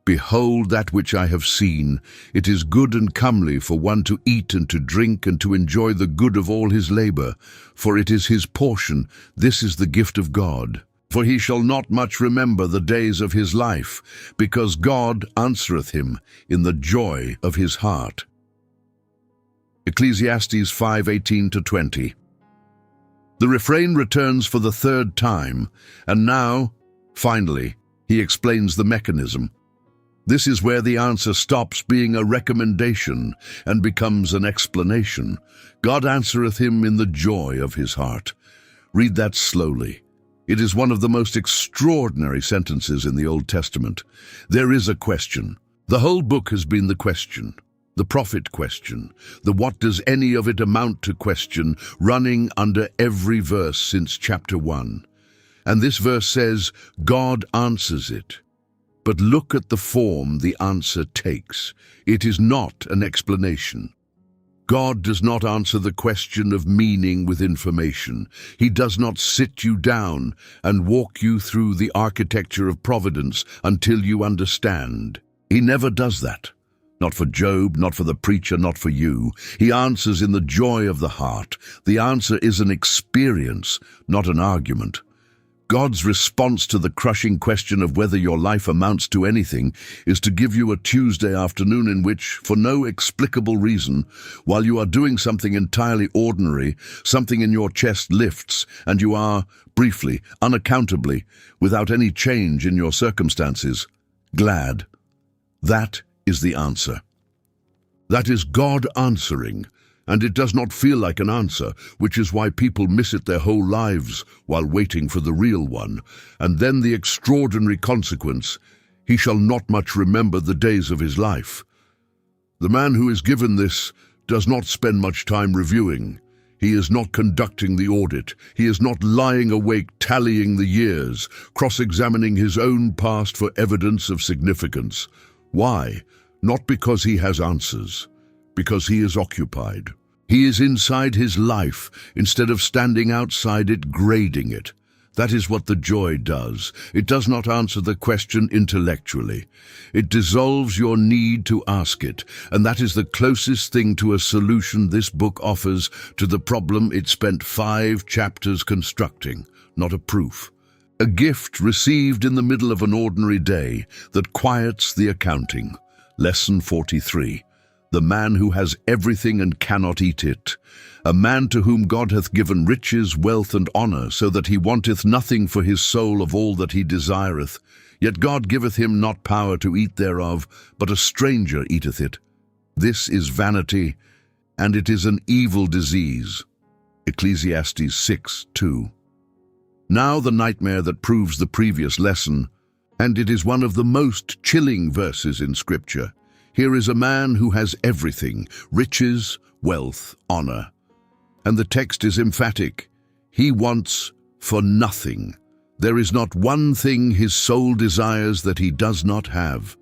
Behold that which I have seen. It is good and comely for one to eat and to drink and to enjoy the good of all his labor, for it is his portion. This is the gift of God. For he shall not much remember the days of his life, because God answereth him in the joy of his heart. Ecclesiastes 5:18-20. The refrain returns for the third time, and now, finally, he explains the mechanism. This is where the answer stops being a recommendation and becomes an explanation. God answereth him in the joy of his heart. Read that slowly. It is one of the most extraordinary sentences in the Old Testament. There is a question. The whole book has been the question. The prophet question, the what does any of it amount to question, running under every verse since chapter 1. And this verse says, God answers it. But look at the form the answer takes. It is not an explanation. God does not answer the question of meaning with information. He does not sit you down and walk you through the architecture of providence until you understand. He never does that. Not for Job, not for the preacher, not for you. He answers in the joy of the heart. The answer is an experience, not an argument. God's response to the crushing question of whether your life amounts to anything is to give you a Tuesday afternoon in which, for no explicable reason, while you are doing something entirely ordinary, something in your chest lifts, and you are, briefly, unaccountably, without any change in your circumstances, glad. That is the answer. That is God answering. And it does not feel like an answer, which is why people miss it their whole lives while waiting for the real one. And then the extraordinary consequence, he shall not much remember the days of his life. The man who is given this does not spend much time reviewing. He is not conducting the audit. He is not lying awake tallying the years, cross-examining his own past for evidence of significance. Why? Not because he has answers, because he is occupied. He is inside his life instead of standing outside it, grading it. That is what the joy does. It does not answer the question intellectually. It dissolves your need to ask it, and that is the closest thing to a solution this book offers to the problem it spent 5 chapters constructing, not a proof. A gift received in the middle of an ordinary day that quiets the accounting. Lesson 43. The man who has everything and cannot eat it. A man to whom God hath given riches, wealth, and honour, so that he wanteth nothing for his soul of all that he desireth. Yet God giveth him not power to eat thereof, but a stranger eateth it. This is vanity, and it is an evil disease. Ecclesiastes 6:2. Now the nightmare that proves the previous lesson, and it is one of the most chilling verses in Scripture. Here is a man who has everything, riches, wealth, honor. And the text is emphatic. He wants for nothing. There is not one thing his soul desires that he does not have.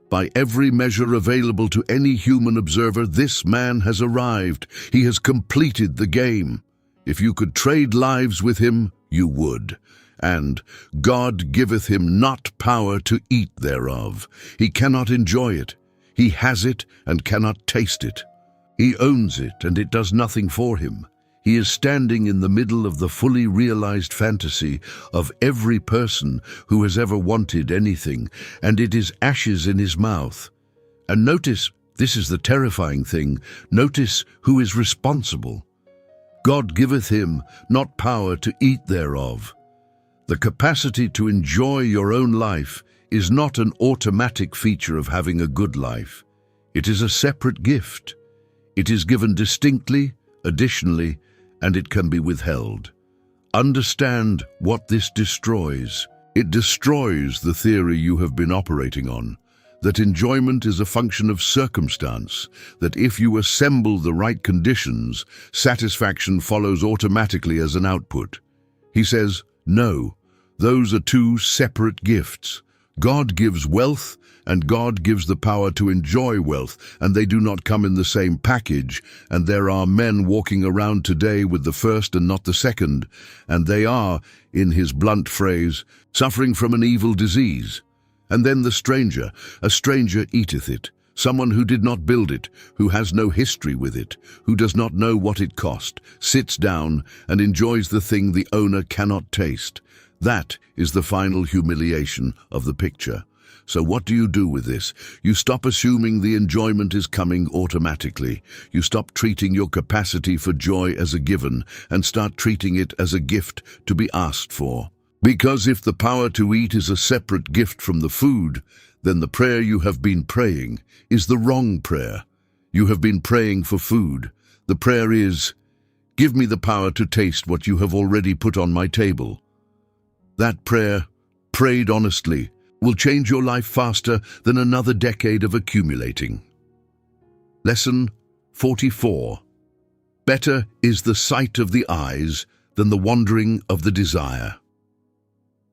By every measure available to any human observer, this man has arrived. He has completed the game. If you could trade lives with him, you would. And God giveth him not power to eat thereof. He cannot enjoy it. He has it and cannot taste it. He owns it and it does nothing for him. He is standing in the middle of the fully realized fantasy of every person who has ever wanted anything, and it is ashes in his mouth. And notice, this is the terrifying thing, notice who is responsible. God giveth him not power to eat thereof. The capacity to enjoy your own life is not an automatic feature of having a good life. It is a separate gift. It is given distinctly, additionally, and it can be withheld. Understand what this destroys. It destroys the theory you have been operating on, that enjoyment is a function of circumstance, that if you assemble the right conditions, satisfaction follows automatically as an output. He says, no, those are two separate gifts. God gives wealth, and God gives the power to enjoy wealth, and they do not come in the same package, and there are men walking around today with the first and not the second, and they are, in his blunt phrase, suffering from an evil disease. And then the stranger, a stranger eateth it, someone who did not build it, who has no history with it, who does not know what it cost, sits down and enjoys the thing the owner cannot taste. That is the final humiliation of the picture. So what do you do with this? You stop assuming the enjoyment is coming automatically. You stop treating your capacity for joy as a given and start treating it as a gift to be asked for. Because if the power to eat is a separate gift from the food, then the prayer you have been praying is the wrong prayer. You have been praying for food. The prayer is, give me the power to taste what you have already put on my table. That prayer, prayed honestly, will change your life faster than another decade of accumulating. Lesson 44. Better is the sight of the eyes than the wandering of the desire.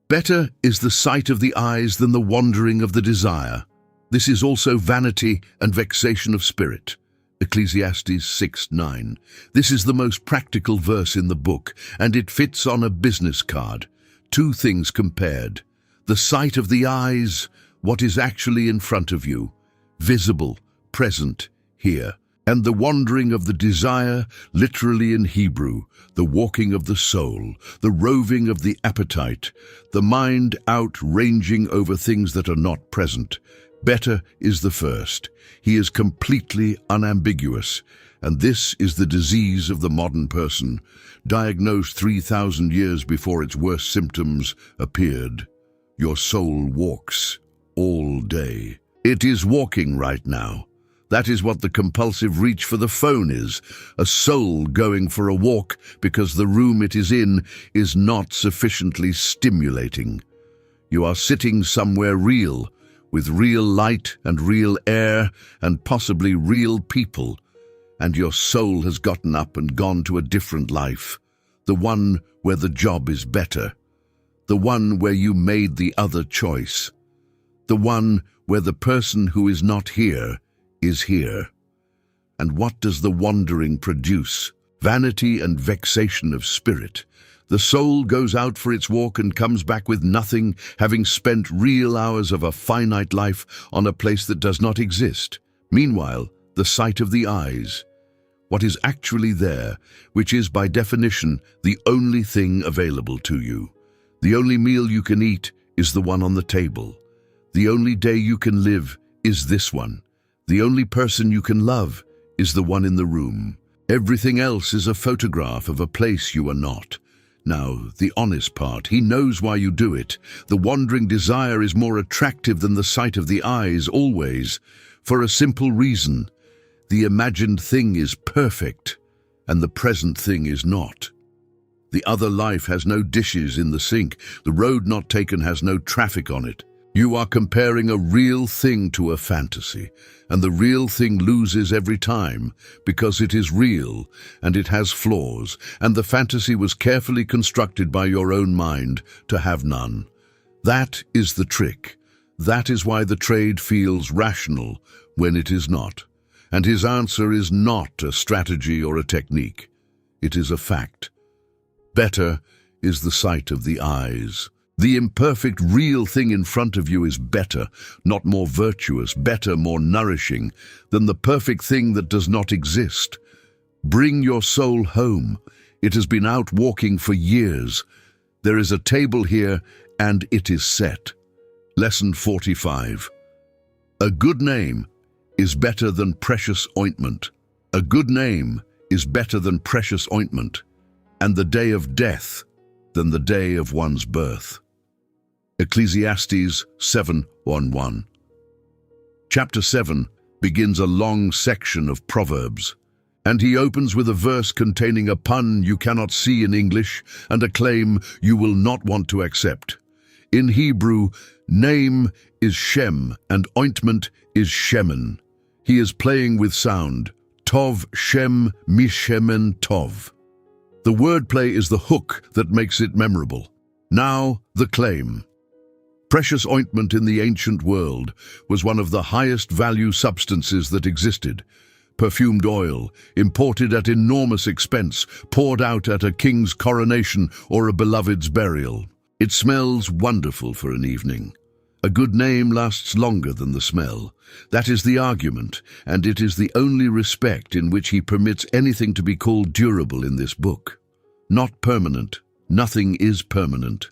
Better is the sight of the eyes than the wandering of the desire. This is also vanity and vexation of spirit. Ecclesiastes 6:9. This is the most practical verse in the book, and it fits on a business card. Two things compared. The sight of the eyes, what is actually in front of you, visible, present, here. And the wandering of the desire, literally in Hebrew, the walking of the soul, the roving of the appetite, the mind out ranging over things that are not present. Better is the first. He is completely unambiguous, and this is the disease of the modern person, diagnosed 3,000 years before its worst symptoms appeared. Your soul walks all day. It is walking right now. That is what the compulsive reach for the phone is, a soul going for a walk because the room it is in is not sufficiently stimulating. You are sitting somewhere real, with real light and real air and possibly real people, and your soul has gotten up and gone to a different life, the one where the job is better, the one where you made the other choice, the one where the person who is not here is here. And what does the wandering produce? Vanity and vexation of spirit. The soul goes out for its walk and comes back with nothing, having spent real hours of a finite life on a place that does not exist. Meanwhile, the sight of the eyes, what is actually there, which is by definition the only thing available to you. The only meal you can eat is the one on the table. The only day you can live is this one. The only person you can love is the one in the room. Everything else is a photograph of a place you are not. Now, the honest part, he knows why you do it. The wandering desire is more attractive than the sight of the eyes, always, for a simple reason. The imagined thing is perfect, and the present thing is not. The other life has no dishes in the sink. The road not taken has no traffic on it. You are comparing a real thing to a fantasy, and the real thing loses every time because it is real and it has flaws, and the fantasy was carefully constructed by your own mind to have none. That is the trick. That is why the trade feels rational when it is not. And his answer is not a strategy or a technique. It is a fact. Better is the sight of the eyes. The imperfect, real thing in front of you is better, not more virtuous, better, more nourishing, than the perfect thing that does not exist. Bring your soul home. It has been out walking for years. There is a table here, and it is set. Lesson 45. A good name is better than precious ointment. A good name is better than precious ointment, and the day of death than the day of one's birth. Ecclesiastes 7:1. Chapter 7 begins a long section of Proverbs, and he opens with a verse containing a pun you cannot see in English and a claim you will not want to accept. In Hebrew, Name is Shem, and ointment is Shemen. He is playing with sound. Tov Shem Mishemen Tov. The wordplay is the hook that makes it memorable. Now, the claim. Precious ointment in the ancient world was one of the highest value substances that existed. Perfumed oil, imported at enormous expense, poured out at a king's coronation or a beloved's burial. It smells wonderful for an evening. A good name lasts longer than the smell. That is the argument, and it is the only respect in which he permits anything to be called durable in this book. Not permanent. Nothing is permanent,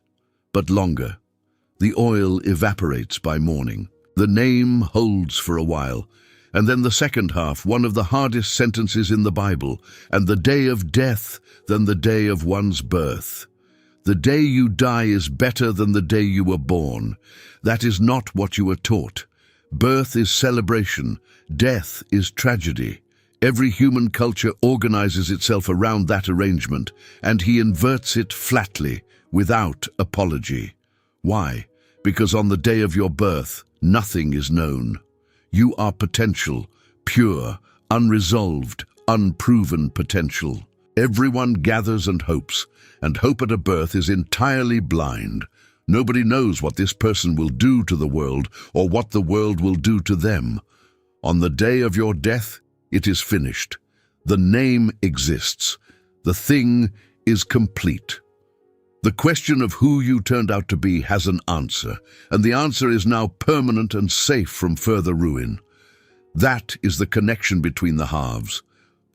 but longer. The oil evaporates by morning. The name holds for a while. And then the second half, one of the hardest sentences in the Bible, and the day of death than the day of one's birth. The day you die is better than the day you were born. That is not what you are taught. Birth is celebration. Death is tragedy. Every human culture organizes itself around that arrangement, and he inverts it flatly, without apology. Why? Because on the day of your birth, nothing is known. You are potential, pure, unresolved, unproven potential. Everyone gathers and hope at a birth is entirely blind. Nobody knows what this person will do to the world or what the world will do to them. On the day of your death, it is finished. The name exists. The thing is complete. The question of who you turned out to be has an answer, and the answer is now permanent and safe from further ruin. That is the connection between the halves.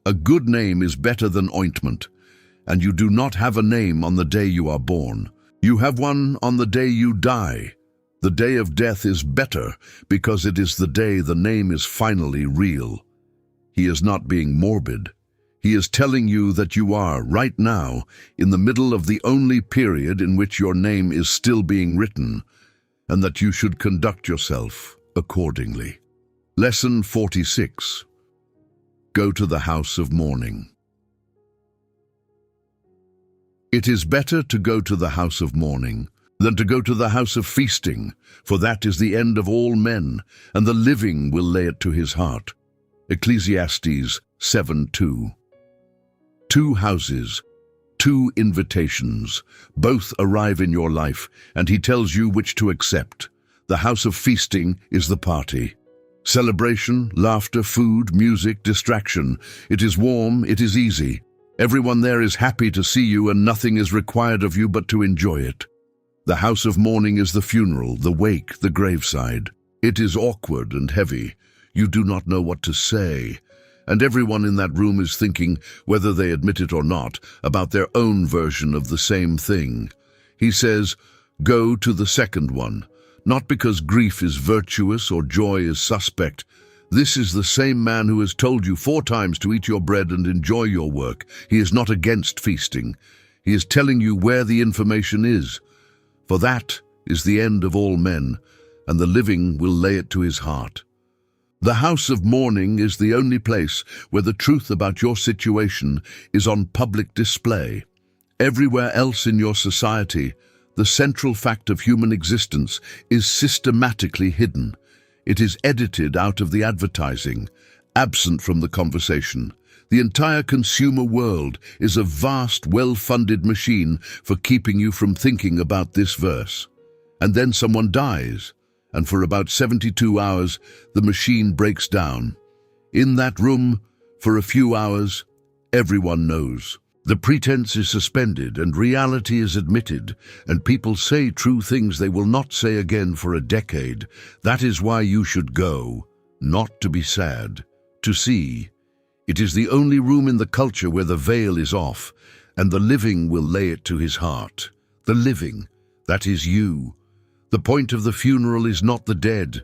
A good name is better than ointment, and you do not have a name on the day you are born. You have one on the day you die. The day of death is better because it is the day the name is finally real. He is not being morbid. He is telling you that you are, right now, in the middle of the only period in which your name is still being written, and that you should conduct yourself accordingly. Lesson 46. Go to the house of mourning. It is better to go to the house of mourning than to go to the house of feasting, for that is the end of all men, and the living will lay it to his heart. Ecclesiastes 7:2. Two houses, two invitations, both arrive in your life, and he tells you which to accept. The house of feasting is the party. Celebration, laughter, food, music, distraction. It is warm, it is easy. Everyone there is happy to see you, and nothing is required of you but to enjoy it. The house of mourning is the funeral, the wake, the graveside. It is awkward and heavy. You do not know what to say. And everyone in that room is thinking, whether they admit it or not, about their own version of the same thing. He says, go to the second one, not because grief is virtuous or joy is suspect. This is the same man who has told you 4 times to eat your bread and enjoy your work. He is not against feasting. He is telling you where the information is. For that is the end of all men, and the living will lay it to his heart. The house of mourning is the only place where the truth about your situation is on public display. Everywhere else in your society, the central fact of human existence is systematically hidden. It is edited out of the advertising, absent from the conversation. The entire consumer world is a vast, well-funded machine for keeping you from thinking about this verse. And then someone dies, and for about 72 hours, the machine breaks down. In that room, for a few hours, everyone knows. The pretense is suspended and reality is admitted, and people say true things they will not say again for a decade. That is why you should go, not to be sad, to see. It is the only room in the culture where the veil is off, and the living will lay it to his heart. The living, that is you. The point of the funeral is not the dead.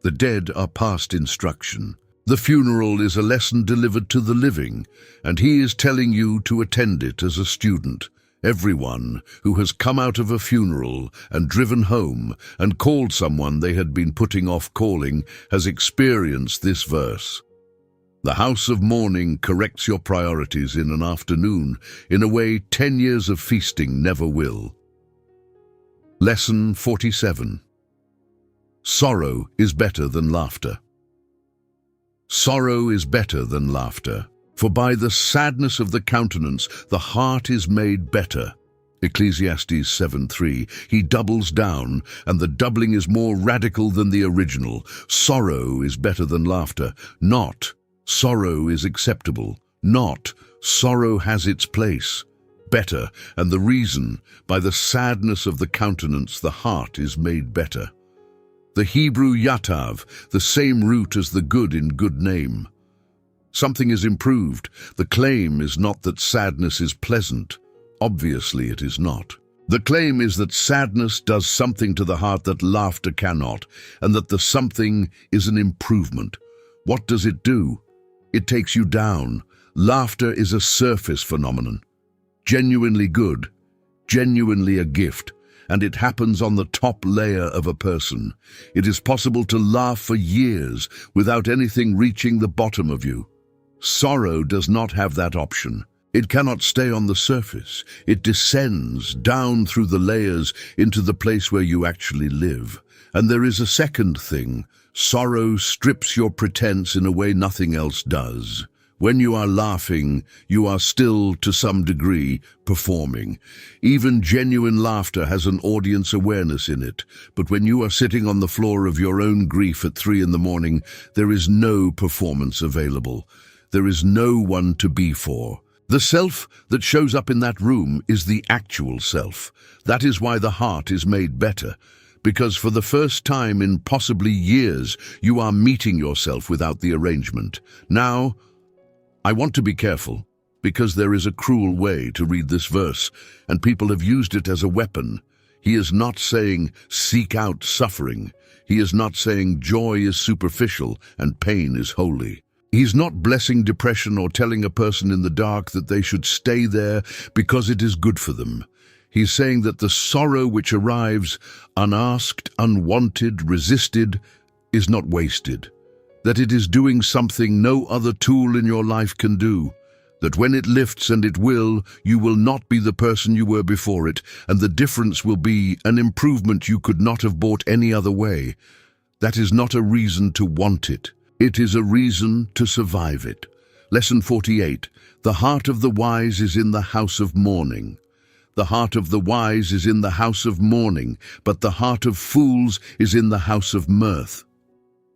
The dead are past instruction. The funeral is a lesson delivered to the living, and he is telling you to attend it as a student. Everyone who has come out of a funeral and driven home and called someone they had been putting off calling has experienced this verse. The house of mourning corrects your priorities in an afternoon in a way 10 years of feasting never will. Lesson 47. Sorrow is better than laughter. Sorrow is better than laughter, for by the sadness of the countenance the heart is made better. Ecclesiastes 7:3. He doubles down, and the doubling is more radical than the original. Sorrow is better than laughter. Not, sorrow is acceptable. Not, sorrow has its place. Better, and the reason, by the sadness of the countenance the heart is made better. The Hebrew yatav, the same root as the good in good name. Something is improved. The claim is not that sadness is pleasant. Obviously it is not. The claim is that sadness does something to the heart that laughter cannot, and that the something is an improvement. What does it do? It takes you down. Laughter is a surface phenomenon. Genuinely good, genuinely a gift, and it happens on the top layer of a person. It is possible to laugh for years without anything reaching the bottom of you. Sorrow does not have that option. It cannot stay on the surface. It descends down through the layers into the place where you actually live. And there is a second thing. Sorrow strips your pretense in a way nothing else does. When you are laughing, you are still, to some degree, performing. Even genuine laughter has an audience awareness in it. But when you are sitting on the floor of your own grief at 3 in the morning, there is no performance available. There is no one to be for. The self that shows up in that room is the actual self. That is why the heart is made better. Because for the first time in possibly years, you are meeting yourself without the arrangement. Now, I want to be careful, because there is a cruel way to read this verse, and people have used it as a weapon. He is not saying, seek out suffering. He is not saying joy is superficial and pain is holy. He's not blessing depression or telling a person in the dark that they should stay there because it is good for them. He's saying that the sorrow which arrives, unasked, unwanted, resisted, is not wasted. That it is doing something no other tool in your life can do. That when it lifts, and it will, you will not be the person you were before it, and the difference will be an improvement you could not have bought any other way. That is not a reason to want it. It is a reason to survive it. Lesson 48. The heart of the wise is in the house of mourning. The heart of the wise is in the house of mourning, but the heart of fools is in the house of mirth.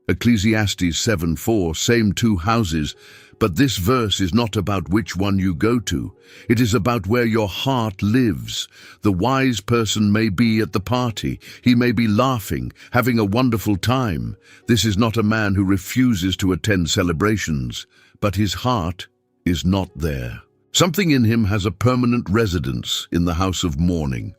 Ecclesiastes 7:4, same two houses, but this verse is not about which one you go to. It is about where your heart lives. The wise person may be at the party. He may be laughing, having a wonderful time. This is not a man who refuses to attend celebrations, but his heart is not there. Something in him has a permanent residence in the house of mourning.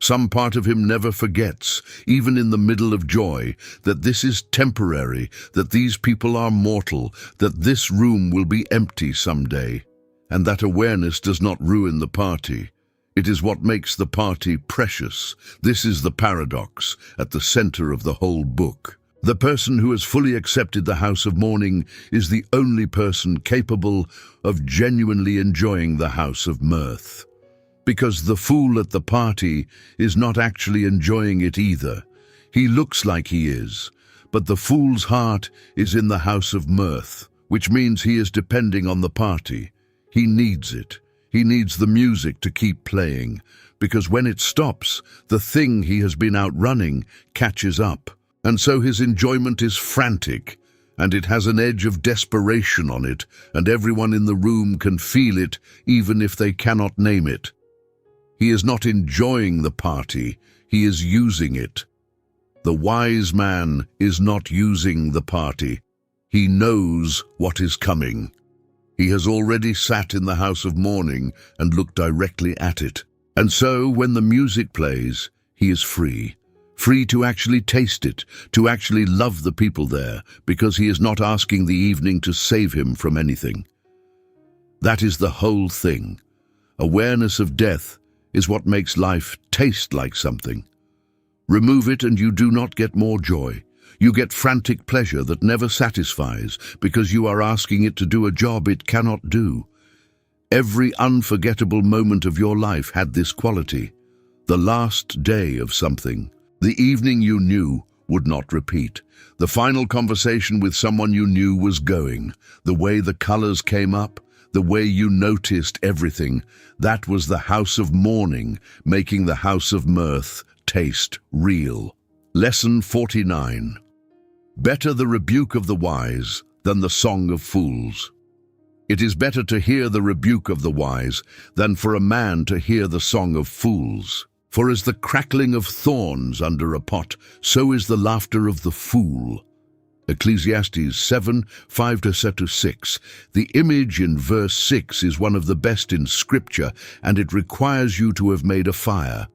Some part of him never forgets, even in the middle of joy, that this is temporary, that these people are mortal, that this room will be empty someday. And that awareness does not ruin the party. It is what makes the party precious. This is the paradox at the center of the whole book. The person who has fully accepted the house of mourning is the only person capable of genuinely enjoying the house of mirth. Because the fool at the party is not actually enjoying it either. He looks like he is, but the fool's heart is in the house of mirth, which means he is depending on the party. He needs it. He needs the music to keep playing, because when it stops, the thing he has been outrunning catches up. And so his enjoyment is frantic, and it has an edge of desperation on it, and everyone in the room can feel it, even if they cannot name it. He is not enjoying the party, he is using it. The wise man is not using the party. He knows what is coming. He has already sat in the house of mourning and looked directly at it. And so, when the music plays, he is free. Free to actually taste it, to actually love the people there, because he is not asking the evening to save him from anything. That is the whole thing. Awareness of death is what makes life taste like something. Remove it and you do not get more joy. You get frantic pleasure that never satisfies because you are asking it to do a job it cannot do. Every unforgettable moment of your life had this quality. The last day of something. The evening you knew would not repeat. The final conversation with someone you knew was going. The way the colors came up, the way you noticed everything. That was the house of mourning, making the house of mirth taste real. Lesson 49. Better the rebuke of the wise than the song of fools. It is better to hear the rebuke of the wise than for a man to hear the song of fools. For as the crackling of thorns under a pot, so is the laughter of the fool. Ecclesiastes 7, 5-6. The image in verse 6 is one of the best in Scripture, and it requires you to have made a fire.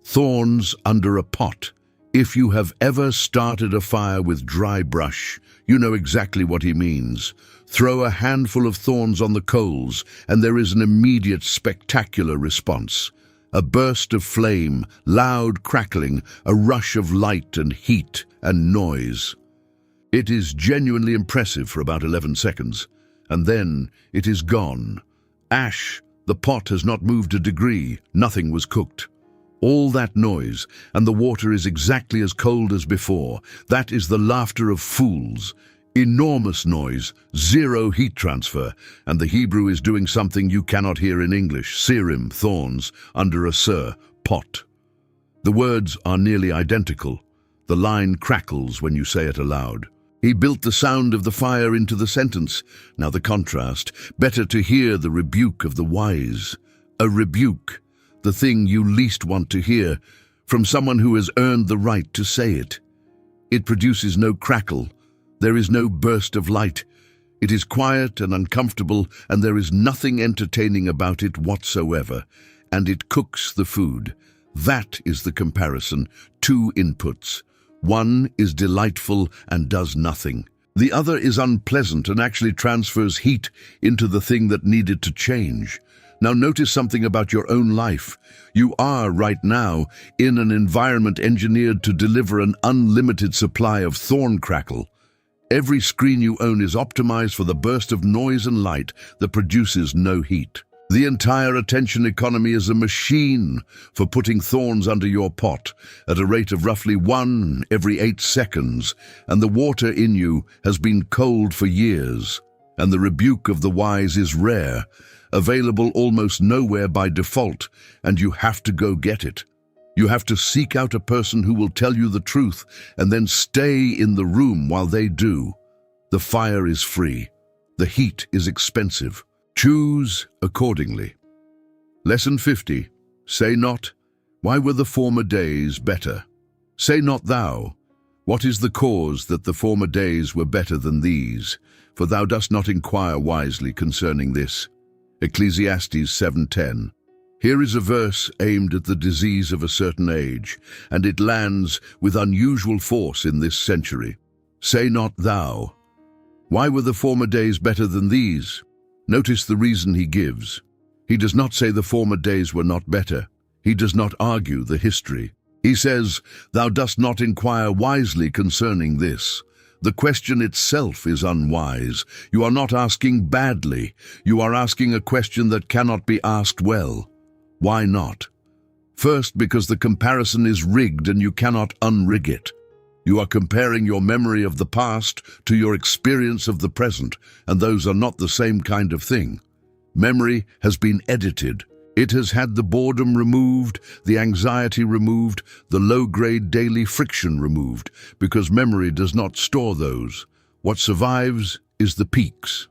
Thorns under a pot. If you have ever started a fire with dry brush, you know exactly what he means. Throw a handful of thorns on the coals, and there is an immediate spectacular response. A burst of flame, loud crackling, a rush of light and heat and noise. It is genuinely impressive for about 11 seconds, and then it is gone. Ash, the pot has not moved a degree, nothing was cooked. All that noise, and the water is exactly as cold as before. That is the laughter of fools. Enormous noise, zero heat transfer, and the Hebrew is doing something you cannot hear in English. Serim, thorns, under a pot. The words are nearly identical. The line crackles when you say it aloud. He built the sound of the fire into the sentence. Now the contrast. Better to hear the rebuke of the wise. A rebuke, the thing you least want to hear, from someone who has earned the right to say it. It produces no crackle. There is no burst of light. It is quiet and uncomfortable, and there is nothing entertaining about it whatsoever. And it cooks the food. That is the comparison. Two inputs. One is delightful and does nothing. The other is unpleasant and actually transfers heat into the thing that needed to change. Now notice something about your own life. You are, right now, in an environment engineered to deliver an unlimited supply of thorn crackle. Every screen you own is optimized for the burst of noise and light that produces no heat. The entire attention economy is a machine for putting thorns under your pot at a rate of roughly 1 every 8 seconds, and the water in you has been cold for years. And the rebuke of the wise is rare, available almost nowhere by default, and you have to go get it. You have to seek out a person who will tell you the truth and then stay in the room while they do. The fire is free. The heat is expensive. Choose accordingly. Lesson 50. Say not, why were the former days better? Say not thou, what is the cause that the former days were better than these? For thou dost not inquire wisely concerning this. Ecclesiastes 7:10. Here is a verse aimed at the disease of a certain age, and it lands with unusual force in this century. Say not thou, why were the former days better than these? Notice the reason he gives. He does not say the former days were not better. He does not argue the history. He says, thou dost not inquire wisely concerning this. The question itself is unwise. You are not asking badly. You are asking a question that cannot be asked well. Why not? First, because the comparison is rigged and you cannot unrig it. You are comparing your memory of the past to your experience of the present, and those are not the same kind of thing. Memory has been edited. It has had the boredom removed, the anxiety removed, the low-grade daily friction removed, because memory does not store those. What survives is the peaks.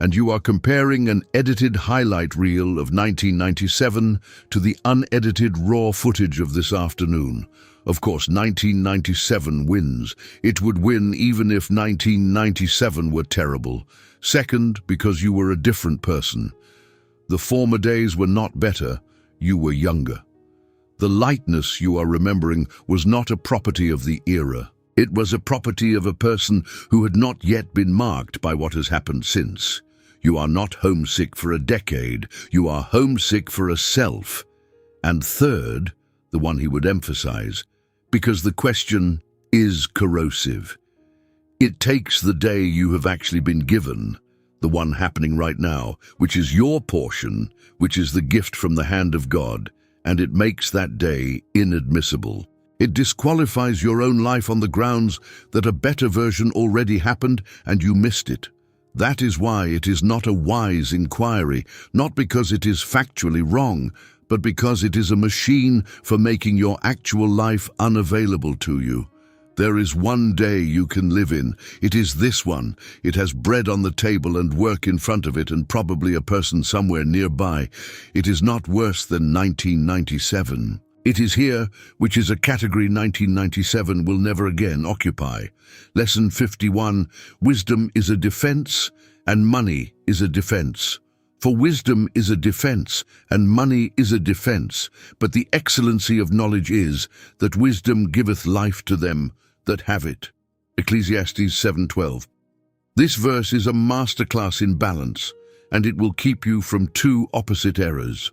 And you are comparing an edited highlight reel of 1997 to the unedited raw footage of this afternoon. Of course, 1997 wins. It would win even if 1997 were terrible. Second, because you were a different person. The former days were not better, you were younger. The lightness you are remembering was not a property of the era. It was a property of a person who had not yet been marked by what has happened since. You are not homesick for a decade, you are homesick for a self. And third, the one he would emphasize, because the question is corrosive. It takes the day you have actually been given, the one happening right now, which is your portion, which is the gift from the hand of God, and it makes that day inadmissible. It disqualifies your own life on the grounds that a better version already happened and you missed it. That is why it is not a wise inquiry, not because it is factually wrong, but because it is a machine for making your actual life unavailable to you. There is one day you can live in. It is this one. It has bread on the table and work in front of it and probably a person somewhere nearby. It is not worse than 1997. It is here, which is a category 1997 will never again occupy. Lesson 51, wisdom is a defense and money is a defense. For wisdom is a defense, and money is a defense, but the excellency of knowledge is that wisdom giveth life to them that have it. Ecclesiastes 7:12. This verse is a masterclass in balance, and it will keep you from two opposite errors.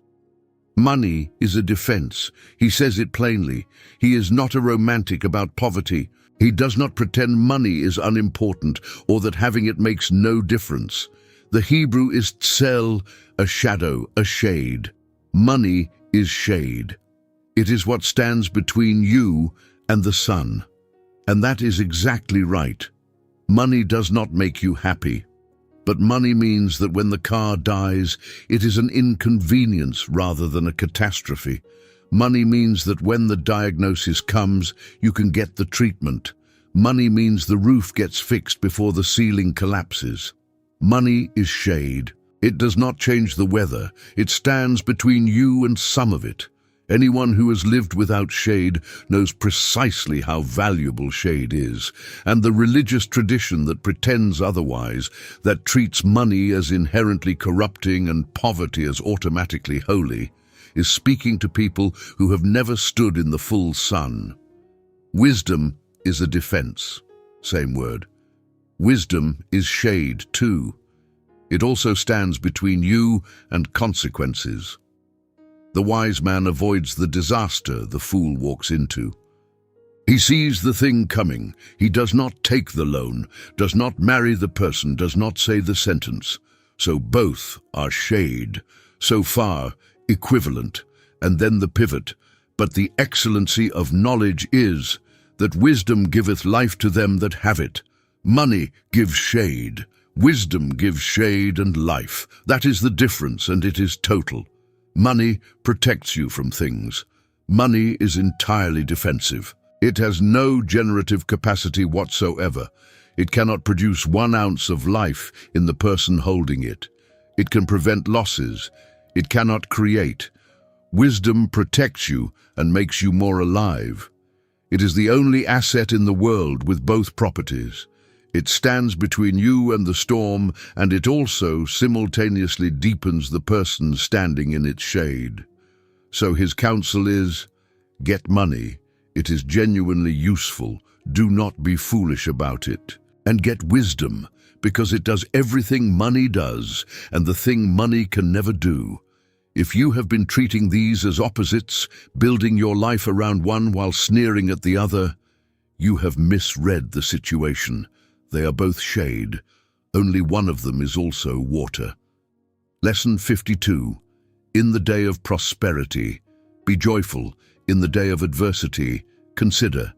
Money is a defense. He says it plainly. He is not a romantic about poverty. He does not pretend money is unimportant or that having it makes no difference. The Hebrew is tsel, a shadow, a shade. Money is shade. It is what stands between you and the sun. And that is exactly right. Money does not make you happy. But money means that when the car dies, it is an inconvenience rather than a catastrophe. Money means that when the diagnosis comes, you can get the treatment. Money means the roof gets fixed before the ceiling collapses. Money is shade. It does not change the weather. It stands between you and some of it. Anyone who has lived without shade knows precisely how valuable shade is, and the religious tradition that pretends otherwise, that treats money as inherently corrupting and poverty as automatically holy, is speaking to people who have never stood in the full sun. Wisdom is a defense. Same word. Wisdom is shade too. It also stands between you and consequences. The wise man avoids the disaster the fool walks into. He sees the thing coming. He does not take the loan, does not marry the person, does not say the sentence. So both are shade. So far, equivalent, and then the pivot. But the excellency of knowledge is that wisdom giveth life to them that have it. Money gives shade. Wisdom gives shade and life. That is the difference, and it is total. Money protects you from things. Money is entirely defensive. It has no generative capacity whatsoever. It cannot produce 1 ounce of life in the person holding it. It can prevent losses. It cannot create. Wisdom protects you and makes you more alive. It is the only asset in the world with both properties. It stands between you and the storm, and it also simultaneously deepens the person standing in its shade. So his counsel is, get money. It is genuinely useful. Do not be foolish about it. And get wisdom, because it does everything money does, and the thing money can never do. If you have been treating these as opposites, building your life around one while sneering at the other, you have misread the situation. They are both shade. Only one of them is also water. Lesson 52. In the day of prosperity, be joyful. In the day of adversity, consider.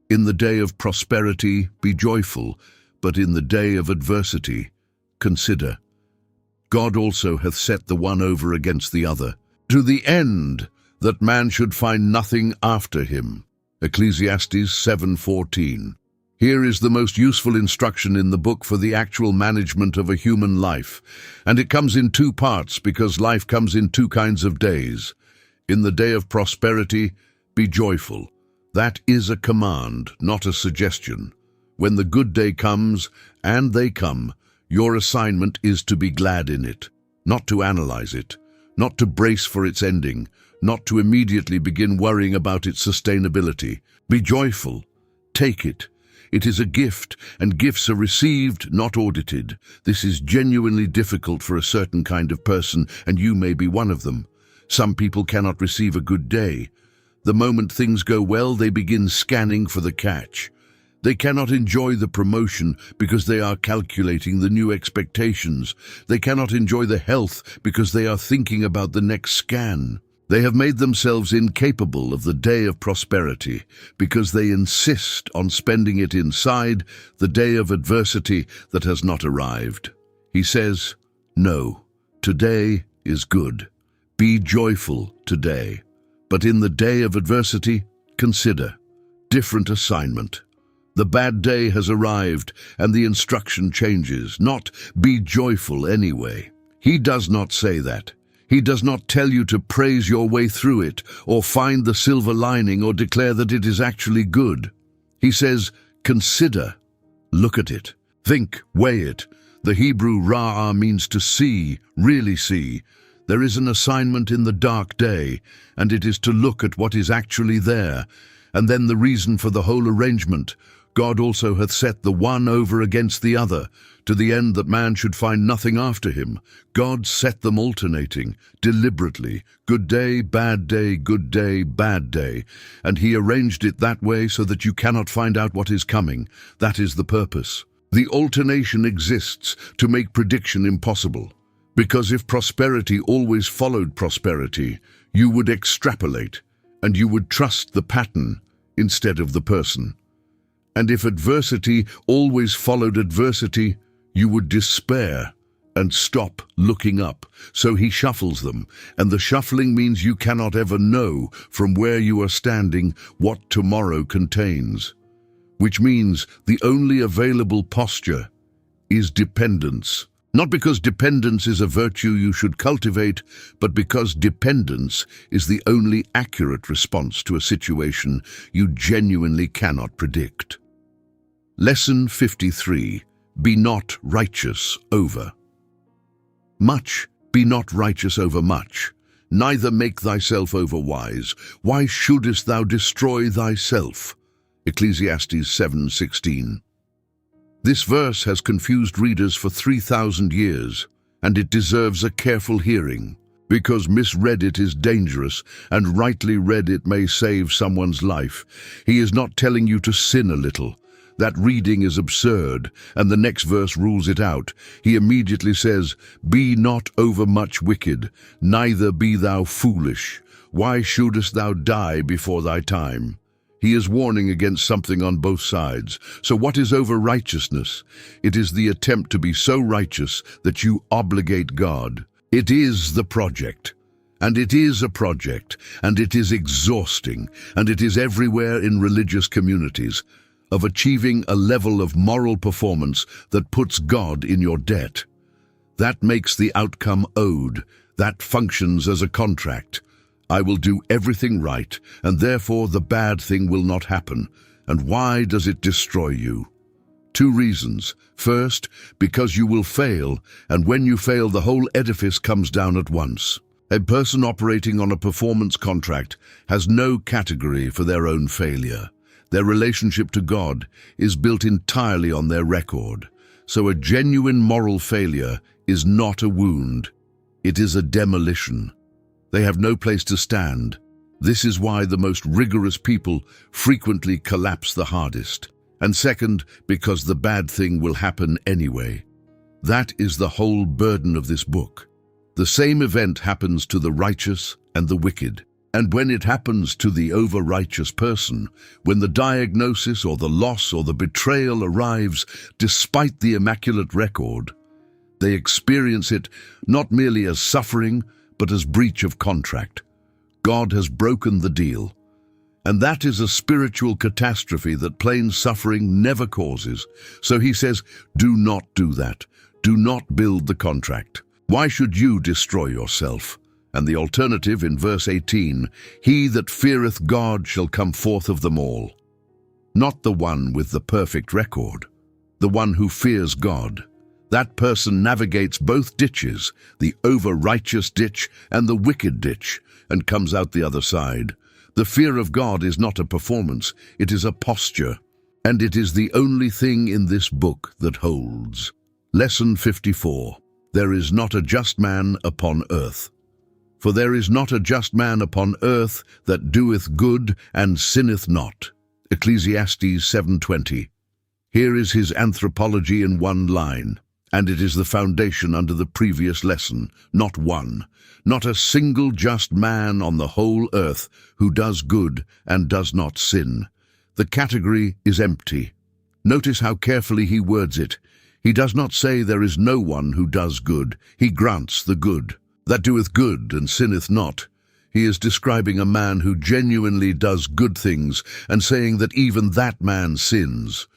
In the day of prosperity, be joyful. But in the day of adversity, consider. God also hath set the one over against the other, to the end that man should find nothing after him. Ecclesiastes 7:14. Here is the most useful instruction in the book for the actual management of a human life, and it comes in 2 parts because life comes in 2 kinds of days. In the day of prosperity, be joyful. That is a command, not a suggestion. When the good day comes, and they come, your assignment is to be glad in it, not to analyze it, not to brace for its ending, not to immediately begin worrying about its sustainability. Be joyful. Take it. It is a gift, and gifts are received, not audited. This is genuinely difficult for a certain kind of person, and you may be one of them. Some people cannot receive a good day. The moment things go well, they begin scanning for the catch. They cannot enjoy the promotion because they are calculating the new expectations. They cannot enjoy the health because they are thinking about the next scan. They have made themselves incapable of the day of prosperity because they insist on spending it inside the day of adversity that has not arrived. He says, "No, today is good. Be joyful today. But in the day of adversity, consider different assignment. The bad day has arrived and the instruction changes, not be joyful anyway." He does not say that. He does not tell you to praise your way through it or find the silver lining or declare that it is actually good. He says, consider, look at it, think, weigh it. The Hebrew ra'ah means to see, really see. There is an assignment in the dark day, and it is to look at what is actually there, and then the reason for the whole arrangement. God also hath set the one over against the other, to the end that man should find nothing after him. God set them alternating, deliberately, good day, bad day, good day, bad day, and he arranged it that way so that you cannot find out what is coming. That is the purpose. The alternation exists to make prediction impossible, because if prosperity always followed prosperity, you would extrapolate, and you would trust the pattern instead of the person. And if adversity always followed adversity, you would despair and stop looking up. So he shuffles them, and the shuffling means you cannot ever know from where you are standing what tomorrow contains, which means the only available posture is dependence. Not because dependence is a virtue you should cultivate, but because dependence is the only accurate response to a situation you genuinely cannot predict. Lesson 53. Be not righteous over much. Be not righteous over much, neither make thyself over wise. Why shouldest thou destroy thyself? Ecclesiastes 7:16. This verse has confused readers for 3,000 years, and it deserves a careful hearing, because misread it is dangerous, and rightly read it may save someone's life. He is not telling you to sin a little. That reading is absurd, and the next verse rules it out. He immediately says, "Be not overmuch wicked, neither be thou foolish. Why shouldest thou die before thy time?" He is warning against something on both sides. So what is over-righteousness? It is the attempt to be so righteous that you obligate God. It is the project. And it is a project, and it is exhausting, and it is everywhere in religious communities, of achieving a level of moral performance that puts God in your debt. That makes the outcome owed. That functions as a contract. I will do everything right, and therefore the bad thing will not happen. And why does it destroy you? 2 reasons. First, because you will fail, and when you fail, the whole edifice comes down at once. A person operating on a performance contract has no category for their own failure. Their relationship to God is built entirely on their record. So a genuine moral failure is not a wound. It is a demolition. They have no place to stand. This is why the most rigorous people frequently collapse the hardest. And second, because the bad thing will happen anyway. That is the whole burden of this book. The same event happens to the righteous and the wicked. And when it happens to the over-righteous person, when the diagnosis or the loss or the betrayal arrives despite the immaculate record, they experience it not merely as suffering, but as breach of contract. God has broken the deal. And that is a spiritual catastrophe that plain suffering never causes. So he says, do not do that. Do not build the contract. Why should you destroy yourself? And the alternative in verse 18, he that feareth God shall come forth of them all. Not the one with the perfect record, the one who fears God. That person navigates both ditches, the over-righteous ditch and the wicked ditch, and comes out the other side. The fear of God is not a performance, it is a posture, and it is the only thing in this book that holds. Lesson 54. There is not a just man upon earth. For there is not a just man upon earth that doeth good and sinneth not. Ecclesiastes 7:20. Here is his anthropology in one line. and it is the foundation under the previous lesson. Not one, not a single just man on the whole earth who does good and does not sin. The category is empty. Notice how carefully he words it. He does not say there is no one who does good. He grants the good. That doeth good and sinneth not. He is describing a man who genuinely does good things and saying that even that man sins.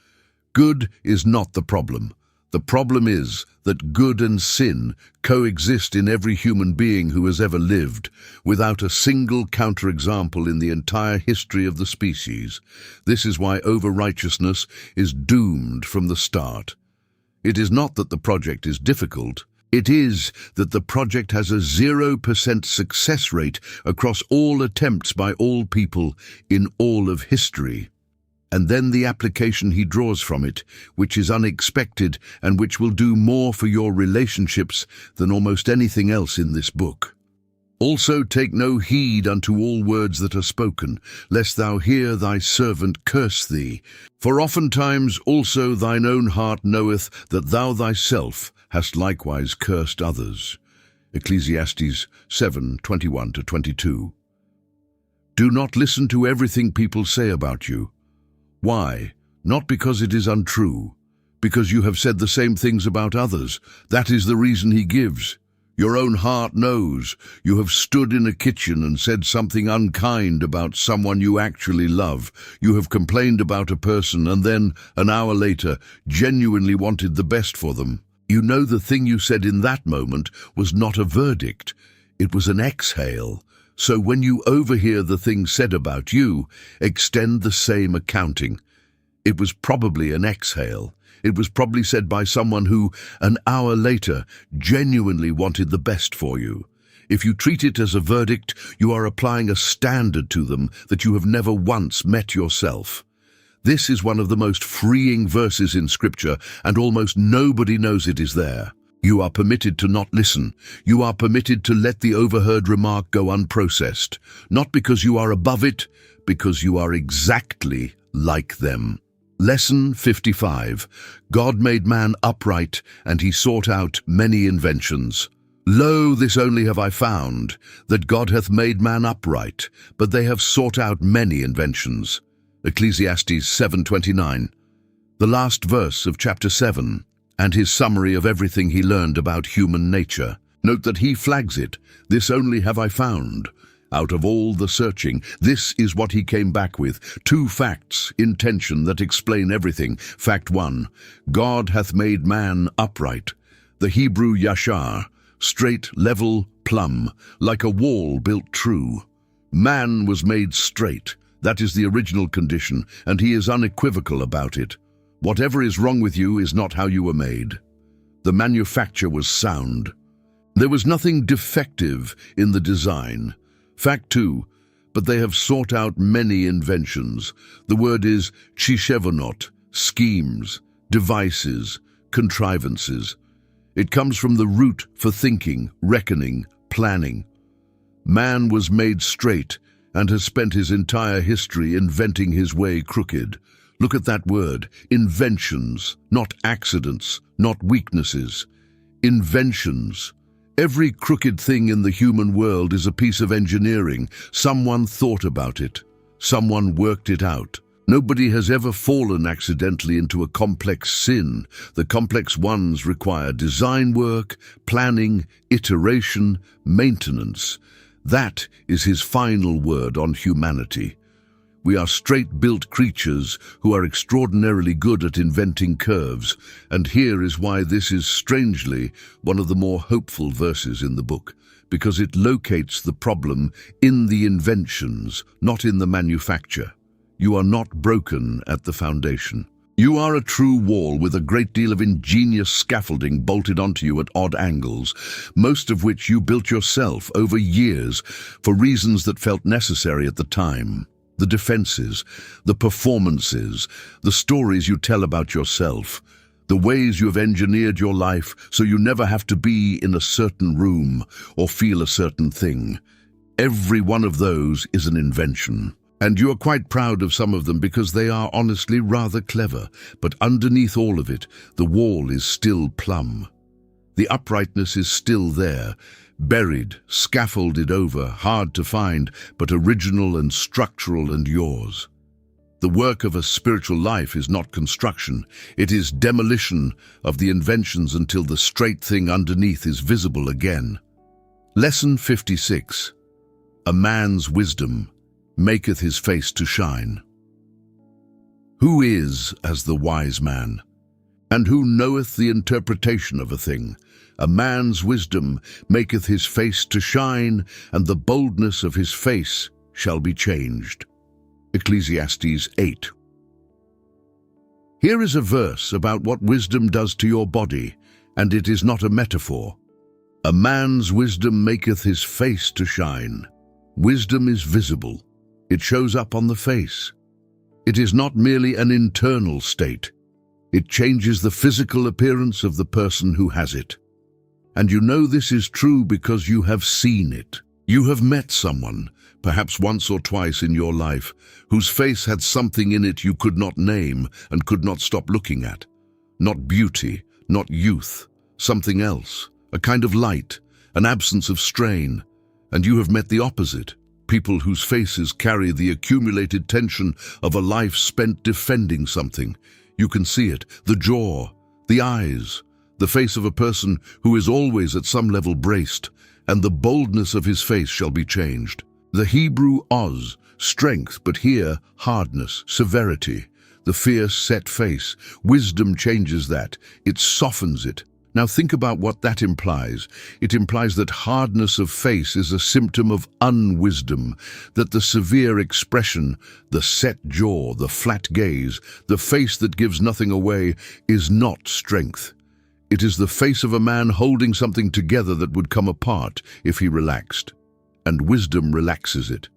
Good is not the problem. The problem is that good and sin coexist in every human being who has ever lived, without a single counterexample in the entire history of the species. This is why over-righteousness is doomed from the start. It is not that the project is difficult. It is that the project has a 0% success rate across all attempts by all people in all of history. And then the application he draws from it, which is unexpected and which will do more for your relationships than almost anything else in this book. Also take no heed unto all words that are spoken, lest thou hear thy servant curse thee. For oftentimes also thine own heart knoweth that thou thyself hast likewise cursed others. Ecclesiastes 7:21-22. Do not listen to everything people say about you. Why? Not because it is untrue, because you have said the same things about others. That is the reason he gives. Your own heart knows. You have stood in a kitchen and said something unkind about someone you actually love. You have complained about a person and then, an hour later, genuinely wanted the best for them. You know the thing you said in that moment was not a verdict. It was an exhale. So when you overhear the things said about you, extend the same accounting. It was probably an exhale. It was probably said by someone who, an hour later, genuinely wanted the best for you. If you treat it as a verdict, you are applying a standard to them that you have never once met yourself. This is one of the most freeing verses in Scripture, and almost nobody knows it is there. You are permitted to not listen. You are permitted to let the overheard remark go unprocessed, not because you are above it, because you are exactly like them. Lesson 55. God made man upright, and he sought out many inventions. Lo, this only have I found, that God hath made man upright, but they have sought out many inventions. Ecclesiastes 7:29. The last verse of chapter 7, and his summary of everything he learned about human nature. Note that he flags it. This only have I found. Out of all the searching, this is what he came back with. 2 facts in tension that explain everything. Fact 1, God hath made man upright. The Hebrew yashar, straight, level, plumb, like a wall built true. Man was made straight. That is the original condition, and he is unequivocal about it. Whatever is wrong with you is not how you were made. The manufacture was sound. There was nothing defective in the design. Fact 2, but they have sought out many inventions. The word is chishevonot, schemes, devices, contrivances. It comes from the root for thinking, reckoning, planning. Man was made straight and has spent his entire history inventing his way crooked. Look at that word, inventions, not accidents, not weaknesses. Inventions. Every crooked thing in the human world is a piece of engineering. Someone thought about it. Someone worked it out. Nobody has ever fallen accidentally into a complex sin. The complex ones require design work, planning, iteration, maintenance. That is his final word on humanity. We are straight-built creatures who are extraordinarily good at inventing curves, and here is why this is strangely one of the more hopeful verses in the book, because it locates the problem in the inventions, not in the manufacture. You are not broken at the foundation. You are a true wall with a great deal of ingenious scaffolding bolted onto you at odd angles, most of which you built yourself over years for reasons that felt necessary at the time. The defenses, the performances, the stories you tell about yourself, the ways you have engineered your life so you never have to be in a certain room or feel a certain thing. Every one of those is an invention. And you are quite proud of some of them because they are honestly rather clever, but underneath all of it, the wall is still plumb. The uprightness is still there, buried, scaffolded over, hard to find, but original and structural and yours. The work of a spiritual life is not construction, it is demolition of the inventions until the straight thing underneath is visible again. Lesson 56. A man's wisdom maketh his face to shine. Who is as the wise man? And who knoweth the interpretation of a thing? A man's wisdom maketh his face to shine, and the boldness of his face shall be changed. Ecclesiastes 8. Here is a verse about what wisdom does to your body, and it is not a metaphor. A man's wisdom maketh his face to shine. Wisdom is visible. It shows up on the face. It is not merely an internal state. It changes the physical appearance of the person who has it. And you know this is true because you have seen it. You have met someone, perhaps once or twice in your life, whose face had something in it you could not name and could not stop looking at. Not beauty, not youth, something else, a kind of light, an absence of strain. And you have met the opposite, people whose faces carry the accumulated tension of a life spent defending something. You can see it, the jaw, the eyes, the face of a person who is always at some level braced, and the boldness of his face shall be changed. The Hebrew oz, strength, but here hardness, severity, the fierce set face. Wisdom changes that, it softens it. Now think about what that implies. It implies that hardness of face is a symptom of unwisdom, that the severe expression, the set jaw, the flat gaze, the face that gives nothing away, is not strength. It is the face of a man holding something together that would come apart if he relaxed. And wisdom relaxes it.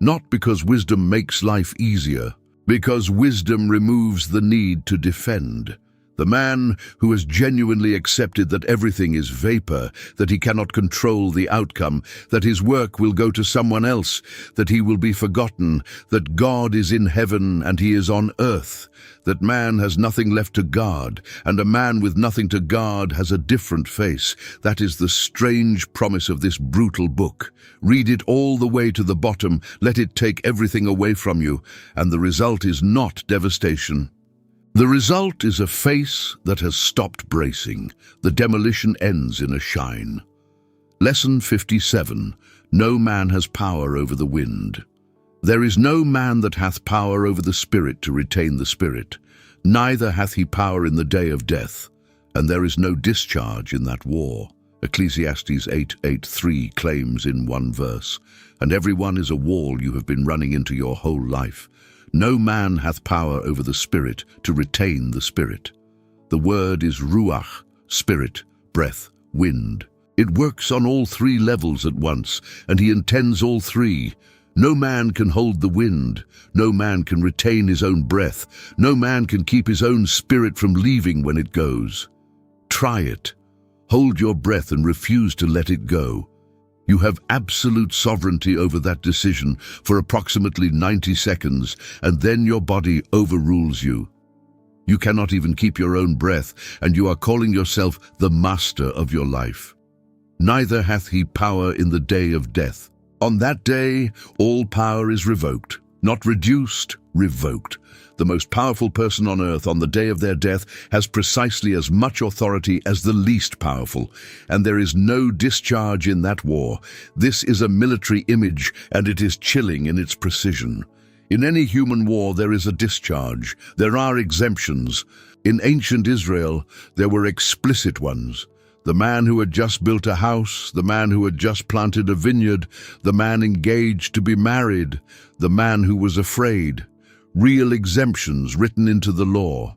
Not because wisdom makes life easier, because wisdom removes the need to defend. The man who has genuinely accepted that everything is vapor, that he cannot control the outcome, that his work will go to someone else, that he will be forgotten, that God is in heaven and he is on earth, that man has nothing left to guard, and a man with nothing to guard has a different face. That is the strange promise of this brutal book. Read it all the way to the bottom, let it take everything away from you, and the result is not devastation. The result is a face that has stopped bracing. The demolition ends in a shine. Lesson 57. No man has power over the wind. There is no man that hath power over the spirit to retain the spirit, neither hath he power in the day of death, and there is no discharge in that war. Ecclesiastes 8:8-3 claims in one verse, and every one is a wall you have been running into your whole life. No man hath power over the spirit to retain the spirit. The word is ruach, spirit, breath, wind. It works on all three levels at once, and he intends all three. No man can hold the wind. No man can retain his own breath. No man can keep his own spirit from leaving when it goes. Try it. Hold your breath and refuse to let it go. You have absolute sovereignty over that decision for approximately 90 seconds, and then your body overrules you. You cannot even keep your own breath, and you are calling yourself the master of your life. Neither hath he power in the day of death. On that day, all power is revoked, not reduced, revoked. The most powerful person on earth on the day of their death has precisely as much authority as the least powerful, and there is no discharge in that war. This is a military image, and it is chilling in its precision. In any human war there is a discharge. There are exemptions. In ancient Israel, there were explicit ones. The man who had just built a house, the man who had just planted a vineyard, the man engaged to be married, the man who was afraid. Real exemptions written into the law.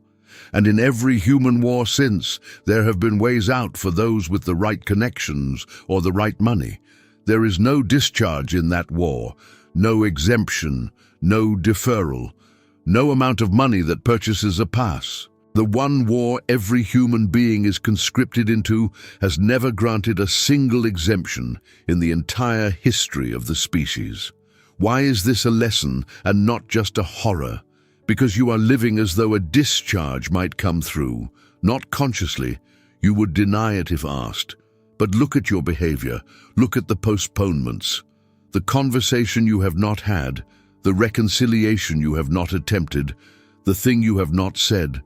And in every human war since, there have been ways out for those with the right connections or the right money. There is no discharge in that war, no exemption, no deferral, no amount of money that purchases a pass. The one war every human being is conscripted into has never granted a single exemption in the entire history of the species. Why is this a lesson and not just a horror? Because you are living as though a discharge might come through, not consciously. You would deny it if asked. But look at your behavior. Look at the postponements. The conversation you have not had, the reconciliation you have not attempted, the thing you have not said,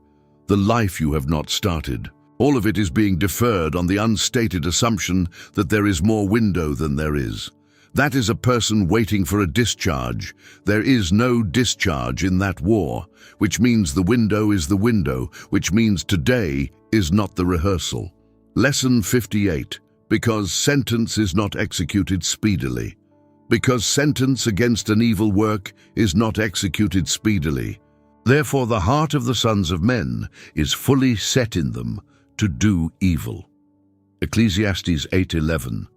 the life you have not started. All of it is being deferred on the unstated assumption that there is more window than there is. That is a person waiting for a discharge. There is no discharge in that war, which means the window is the window, which means today is not the rehearsal. Lesson 58. Because sentence is not executed speedily. Because sentence against an evil work is not executed speedily. Therefore the heart of the sons of men is fully set in them to do evil. Ecclesiastes 8:11.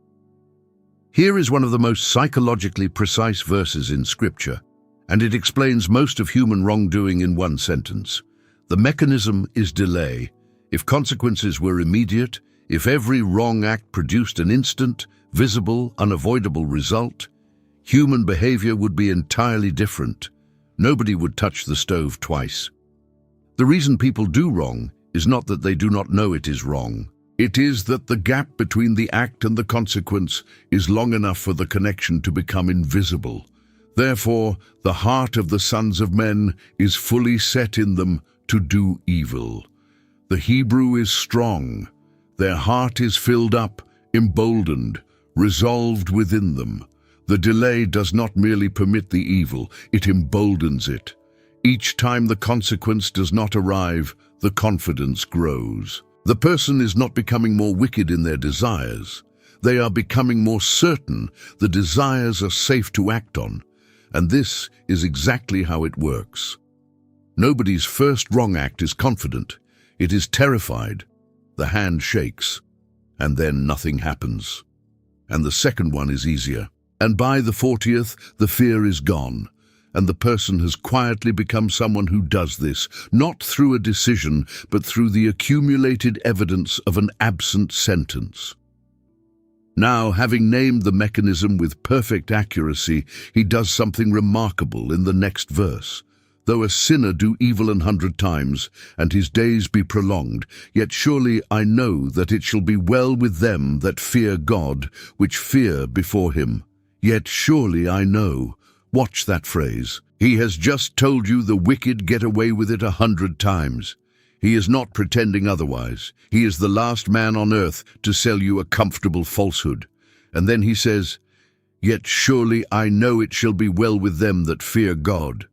Here is one of the most psychologically precise verses in Scripture, and it explains most of human wrongdoing in one sentence. The mechanism is delay. If consequences were immediate, if every wrong act produced an instant, visible, unavoidable result, human behavior would be entirely different. Nobody would touch the stove twice. The reason people do wrong is not that they do not know it is wrong. It is that the gap between the act and the consequence is long enough for the connection to become invisible. Therefore, the heart of the sons of men is fully set in them to do evil. The Hebrew is strong. Their heart is filled up, emboldened, resolved within them. The delay does not merely permit the evil, it emboldens it. Each time the consequence does not arrive, the confidence grows. The person is not becoming more wicked in their desires. They are becoming more certain the desires are safe to act on. And this is exactly how it works. Nobody's first wrong act is confident. It is terrified. The hand shakes, and then nothing happens. And the second one is easier. And by the 40th, the fear is gone, and the person has quietly become someone who does this, not through a decision, but through the accumulated evidence of an absent sentence. Now, having named the mechanism with perfect accuracy, he does something remarkable in the next verse. Though a sinner do evil 100 times, and his days be prolonged, yet surely I know that it shall be well with them that fear God, which fear before him. Yet surely I know. Watch that phrase. He has just told you the wicked get away with it 100 times. He is not pretending otherwise. He is the last man on earth to sell you a comfortable falsehood. And then he says, yet surely I know it shall be well with them that fear God.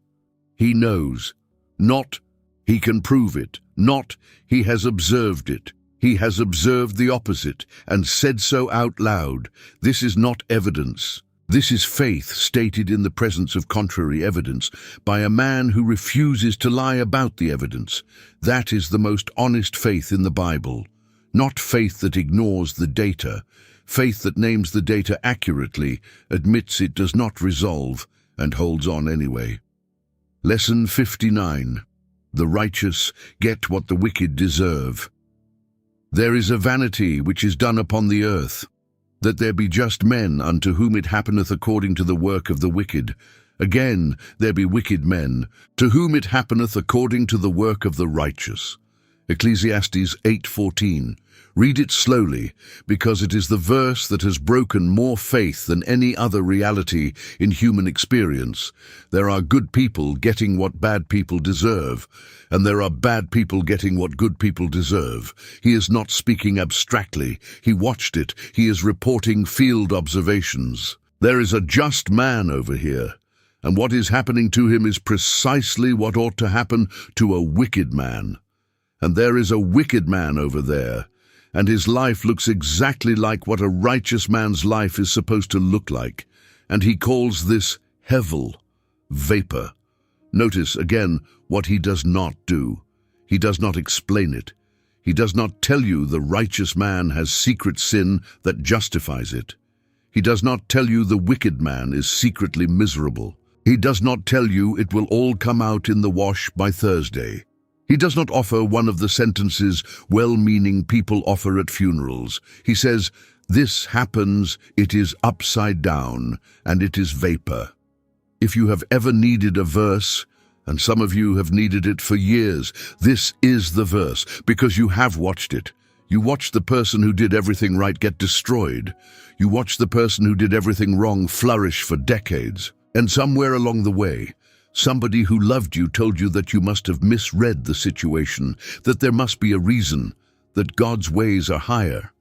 He knows. Not, he can prove it. Not, he has observed it. He has observed the opposite and said so out loud. This is not evidence. This is faith stated in the presence of contrary evidence by a man who refuses to lie about the evidence. That is the most honest faith in the Bible. Not faith that ignores the data. Faith that names the data accurately, admits it does not resolve, and holds on anyway. Lesson 59. The righteous get what the wicked deserve. There is a vanity which is done upon the earth, that there be just men unto whom it happeneth according to the work of the wicked. Again, there be wicked men, to whom it happeneth according to the work of the righteous. Ecclesiastes 8:14. Read it slowly, because it is the verse that has broken more faith than any other reality in human experience. There are good people getting what bad people deserve, and there are bad people getting what good people deserve. He is not speaking abstractly. He watched it. He is reporting field observations. There is a just man over here, and what is happening to him is precisely what ought to happen to a wicked man. And there is a wicked man over there, and his life looks exactly like what a righteous man's life is supposed to look like. And he calls this hevel, vapor. Notice, again, what he does not do. He does not explain it. He does not tell you the righteous man has secret sin that justifies it. He does not tell you the wicked man is secretly miserable. He does not tell you it will all come out in the wash by Thursday. He does not offer one of the sentences well-meaning people offer at funerals. He says, this happens, it is upside down, and it is vapor. If you have ever needed a verse, and some of you have needed it for years, this is the verse, because you have watched it. You watched the person who did everything right get destroyed. You watched the person who did everything wrong flourish for decades. And somewhere along the way, somebody who loved you told you that you must have misread the situation, that there must be a reason, that God's ways are higher.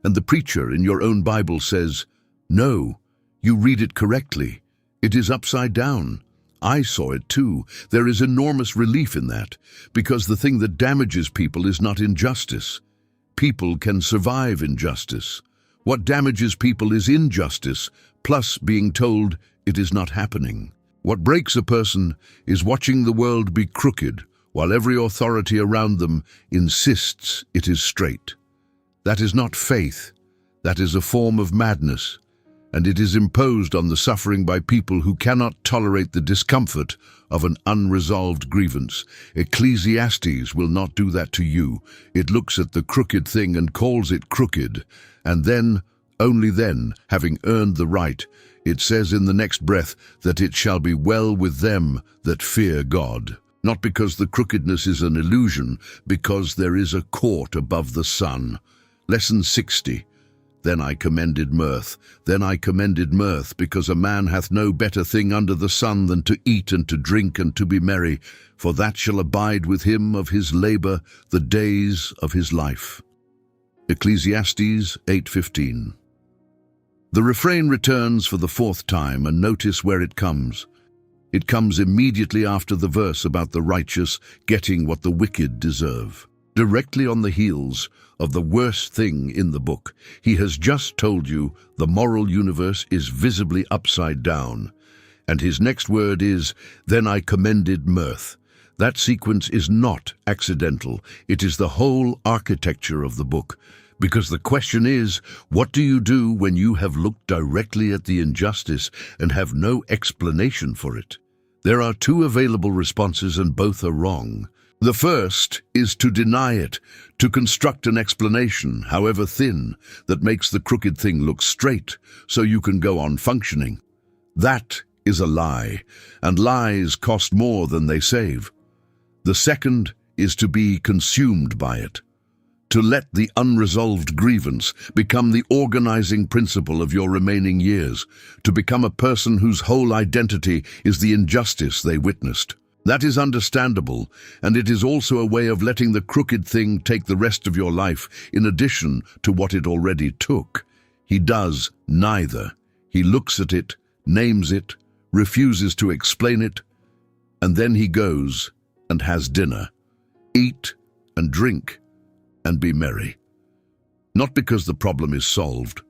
And the preacher in your own Bible says, "No, you read it correctly. It is upside down." I saw it too. There is enormous relief in that, because the thing that damages people is not injustice. People can survive injustice. What damages people is injustice, plus being told it is not happening. What breaks a person is watching the world be crooked, while every authority around them insists it is straight. That is not faith. That is a form of madness, and it is imposed on the suffering by people who cannot tolerate the discomfort of an unresolved grievance. Ecclesiastes will not do that to you. It looks at the crooked thing and calls it crooked, and then, only then, having earned the right, it says in the next breath that it shall be well with them that fear God. Not because the crookedness is an illusion, because there is a court above the sun. Lesson 60. Then I commended mirth. Then I commended mirth, because a man hath no better thing under the sun than to eat and to drink and to be merry, for that shall abide with him of his labor the days of his life. Ecclesiastes 8:15. The refrain returns for the fourth time, and notice where it comes. It comes immediately after the verse about the righteous getting what the wicked deserve. Directly on the heels of the worst thing in the book, he has just told you the moral universe is visibly upside down. And his next word is, "Then I commended mirth." That sequence is not accidental. It is the whole architecture of the book. Because the question is, what do you do when you have looked directly at the injustice and have no explanation for it? There are two available responses, and both are wrong. The first is to deny it, to construct an explanation, however thin, that makes the crooked thing look straight, so you can go on functioning. That is a lie, and lies cost more than they save. The second is to be consumed by it, to let the unresolved grievance become the organizing principle of your remaining years, to become a person whose whole identity is the injustice they witnessed. That is understandable, and it is also a way of letting the crooked thing take the rest of your life in addition to what it already took. He does neither. He looks at it, names it, refuses to explain it, and then he goes and has dinner. Eat and drink and be merry. Not because the problem is solved,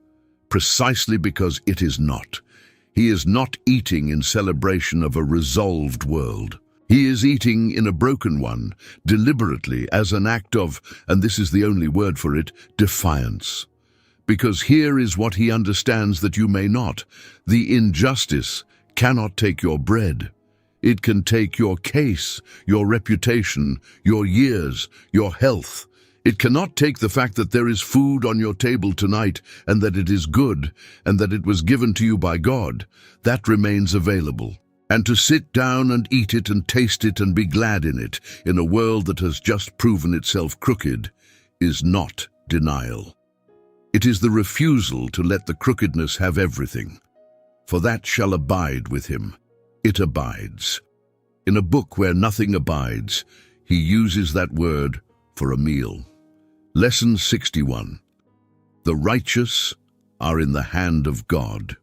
precisely because it is not. He is not eating in celebration of a resolved world. He is eating in a broken one, deliberately, as an act of, and this is the only word for it, defiance. Because here is what he understands that you may not. The injustice cannot take your bread. It can take your case, your reputation, your years, your health. It cannot take the fact that there is food on your table tonight and that it is good and that it was given to you by God. That remains available. And to sit down and eat it and taste it and be glad in it, in a world that has just proven itself crooked, is not denial. It is the refusal to let the crookedness have everything. For that shall abide with him. It abides. In a book where nothing abides, he uses that word for a meal. Lesson 61. The righteous are in the hand of God.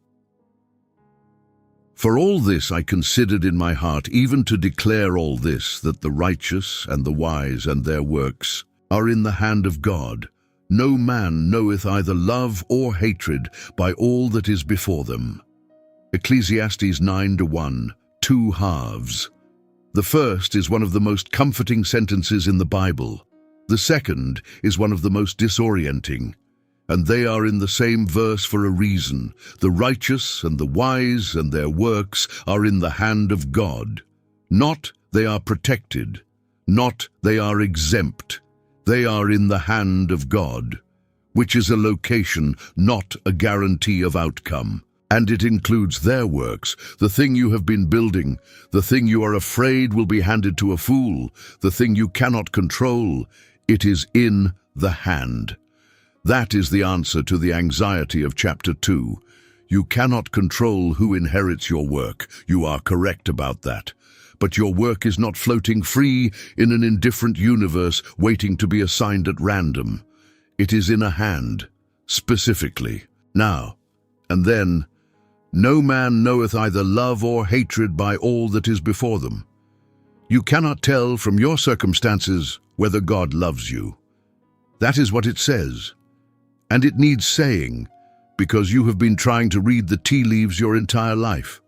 For all this I considered in my heart, even to declare all this, that the righteous and the wise and their works are in the hand of God. No man knoweth either love or hatred by all that is before them. Ecclesiastes 9:1, 2 halves. The first is one of the most comforting sentences in the Bible. The second is one of the most disorienting. And they are in the same verse for a reason. The righteous and the wise and their works are in the hand of God. Not they are protected. Not they are exempt. They are in the hand of God, which is a location, not a guarantee of outcome. And it includes their works, the thing you have been building, the thing you are afraid will be handed to a fool, the thing you cannot control. It is in the hand. That is the answer to the anxiety of chapter 2. You cannot control who inherits your work. You are correct about that. But your work is not floating free in an indifferent universe waiting to be assigned at random. It is in a hand, specifically. Now, and then, no man knoweth either love or hatred by all that is before them. You cannot tell from your circumstances whether God loves you. That is what it says. And it needs saying, because you have been trying to read the tea leaves your entire life.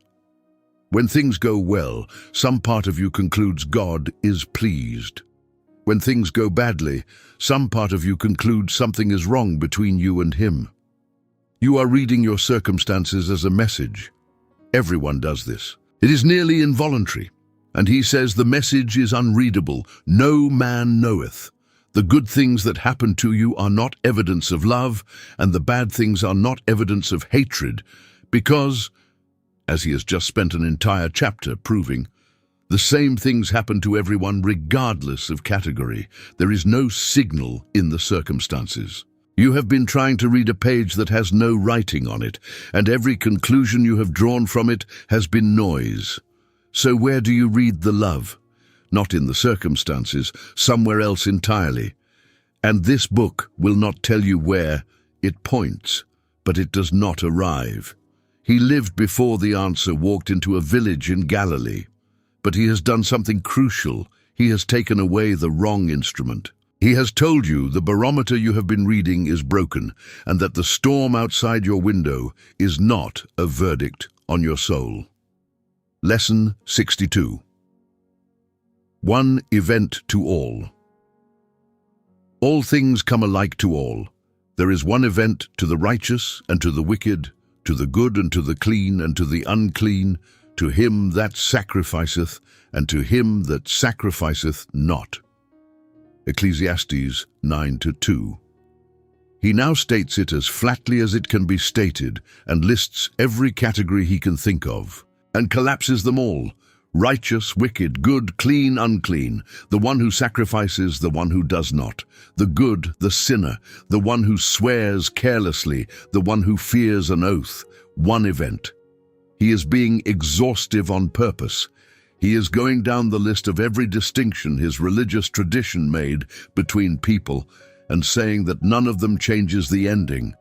When things go well, some part of you concludes God is pleased. When things go badly, some part of you concludes something is wrong between you and Him. You are reading your circumstances as a message. Everyone does this. It is nearly involuntary. And He says the message is unreadable. No man knoweth. The good things that happen to you are not evidence of love, and the bad things are not evidence of hatred, because, as He has just spent an entire chapter proving, the same things happen to everyone regardless of category. There is no signal in the circumstances. You have been trying to read a page that has no writing on it, and every conclusion you have drawn from it has been noise. So where do you read the love? Not in the circumstances, somewhere else entirely. And this book will not tell you where. It points, but it does not arrive. He lived before the answer walked into a village in Galilee. But He has done something crucial. He has taken away the wrong instrument. He has told you the barometer you have been reading is broken, and that the storm outside your window is not a verdict on your soul. Lesson 62. One event to all. All things come alike to all. There is one event to the righteous and to the wicked, to the good and to the clean and to the unclean, to him that sacrificeth and to him that sacrificeth not. Ecclesiastes 9:2. He now states it as flatly as it can be stated and lists every category he can think of, and collapses them all. Righteous, wicked, good, clean, unclean, the one who sacrifices, the one who does not, the good, the sinner, the one who swears carelessly, the one who fears an oath. One event. He is being exhaustive on purpose. He is going down the list of every distinction his religious tradition made between people and saying that none of them changes the ending.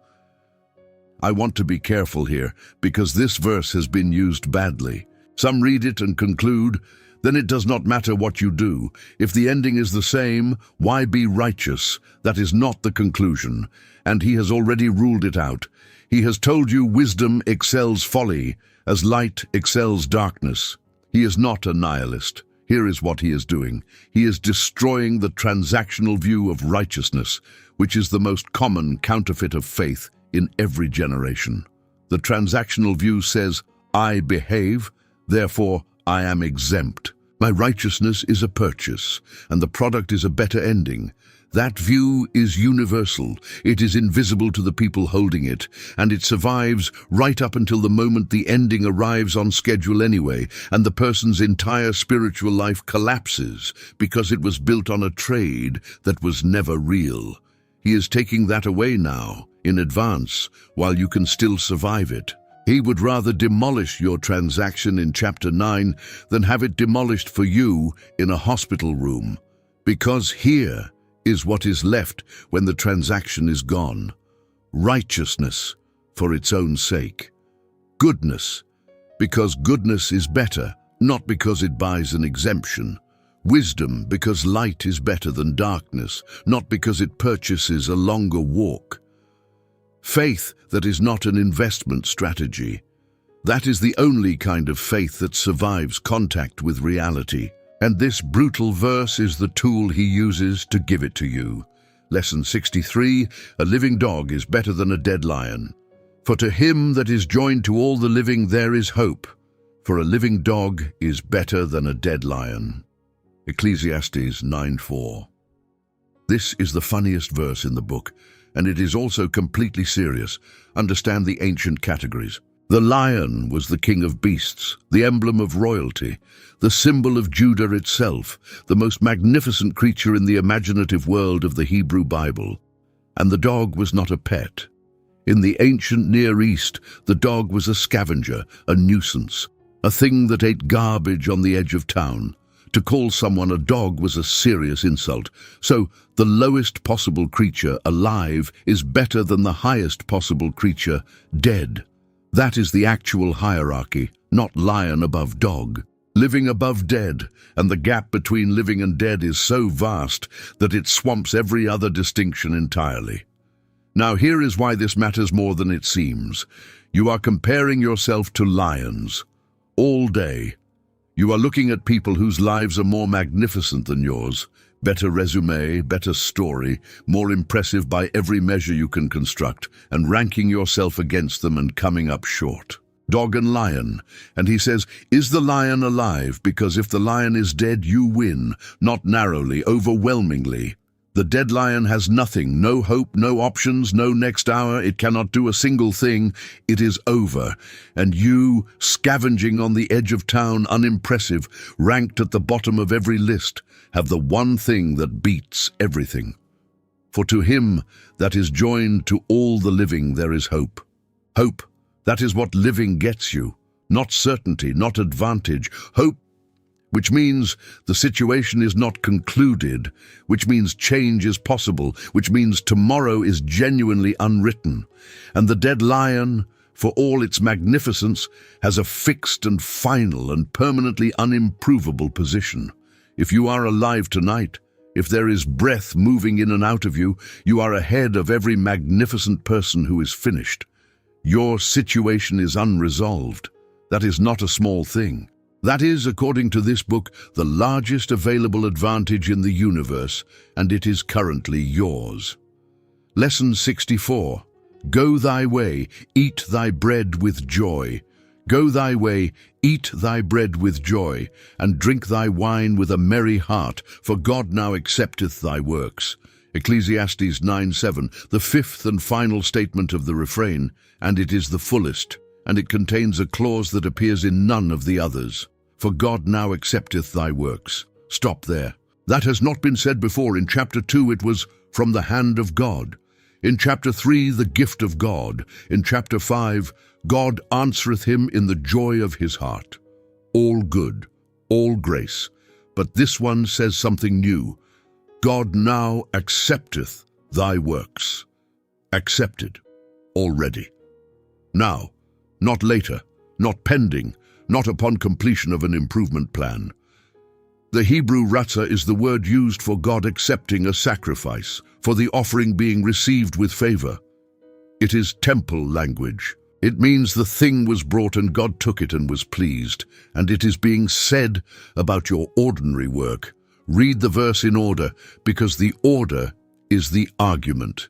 I want to be careful here because this verse has been used badly. Some read it and conclude, then it does not matter what you do. If the ending is the same, why be righteous? That is not the conclusion, and he has already ruled it out. He has told you wisdom excels folly, as light excels darkness. He is not a nihilist. Here is what he is doing. He is destroying the transactional view of righteousness, which is the most common counterfeit of faith in every generation. The transactional view says, I behave, therefore I am exempt. My righteousness is a purchase, and the product is a better ending. That view is universal. It is invisible to the people holding it, and it survives right up until the moment the ending arrives on schedule anyway, and the person's entire spiritual life collapses because it was built on a trade that was never real. He is taking that away now, in advance, while you can still survive it. He would rather demolish your transaction in chapter 9 than have it demolished for you in a hospital room, because here is what is left when the transaction is gone. Righteousness for its own sake. Goodness, because goodness is better, not because it buys an exemption. Wisdom, because light is better than darkness, not because it purchases a longer walk. Faith that is not an investment strategy. That is the only kind of faith that survives contact with reality. And this brutal verse is the tool he uses to give it to you. Lesson 63, a living dog is better than a dead lion. For to him that is joined to all the living there is hope. For a living dog is better than a dead lion. Ecclesiastes 9:4. This is the funniest verse in the book, and it is also completely serious. Understand the ancient categories. The lion was the king of beasts, the emblem of royalty, the symbol of Judah itself, the most magnificent creature in the imaginative world of the Hebrew Bible. And the dog was not a pet. In the ancient Near East, the dog was a scavenger, a nuisance, a thing that ate garbage on the edge of town. To call someone a dog was a serious insult. So, the lowest possible creature, alive, is better than the highest possible creature, dead. That is the actual hierarchy, not lion above dog. Living above dead, and the gap between living and dead is so vast that it swamps every other distinction entirely. Now here is why this matters more than it seems. You are comparing yourself to lions. All day. You are looking at people whose lives are more magnificent than yours. Better resume, better story, more impressive by every measure you can construct, and ranking yourself against them and coming up short. Dog and lion. And he says, is the lion alive? Because if the lion is dead, you win. Not narrowly, overwhelmingly. The dead lion has nothing, no hope, no options, no next hour. It cannot do a single thing. It is over. And you, scavenging on the edge of town, unimpressive, ranked at the bottom of every list, have the one thing that beats everything. For to him that is joined to all the living there is hope. Hope, that is what living gets you. Not certainty, not advantage. Hope, which means the situation is not concluded, which means change is possible, which means tomorrow is genuinely unwritten. And the dead lion, for all its magnificence, has a fixed and final and permanently unimprovable position. If you are alive tonight, if there is breath moving in and out of you, you are ahead of every magnificent person who is finished. Your situation is unresolved. That is not a small thing. That is, according to this book, the largest available advantage in the universe, and it is currently yours. Lesson 64. Go thy way, eat thy bread with joy. Go thy way, eat thy bread with joy, and drink thy wine with a merry heart, for God now accepteth thy works. Ecclesiastes 9:7, the fifth and final statement of the refrain, and it is the fullest, and it contains a clause that appears in none of the others. For God now accepteth thy works. Stop there. That has not been said before. In chapter 2 it was from the hand of God. In chapter 3, the gift of God. In chapter 5, God answereth him in the joy of his heart. All good, all grace. But this one says something new. God now accepteth thy works. Accepted. Already. Now. Not later. Not pending. Not upon completion of an improvement plan. The Hebrew ratzah is the word used for God accepting a sacrifice, for the offering being received with favor. It is temple language. It means the thing was brought and God took it and was pleased, and it is being said about your ordinary work. Read the verse in order, because the order is the argument.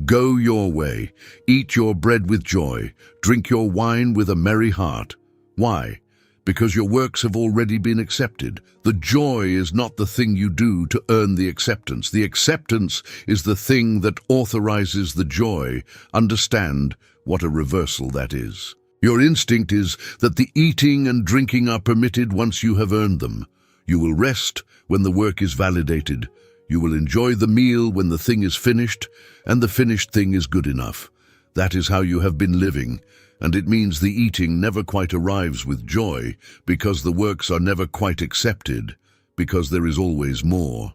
Go your way, eat your bread with joy, drink your wine with a merry heart. Why? Because your works have already been accepted. The joy is not the thing you do to earn the acceptance. The acceptance is the thing that authorizes the joy. Understand what a reversal that is. Your instinct is that the eating and drinking are permitted once you have earned them. You will rest when the work is validated. You will enjoy the meal when the thing is finished, and the finished thing is good enough. That is how you have been living. And it means the eating never quite arrives with joy, because the works are never quite accepted, because there is always more.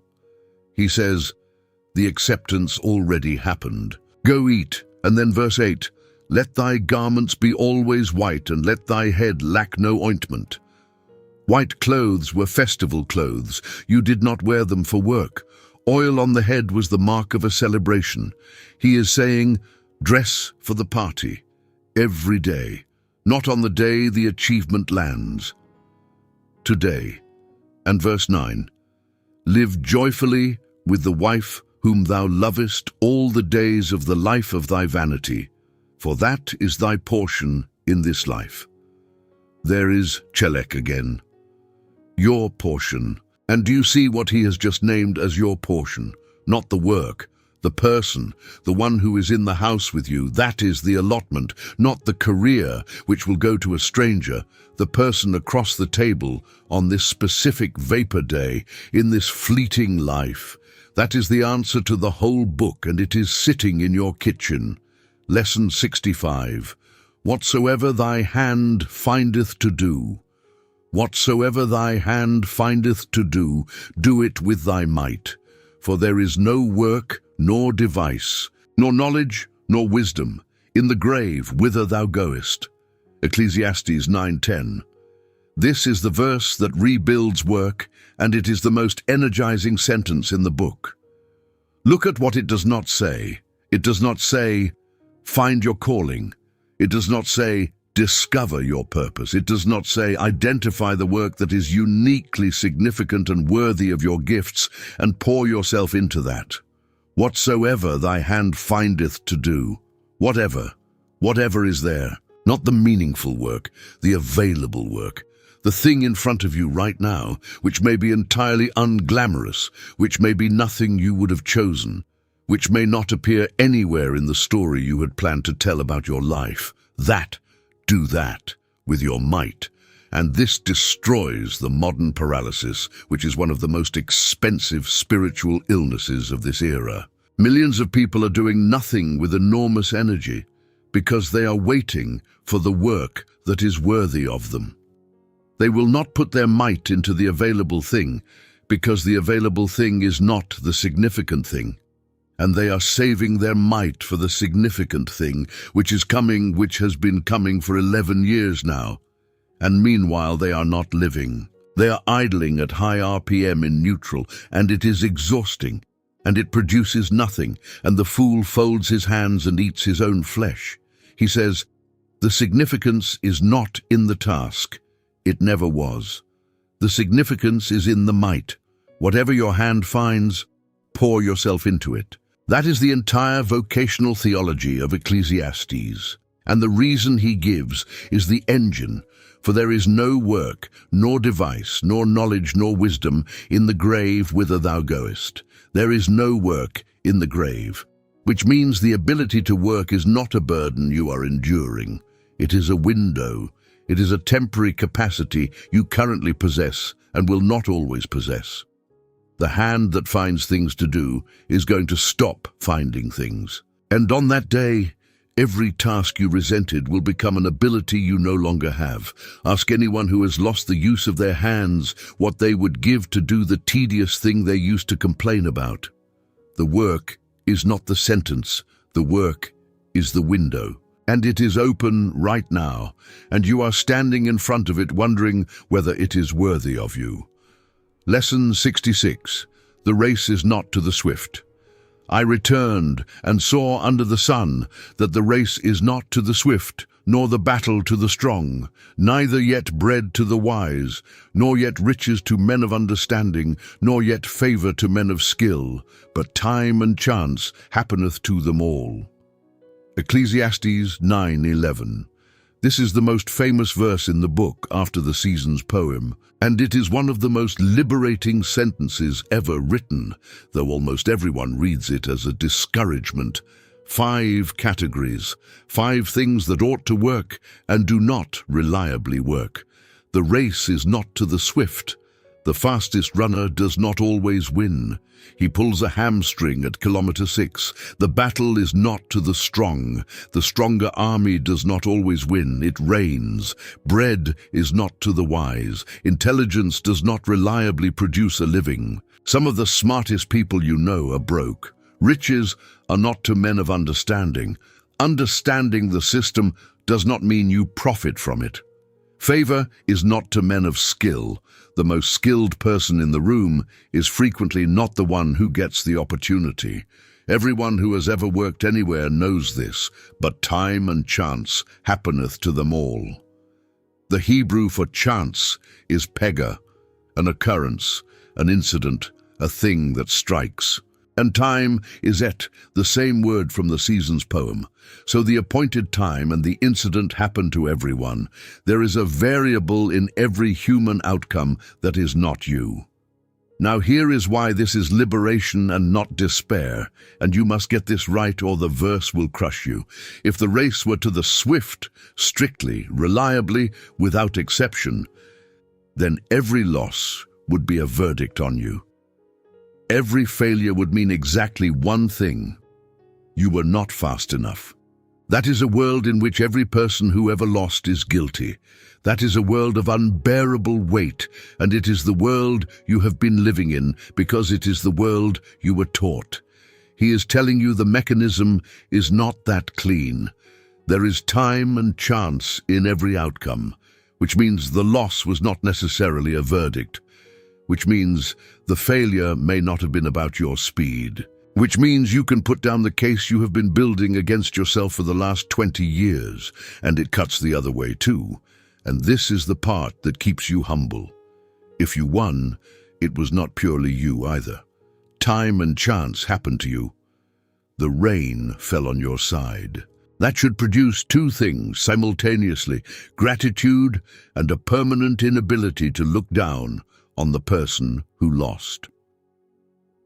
He says, the acceptance already happened. Go eat. And then verse 8, let thy garments be always white, and let thy head lack no ointment. White clothes were festival clothes. You did not wear them for work. Oil on the head was the mark of a celebration. He is saying, dress for the party. Every day, not on the day the achievement lands. Today. And verse 9, live joyfully with the wife whom thou lovest all the days of the life of thy vanity, for that is thy portion in this life. There is Chelek again. Your portion. And do you see what he has just named as your portion? Not the work, The person, the one who is in the house with you, that is the allotment, not the career which will go to a stranger, the person across the table on this specific vapor day, in this fleeting life. That is the answer to the whole book, and it is sitting in your kitchen. Lesson 65. Whatsoever thy hand findeth to do, whatsoever thy hand findeth to do, do it with thy might. For there is no work, nor device, nor knowledge, nor wisdom, in the grave whither thou goest. Ecclesiastes 9:10. This is the verse that rebuilds work, and it is the most energizing sentence in the book. Look at what it does not say. It does not say, find your calling. It does not say, discover your purpose. It does not say, identify the work that is uniquely significant and worthy of your gifts, and pour yourself into that. Whatsoever thy hand findeth to do, whatever is there, not the meaningful work, the available work, the thing in front of you right now, which may be entirely unglamorous, which may be nothing you would have chosen, which may not appear anywhere in the story you had planned to tell about your life. Do that with your might. And this destroys the modern paralysis, which is one of the most expensive spiritual illnesses of this era. Millions of people are doing nothing with enormous energy because they are waiting for the work that is worthy of them. They will not put their might into the available thing because the available thing is not the significant thing. And they are saving their might for the significant thing, which has been coming for 11 years now. And meanwhile they are not living. They are idling at high RPM in neutral, and it is exhausting, and it produces nothing, and the fool folds his hands and eats his own flesh. He says, the significance is not in the task. It never was. The significance is in the might. Whatever your hand finds, pour yourself into it. That is the entire vocational theology of Ecclesiastes. And the reason he gives is the engine, for there is no work, nor device, nor knowledge, nor wisdom in the grave whither thou goest. There is no work in the grave, which means the ability to work is not a burden you are enduring. It is a window. It is a temporary capacity you currently possess and will not always possess. The hand that finds things to do is going to stop finding things. And on that day, every task you resented will become an ability you no longer have. Ask anyone who has lost the use of their hands what they would give to do the tedious thing they used to complain about. The work is not the sentence. The work is the window. And it is open right now, and you are standing in front of it wondering whether it is worthy of you. Lesson 66. The race is not to the swift. I returned and saw under the sun that the race is not to the swift, nor the battle to the strong, neither yet bread to the wise, nor yet riches to men of understanding, nor yet favor to men of skill, but time and chance happeneth to them all. Ecclesiastes 9:11. This is the most famous verse in the book after the season's poem, and it is one of the most liberating sentences ever written, though almost everyone reads it as a discouragement. 5 categories, 5 things that ought to work and do not reliably work. The race is not to the swift. The fastest runner does not always win. He pulls a hamstring at kilometer 6. The battle is not to the strong. The stronger army does not always win. It rains. Bread is not to the wise. Intelligence does not reliably produce a living. Some of the smartest people you know are broke. Riches are not to men of understanding. Understanding the system does not mean you profit from it. Favor is not to men of skill. The most skilled person in the room is frequently not the one who gets the opportunity. Everyone who has ever worked anywhere knows this, but time and chance happeneth to them all. The Hebrew for chance is pega, an occurrence, an incident, a thing that strikes. And time is et, the same word from the season's poem. So the appointed time and the incident happen to everyone. There is a variable in every human outcome that is not you. Now here is why this is liberation and not despair, and you must get this right or the verse will crush you. If the race were to the swift, strictly, reliably, without exception, then every loss would be a verdict on you. Every failure would mean exactly one thing: you were not fast enough. That is a world in which every person who ever lost is guilty. That is a world of unbearable weight, and it is the world you have been living in because it is the world you were taught. He is telling you the mechanism is not that clean. There is time and chance in every outcome, which means the loss was not necessarily a verdict, which means the failure may not have been about your speed, which means you can put down the case you have been building against yourself for the last 20 years, and it cuts the other way too. And this is the part that keeps you humble. If you won, it was not purely you either. Time and chance happened to you. The rain fell on your side. That should produce two things simultaneously: gratitude and a permanent inability to look down on the person who lost.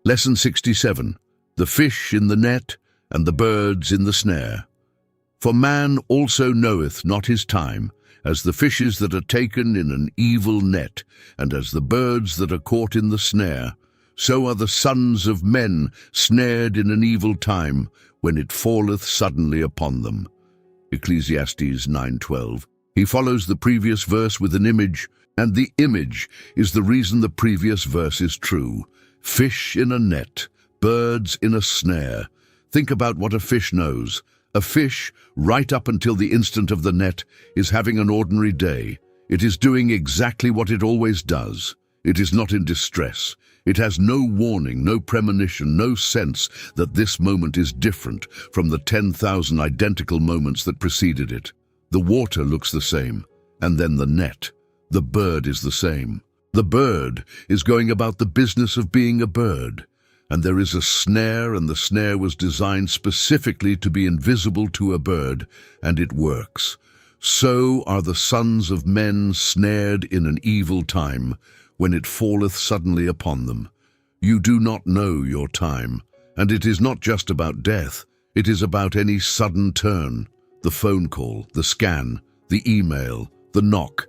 Lesson 67. The fish in the net and the birds in the snare. For man also knoweth not his time, as the fishes that are taken in an evil net, and as the birds that are caught in the snare, so are the sons of men snared in an evil time, when it falleth suddenly upon them. Ecclesiastes 9:12. He follows the previous verse with an image, and the image is the reason the previous verse is true. Fish in a net, birds in a snare. Think about what a fish knows. A fish, right up until the instant of the net, is having an ordinary day. It is doing exactly what it always does. It is not in distress. It has no warning, no premonition, no sense that this moment is different from the 10,000 identical moments that preceded it. The water looks the same, and then the net. The bird is the same. The bird is going about the business of being a bird. And there is a snare, and the snare was designed specifically to be invisible to a bird, and it works. So are the sons of men snared in an evil time, when it falleth suddenly upon them. You do not know your time, and it is not just about death. It is about any sudden turn, the phone call, the scan, the email, the knock.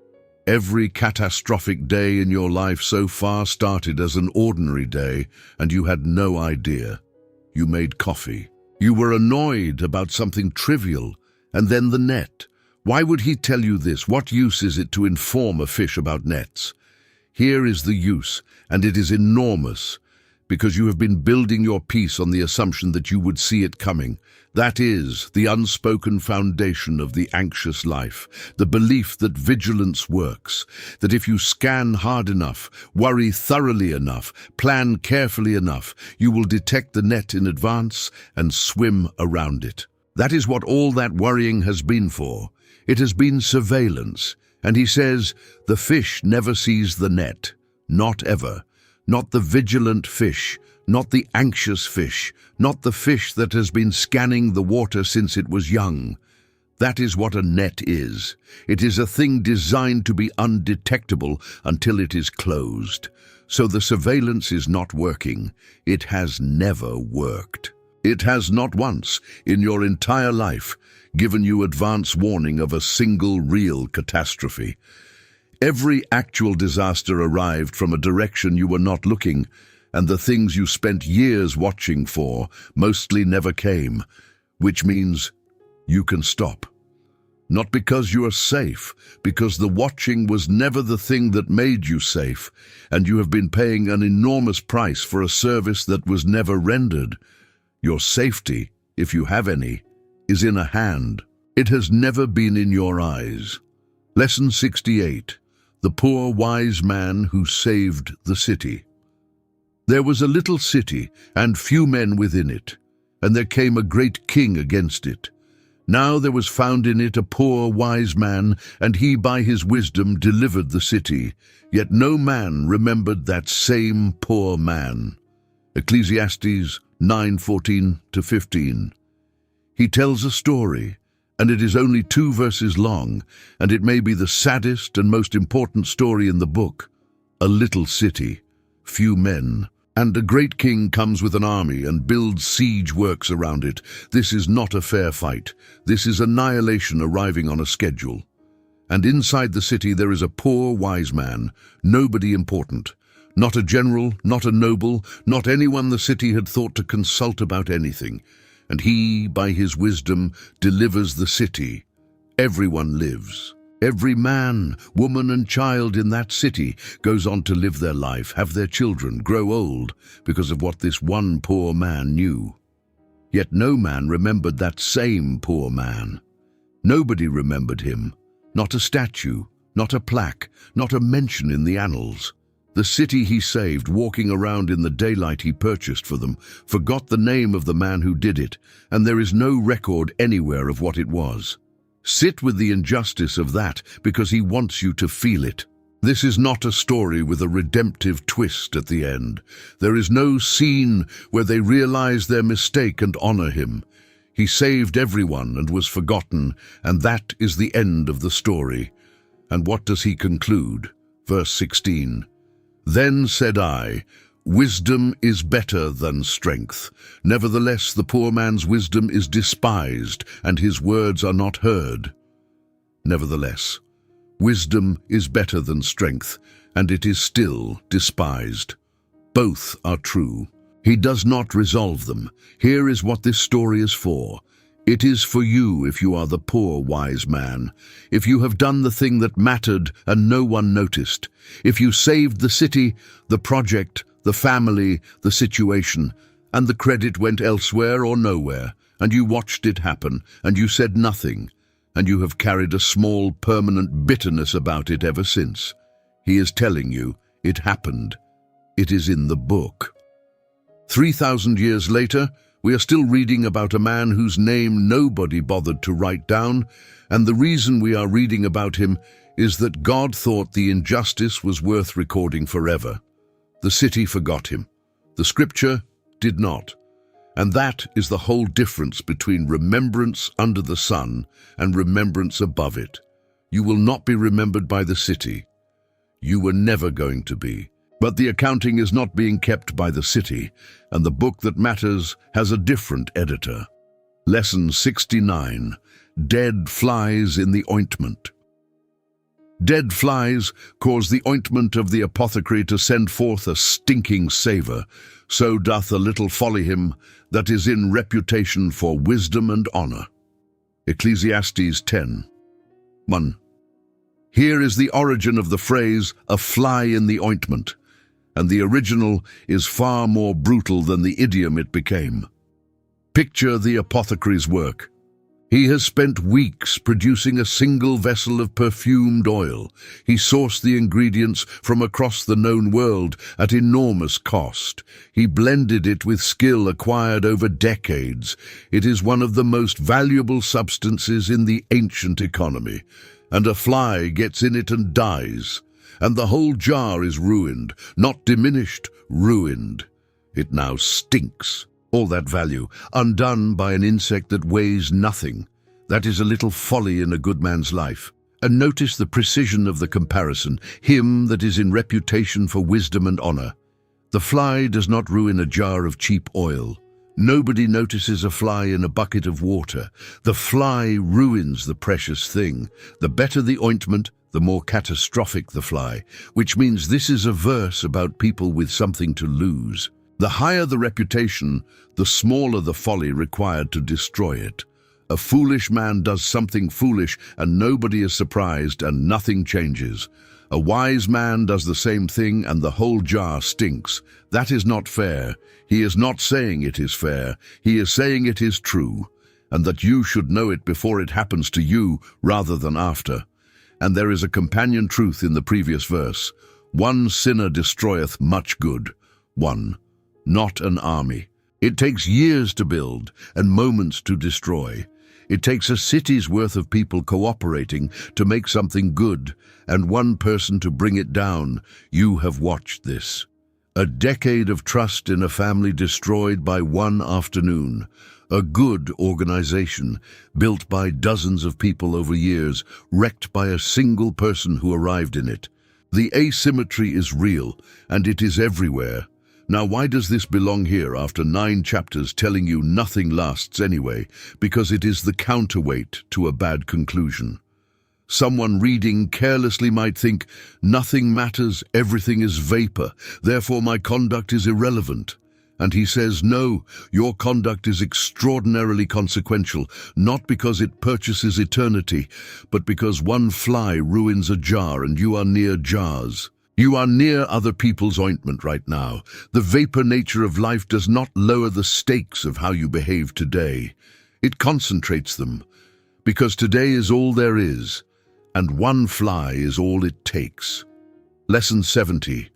Every catastrophic day in your life so far started as an ordinary day, and you had no idea. You made coffee. You were annoyed about something trivial, and then the net. Why would he tell you this? What use is it to inform a fish about nets? Here is the use, and it is enormous, because you have been building your peace on the assumption that you would see it coming. That is the unspoken foundation of the anxious life, the belief that vigilance works, that if you scan hard enough, worry thoroughly enough, plan carefully enough, you will detect the net in advance and swim around it. That is what all that worrying has been for. It has been surveillance. And he says, the fish never sees the net, not ever. Not the vigilant fish, not the anxious fish, not the fish that has been scanning the water since it was young. That is what a net is. It is a thing designed to be undetectable until it is closed. So the surveillance is not working. It has never worked. It has not once, in your entire life, given you advance warning of a single real catastrophe. Every actual disaster arrived from a direction you were not looking, and the things you spent years watching for mostly never came, which means you can stop. Not because you are safe, because the watching was never the thing that made you safe, and you have been paying an enormous price for a service that was never rendered. Your safety, if you have any, is in a hand. It has never been in your eyes. Lesson 68. The poor wise man who saved the city. There was a little city, and few men within it, and there came a great king against it. Now there was found in it a poor wise man, and he by his wisdom delivered the city. Yet no man remembered that same poor man. Ecclesiastes 9:14-15. He tells a story, and it is only 2 verses long, and it may be the saddest and most important story in the book. A little city. few men. And a great king comes with an army and builds siege works around it. This is not a fair fight. This is annihilation arriving on a schedule. And inside the city there is a poor wise man, nobody important. Not a general, not a noble, not anyone the city had thought to consult about anything. And he, by his wisdom, delivers the city. Everyone lives. Every man, woman and child in that city goes on to live their life, have their children, grow old, because of what this one poor man knew. Yet no man remembered that same poor man. Nobody remembered him. Not a statue, not a plaque, not a mention in the annals. The city he saved, walking around in the daylight he purchased for them, forgot the name of the man who did it, and there is no record anywhere of what it was. Sit with the injustice of that because he wants you to feel it. This is not a story with a redemptive twist at the end. There is no scene where they realize their mistake and honor him. He saved everyone and was forgotten, and that is the end of the story. And what does he conclude? Verse 16. Then said I, wisdom is better than strength. Nevertheless, the poor man's wisdom is despised, and his words are not heard. Nevertheless, wisdom is better than strength, and it is still despised. Both are true. He does not resolve them. Here is what this story is for. It is for you if you are the poor wise man, if you have done the thing that mattered and no one noticed, if you saved the city, the project, the family, the situation, and the credit went elsewhere or nowhere, and you watched it happen, and you said nothing, and you have carried a small permanent bitterness about it ever since. He is telling you, it happened. It is in the book. 3,000 years later, we are still reading about a man whose name nobody bothered to write down, and the reason we are reading about him is that God thought the injustice was worth recording forever. The city forgot him. The scripture did not. And that is the whole difference between remembrance under the sun and remembrance above it. You will not be remembered by the city. You were never going to be. But the accounting is not being kept by the city, and the book that matters has a different editor. Lesson 69. Dead flies in the ointment. Dead flies cause the ointment of the apothecary to send forth a stinking savour. So doth a little folly him that is in reputation for wisdom and honour. Ecclesiastes 10:1. Here is the origin of the phrase, a fly in the ointment, and the original is far more brutal than the idiom it became. Picture the apothecary's work. He has spent weeks producing a single vessel of perfumed oil. He sourced the ingredients from across the known world at enormous cost. He blended it with skill acquired over decades. It is one of the most valuable substances in the ancient economy. And a fly gets in it and dies. And the whole jar is ruined, not diminished, ruined. It now stinks. All that value, undone by an insect that weighs nothing. That is a little folly in a good man's life. And notice the precision of the comparison, him that is in reputation for wisdom and honor. The fly does not ruin a jar of cheap oil. Nobody notices a fly in a bucket of water. The fly ruins the precious thing. The better the ointment, the more catastrophic the fly, which means this is a verse about people with something to lose. The higher the reputation, the smaller the folly required to destroy it. A foolish man does something foolish and nobody is surprised and nothing changes. A wise man does the same thing and the whole jar stinks. That is not fair. He is not saying it is fair. He is saying it is true, and that you should know it before it happens to you rather than after. And there is a companion truth in the previous verse. One sinner destroyeth much good. One, not an army. It takes years to build and moments to destroy. It takes a city's worth of people cooperating to make something good and one person to bring it down. You have watched this. A decade of trust in a family destroyed by one afternoon. A good organization, built by dozens of people over years, wrecked by a single person who arrived in it. The asymmetry is real, and it is everywhere. Now, why does this belong here after 9 chapters telling you nothing lasts anyway? Because it is the counterweight to a bad conclusion. Someone reading carelessly might think, nothing matters, everything is vapor, therefore my conduct is irrelevant. And he says, no, your conduct is extraordinarily consequential, not because it purchases eternity, but because one fly ruins a jar and you are near jars. You are near other people's ointment right now. The vapor nature of life does not lower the stakes of how you behave today. It concentrates them, because today is all there is, and one fly is all it takes. Lesson 70.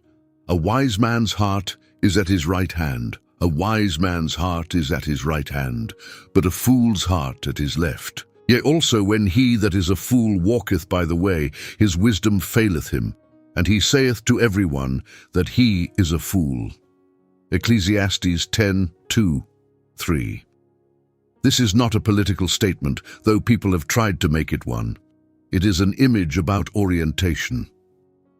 A wise man's heart is at his right hand. A wise man's heart is at his right hand, but a fool's heart at his left. Yea, also when he that is a fool walketh by the way, his wisdom faileth him, and he saith to every one that he is a fool. Ecclesiastes 10:2-3. This is not a political statement, though people have tried to make it one. It is an image about orientation.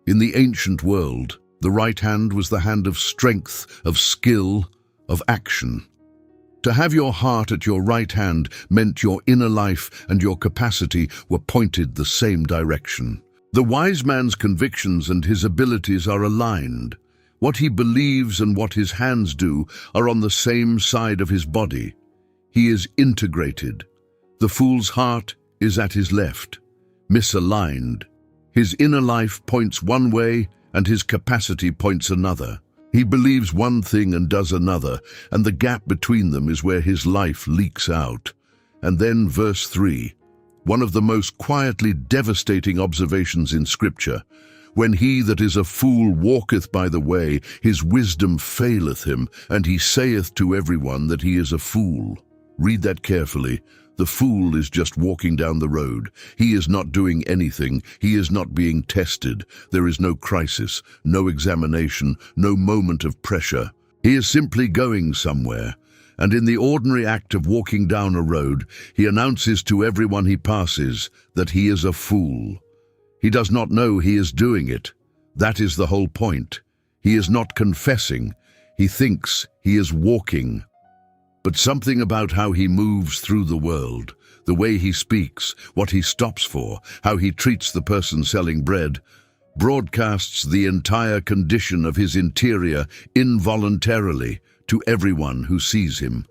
In the ancient world, the right hand was the hand of strength, of skill, of action. To have your heart at your right hand meant your inner life and your capacity were pointed the same direction. The wise man's convictions and his abilities are aligned. What he believes and what his hands do are on the same side of his body. He is integrated. The fool's heart is at his left, misaligned. His inner life points one way and his capacity points another. He believes one thing and does another, and the gap between them is where his life leaks out. And then verse 3, one of the most quietly devastating observations in Scripture. When he that is a fool walketh by the way, his wisdom faileth him, and he saith to every one that he is a fool. Read that carefully. The fool is just walking down the road. He is not doing anything. He is not being tested. There is no crisis, no examination, no moment of pressure. He is simply going somewhere. And in the ordinary act of walking down a road, he announces to everyone he passes that he is a fool. He does not know he is doing it. That is the whole point. He is not confessing. He thinks he is walking. But something about how he moves through the world, the way he speaks, what he stops for, how he treats the person selling bread, broadcasts the entire condition of his interior involuntarily to everyone who sees him.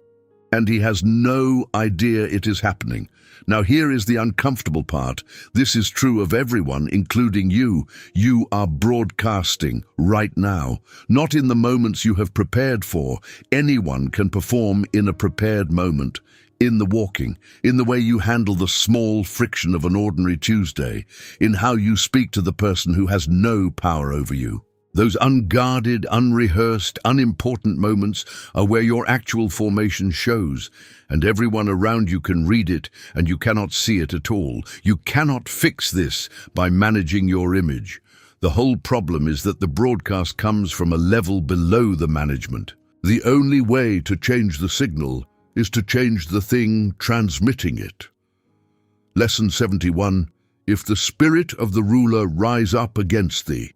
And he has no idea it is happening. Now here is the uncomfortable part. This is true of everyone, including you. You are broadcasting right now, not in the moments you have prepared for. Anyone can perform in a prepared moment, in the walking, in the way you handle the small friction of an ordinary Tuesday, in how you speak to the person who has no power over you. Those unguarded, unrehearsed, unimportant moments are where your actual formation shows, and everyone around you can read it, and you cannot see it at all. You cannot fix this by managing your image. The whole problem is that the broadcast comes from a level below the management. The only way to change the signal is to change the thing transmitting it. Lesson 71. If the spirit of the ruler rise up against thee,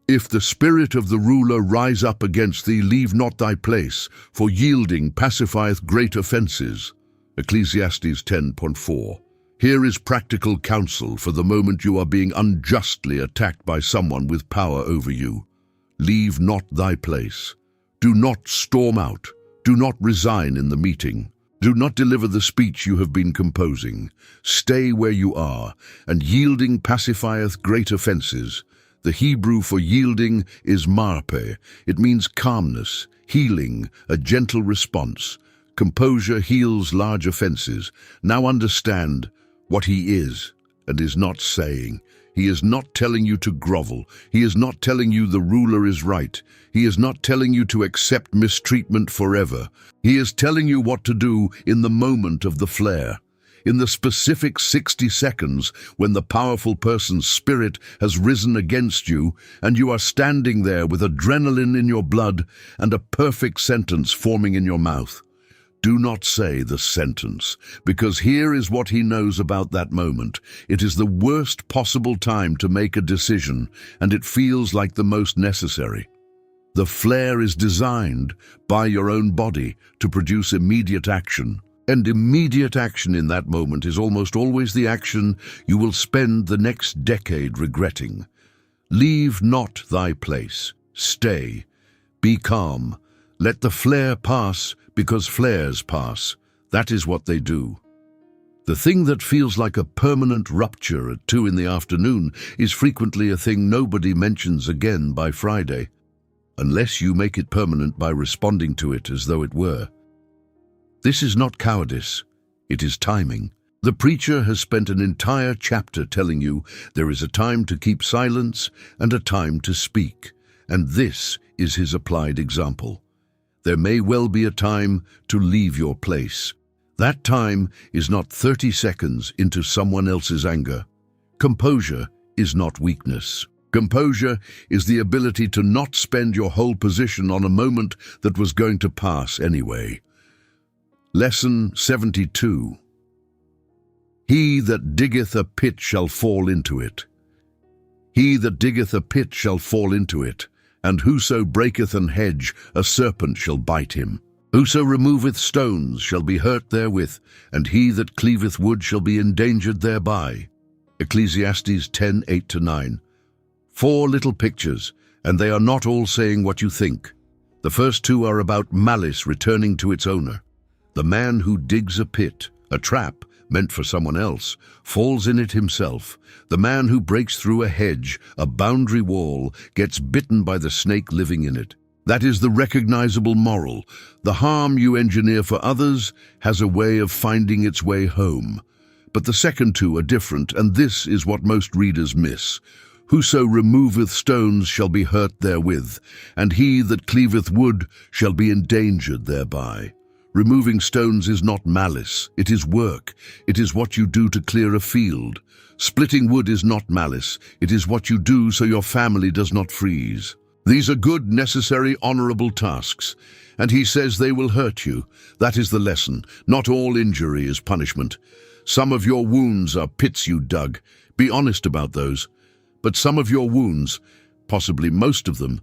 if the spirit of the ruler rise up against thee, leave not thy place, for yielding pacifieth great offences. Ecclesiastes 10:4. Here is practical counsel for the moment you are being unjustly attacked by someone with power over you. Leave not thy place. Do not storm out. Do not resign in the meeting. Do not deliver the speech you have been composing. Stay where you are, and yielding pacifieth great offences. The Hebrew for yielding is marpe. It means calmness, healing, a gentle response. Composure heals large offenses. Now understand what he is and is not saying. He is not telling you to grovel. He is not telling you the ruler is right. He is not telling you to accept mistreatment forever. He is telling you what to do in the moment of the flare. In the specific 60 seconds when the powerful person's spirit has risen against you and you are standing there with adrenaline in your blood and a perfect sentence forming in your mouth. Do not say the sentence, because here is what he knows about that moment. It is the worst possible time to make a decision, and it feels like the most necessary. The flare is designed by your own body to produce immediate action. And immediate action in that moment is almost always the action you will spend the next decade regretting. Leave not thy place. Stay. Be calm. Let the flare pass, because flares pass. That is what they do. The thing that feels like a permanent rupture at 2 in the afternoon is frequently a thing nobody mentions again by Friday, unless you make it permanent by responding to it as though it were. This is not cowardice, it is timing. The preacher has spent an entire chapter telling you there is a time to keep silence and a time to speak, and this is his applied example. There may well be a time to leave your place. That time is not 30 seconds into someone else's anger. Composure is not weakness. Composure is the ability to not spend your whole position on a moment that was going to pass anyway. Lesson 72. He that diggeth a pit shall fall into it. He that diggeth a pit shall fall into it. And whoso breaketh an hedge, a serpent shall bite him. Whoso removeth stones shall be hurt therewith, and he that cleaveth wood shall be endangered thereby. Ecclesiastes 10:8-9. 4 little pictures, and they are not all saying what you think. The first 2 are about malice returning to its owner. The man who digs a pit, a trap, meant for someone else, falls in it himself. The man who breaks through a hedge, a boundary wall, gets bitten by the snake living in it. That is the recognizable moral. The harm you engineer for others has a way of finding its way home. But the second 2 are different, and this is what most readers miss. Whoso removeth stones shall be hurt therewith, and he that cleaveth wood shall be endangered thereby. Removing stones is not malice, it is work. It is what you do to clear a field. Splitting wood is not malice, it is what you do so your family does not freeze. These are good, necessary, honorable tasks, and he says they will hurt you. That is the lesson. Not all injury is punishment. Some of your wounds are pits you dug. Be honest about those. But some of your wounds, possibly most of them,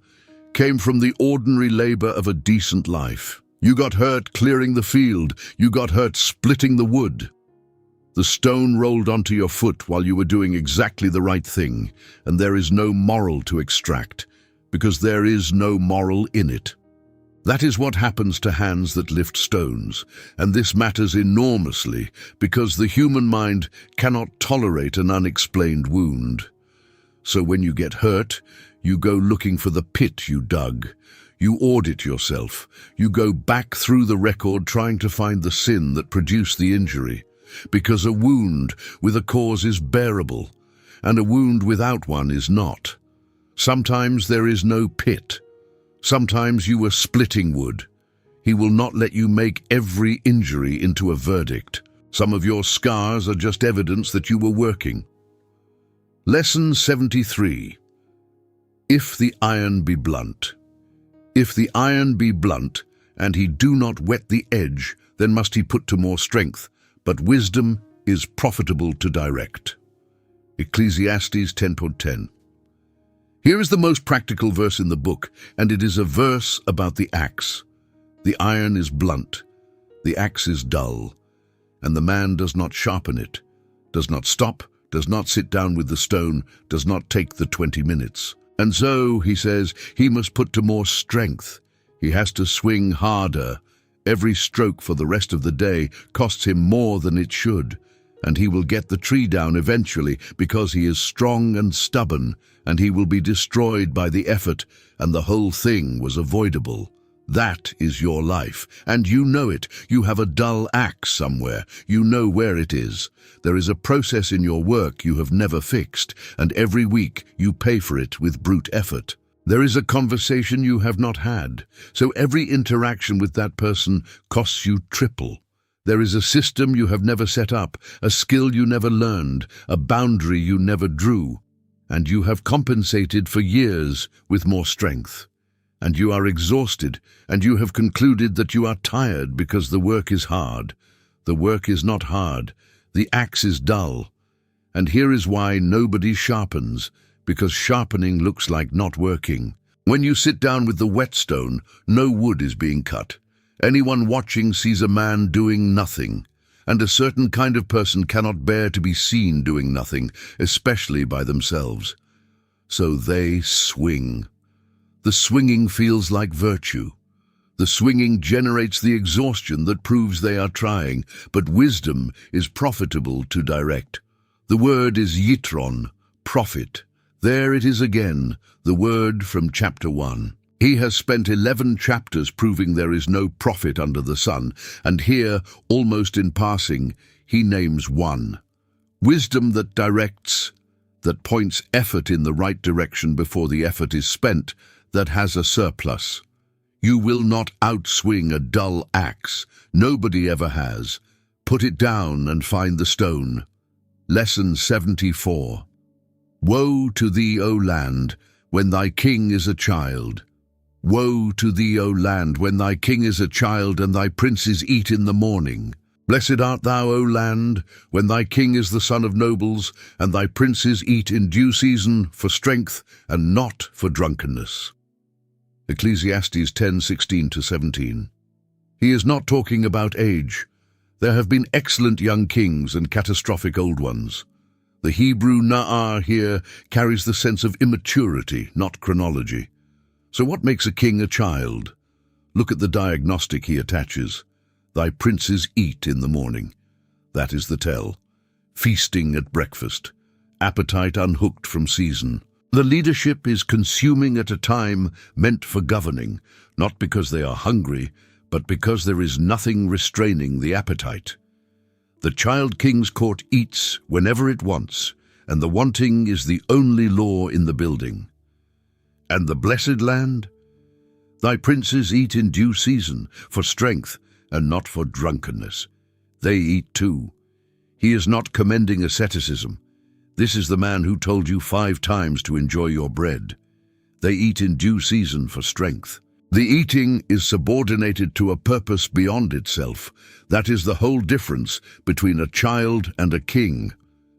came from the ordinary labor of a decent life. You got hurt clearing the field. You got hurt splitting the wood. The stone rolled onto your foot while you were doing exactly the right thing, and there is no moral to extract, because there is no moral in it. That is what happens to hands that lift stones, and this matters enormously because the human mind cannot tolerate an unexplained wound. So when you get hurt, you go looking for the pit you dug. You audit yourself. You go back through the record trying to find the sin that produced the injury, because a wound with a cause is bearable, and a wound without one is not. Sometimes there is no pit. Sometimes you were splitting wood. He will not let you make every injury into a verdict. Some of your scars are just evidence that you were working. Lesson 73. If the iron be blunt. If the iron be blunt, and he do not whet the edge, then must he put to more strength, but wisdom is profitable to direct. Ecclesiastes 10:10. Here is the most practical verse in the book, and it is a verse about the axe. The iron is blunt, the axe is dull, and the man does not sharpen it, does not stop, does not sit down with the stone, does not take the 20 minutes. And so, he says, he must put to more strength. He has to swing harder. Every stroke for the rest of the day costs him more than it should, and he will get the tree down eventually because he is strong and stubborn, and he will be destroyed by the effort, and the whole thing was avoidable. That is your life, and you know it. You have a dull axe somewhere. You know where it is. There is a process in your work you have never fixed, and every week you pay for it with brute effort. There is a conversation you have not had, so every interaction with that person costs you triple. There is a system you have never set up, a skill you never learned, a boundary you never drew, and you have compensated for years with more strength. and you are exhausted, and you have concluded that you are tired because the work is hard. The work is not hard, the axe is dull. And here is why nobody sharpens, because sharpening looks like not working. When you sit down with the whetstone, no wood is being cut. Anyone watching sees a man doing nothing, and a certain kind of person cannot bear to be seen doing nothing, especially by themselves. So they swing. The swinging feels like virtue. The swinging generates the exhaustion that proves they are trying, but wisdom is profitable to direct. The word is yitron, profit. There it is again, the word from chapter 1. He has spent 11 chapters proving there is no profit under the sun, and here, almost in passing, he names one. Wisdom that directs, that points effort in the right direction before the effort is spent, that has a surplus. You will not outswing a dull axe. Nobody ever has. Put it down and find the stone. Lesson 74. Woe to thee, O land, when thy king is a child. Woe to thee, O land, when thy king is a child and thy princes eat in the morning. Blessed art thou, O land, when thy king is the son of nobles, and thy princes eat in due season for strength and not for drunkenness. Ecclesiastes 10:16-17. He is not talking about age. There have been excellent young kings and catastrophic old ones. The Hebrew na'ar here carries the sense of immaturity, not chronology. So what makes a king a child? Look at the diagnostic he attaches. Thy princes eat in the morning. That is the tell. Feasting at breakfast. Appetite unhooked from season. The leadership is consuming at a time meant for governing, not because they are hungry, but because there is nothing restraining the appetite. The child king's court eats whenever it wants, and the wanting is the only law in the building. And the blessed land? Thy princes eat in due season, for strength, and not for drunkenness. They eat too. He is not commending asceticism. This is the man who told you 5 times to enjoy your bread. They eat in due season for strength. The eating is subordinated to a purpose beyond itself. That is the whole difference between a child and a king,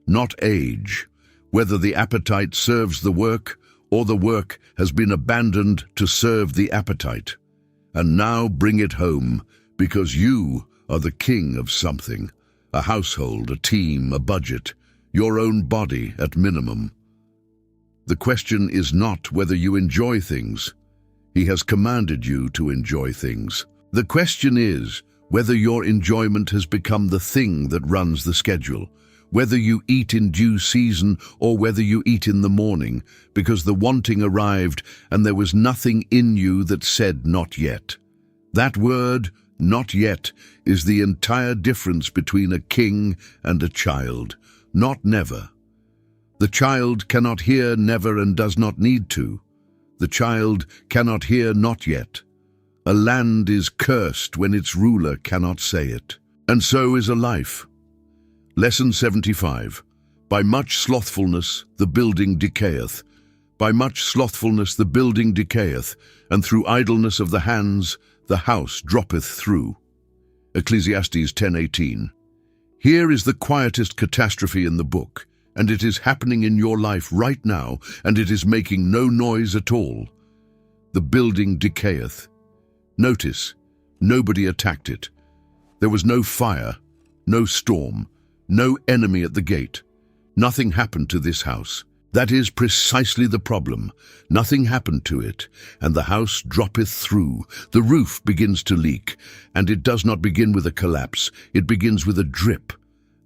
not age, whether the appetite serves the work or the work has been abandoned to serve the appetite. And now bring it home, because you are the king of something, a household, a team, a budget, your own body at minimum. The question is not whether you enjoy things. He has commanded you to enjoy things. The question is whether your enjoyment has become the thing that runs the schedule, whether you eat in due season or whether you eat in the morning, because the wanting arrived and there was nothing in you that said not yet. That word, not yet, is the entire difference between a king and a child, not never. The child cannot hear never and does not need to. The child cannot hear not yet. A land is cursed when its ruler cannot say it. And so is a life. Lesson 75. By much slothfulness the building decayeth. By much slothfulness the building decayeth, and through idleness of the hands the house droppeth through. Ecclesiastes 10:18. Here is the quietest catastrophe in the book, and it is happening in your life right now, and it is making no noise at all. The building decayeth. Notice, nobody attacked it. There was no fire, no storm, no enemy at the gate. Nothing happened to this house. That is precisely the problem. Nothing happened to it, and the house droppeth through. The roof begins to leak, and it does not begin with a collapse. It begins with a drip.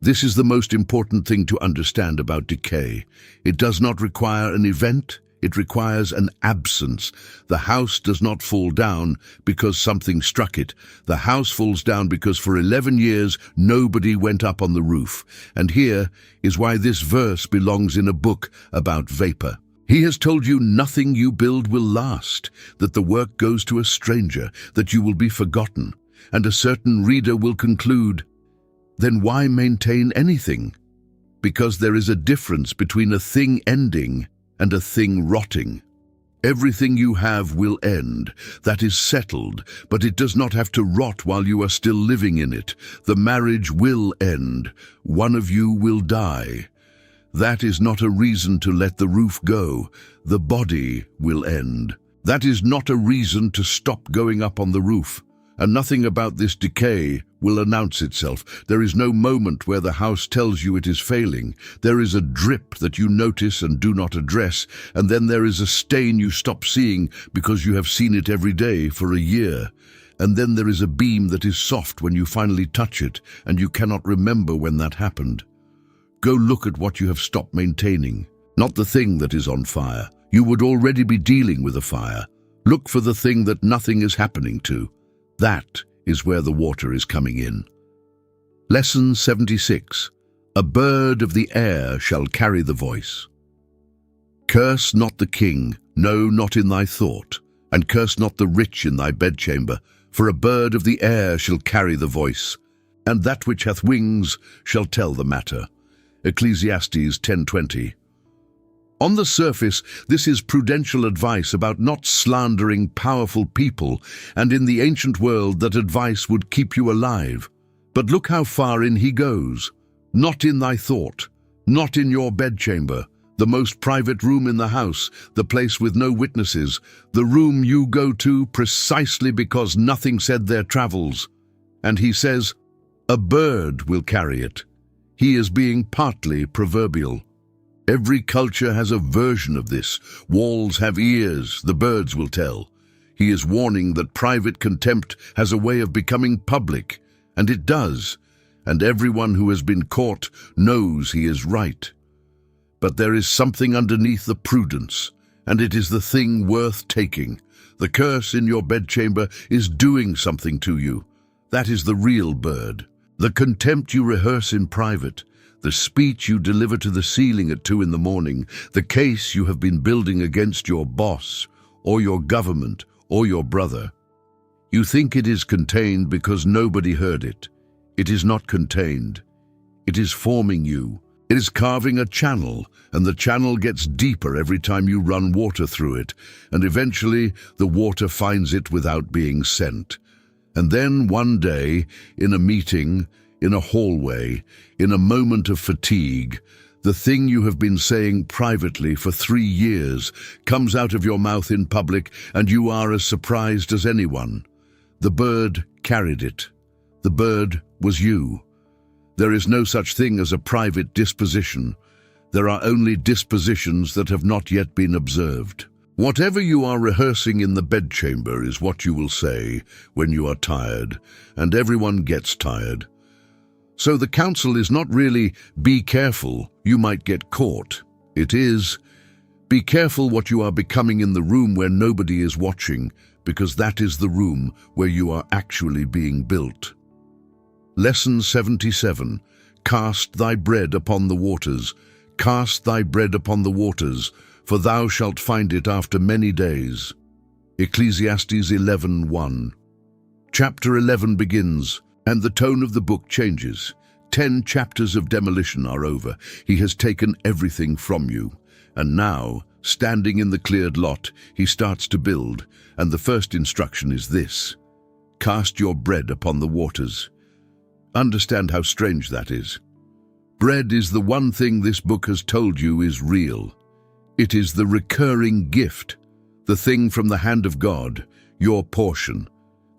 This is the most important thing to understand about decay. It does not require an event. It requires an absence. The house does not fall down because something struck it. The house falls down because for 11 years nobody went up on the roof. And here is why this verse belongs in a book about vapor. He has told you nothing you build will last, that the work goes to a stranger, that you will be forgotten. And a certain reader will conclude, then why maintain anything? Because there is a difference between a thing ending and a thing rotting. Everything you have will end. That is settled, but it does not have to rot while you are still living in it. The marriage will end. One of you will die. That is not a reason to let the roof go. The body will end. That is not a reason to stop going up on the roof. And nothing about this decay will announce itself. There is no moment where the house tells you it is failing. There is a drip that you notice and do not address, and then there is a stain you stop seeing because you have seen it every day for a year. And then there is a beam that is soft when you finally touch it, and you cannot remember when that happened. Go look at what you have stopped maintaining, not the thing that is on fire. You would already be dealing with a fire. Look for the thing that nothing is happening to. That is where the water is coming in. Lesson 76. A bird of the air shall carry the voice. Curse not the king, no, not in thy thought, and curse not the rich in thy bedchamber, for a bird of the air shall carry the voice, and that which hath wings shall tell the matter. Ecclesiastes 10:20. On the surface, this is prudential advice about not slandering powerful people, and in the ancient world that advice would keep you alive. But look how far in he goes. Not in thy thought, not in your bedchamber, the most private room in the house, the place with no witnesses, the room you go to precisely because nothing said their travels. And he says, a bird will carry it. He is being partly proverbial. Every culture has a version of this. Walls have ears, the birds will tell. He is warning that private contempt has a way of becoming public, and it does, and everyone who has been caught knows he is right. But there is something underneath the prudence, and it is the thing worth taking. The curse in your bedchamber is doing something to you. That is the real bird. The contempt you rehearse in private, the speech you deliver to the ceiling at 2 in the morning, the case you have been building against your boss, or your government, or your brother. You think it is contained because nobody heard it. It is not contained. It is forming you. It is carving a channel, and the channel gets deeper every time you run water through it, and eventually the water finds it without being sent. And then one day, in a meeting, in a hallway, in a moment of fatigue, the thing you have been saying privately for 3 years comes out of your mouth in public, and you are as surprised as anyone. The bird carried it. The bird was you. There is no such thing as a private disposition. There are only dispositions that have not yet been observed. Whatever you are rehearsing in the bedchamber is what you will say when you are tired, and everyone gets tired. So the counsel is not really, be careful, you might get caught. It is, be careful what you are becoming in the room where nobody is watching, because that is the room where you are actually being built. Lesson 77. Cast thy bread upon the waters. Cast thy bread upon the waters, for thou shalt find it after many days. Ecclesiastes 11:1. Chapter 11 begins, and the tone of the book changes. 10 chapters of demolition are over. He has taken everything from you. And now, standing in the cleared lot, he starts to build, and the first instruction is this: cast your bread upon the waters. Understand how strange that is. Bread is the one thing this book has told you is real. It is the recurring gift, the thing from the hand of God, your portion,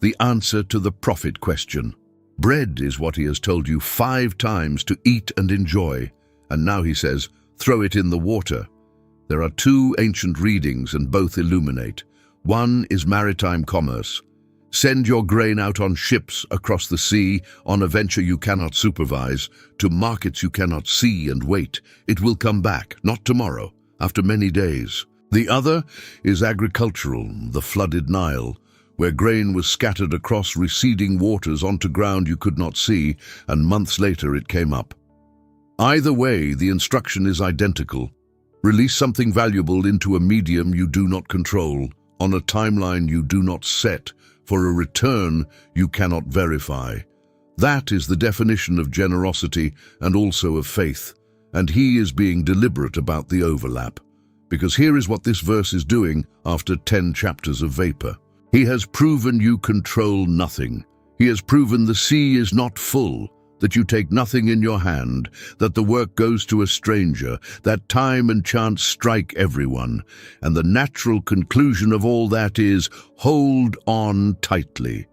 the answer to the prophet question. Bread is what he has told you 5 times to eat and enjoy, and now he says, throw it in the water. There are 2 ancient readings and both illuminate. One is maritime commerce. Send your grain out on ships across the sea, on a venture you cannot supervise, to markets you cannot see and wait. It will come back, not tomorrow, after many days. The other is agricultural, the flooded Nile, where grain was scattered across receding waters onto ground you could not see, and months later it came up. Either way, the instruction is identical. Release something valuable into a medium you do not control, on a timeline you do not set, for a return you cannot verify. That is the definition of generosity and also of faith, and he is being deliberate about the overlap. Because here is what this verse is doing after 10 chapters of vapor. He has proven you control nothing. He has proven the sea is not full, that you take nothing in your hand, that the work goes to a stranger, that time and chance strike everyone. And the natural conclusion of all that is, hold on tightly.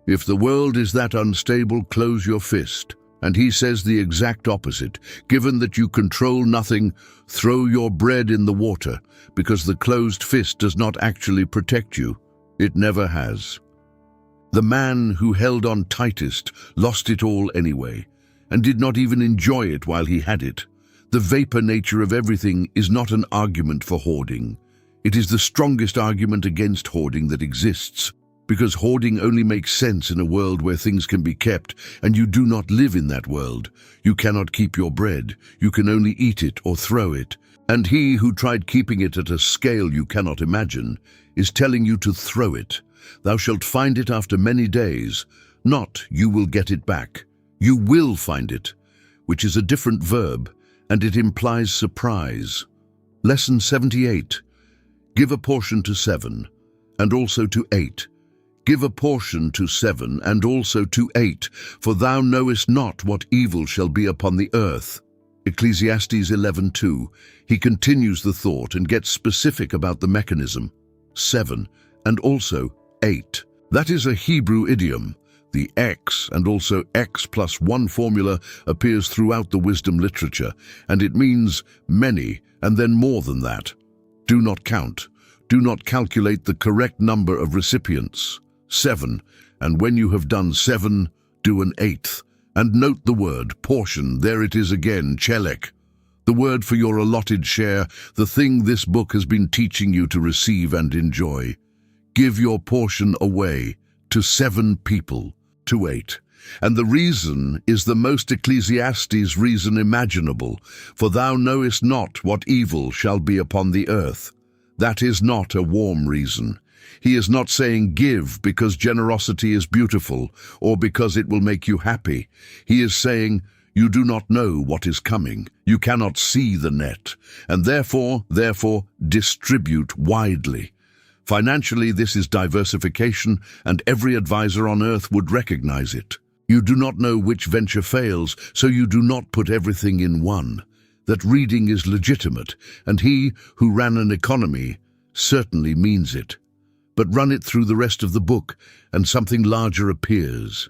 If the world is that unstable, close your fist. And he says the exact opposite. Given that you control nothing, throw your bread in the water, because the closed fist does not actually protect you. It never has. The man who held on tightest lost it all anyway, and did not even enjoy it while he had it. The vapor nature of everything is not an argument for hoarding. It is the strongest argument against hoarding that exists, because hoarding only makes sense in a world where things can be kept, and you do not live in that world. You cannot keep your bread. You can only eat it or throw it. And he who tried keeping it at a scale you cannot imagine is telling you to throw it. Thou shalt find it after many days, not you will get it back. You will find it, which is a different verb, and it implies surprise. Lesson 78. Give a portion to 7, and also to 8. Give a portion to 7, and also to 8, for thou knowest not what evil shall be upon the earth. Ecclesiastes 11:2. He continues the thought and gets specific about the mechanism. 7, and also 8. That is a Hebrew idiom. The X and also X plus 1 formula appears throughout the wisdom literature, and it means many and then more than that. Do not count. Do not calculate the correct number of recipients. 7, and when you have done 7, do an 8th. And note the word portion, there it is again, chelek. The word for your allotted share, the thing this book has been teaching you to receive and enjoy. Give your portion away to 7 people, to 8. And the reason is the most Ecclesiastes reason imaginable, for thou knowest not what evil shall be upon the earth. That is not a warm reason. He is not saying give because generosity is beautiful or because it will make you happy. He is saying you do not know what is coming. You cannot see the net, and therefore, distribute widely. Financially, this is diversification, and every advisor on earth would recognize it. You do not know which venture fails, so you do not put everything in one. That reading is legitimate, and he who ran an economy certainly means it. But run it through the rest of the book, and something larger appears.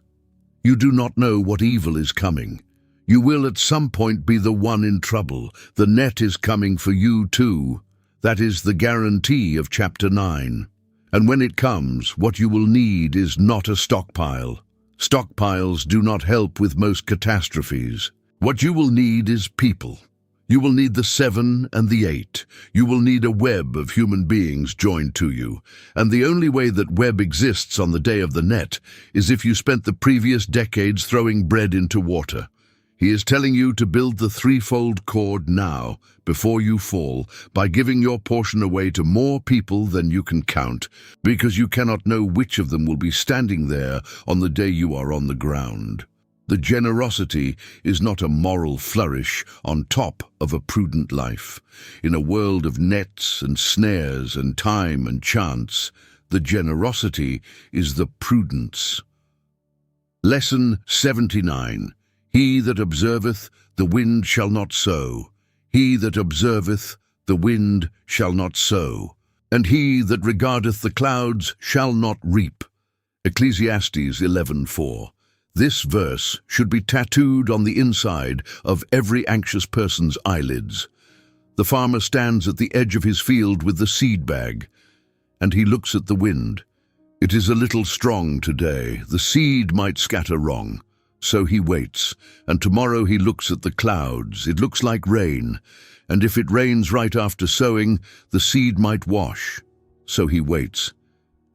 You do not know what evil is coming. You will at some point be the one in trouble. The net is coming for you too. That is the guarantee of chapter 9. And when it comes, what you will need is not a stockpile. Stockpiles do not help with most catastrophes. What you will need is people. You will need the 7 and the 8. You will need a web of human beings joined to you. And the only way that web exists on the day of the net is if you spent the previous decades throwing bread into water. He is telling you to build the threefold cord now, before you fall, by giving your portion away to more people than you can count, because you cannot know which of them will be standing there on the day you are on the ground. The generosity is not a moral flourish on top of a prudent life. In a world of nets and snares and time and chance, the generosity is the prudence. Lesson 79. He that observeth, the wind shall not sow. He that observeth, the wind shall not sow. And he that regardeth the clouds shall not reap. Ecclesiastes 11:4. This verse should be tattooed on the inside of every anxious person's eyelids. The farmer stands at the edge of his field with the seed bag, and he looks at the wind. It is a little strong today. The seed might scatter wrong. So he waits, and tomorrow he looks at the clouds. It looks like rain, and if it rains right after sowing, the seed might wash. So he waits,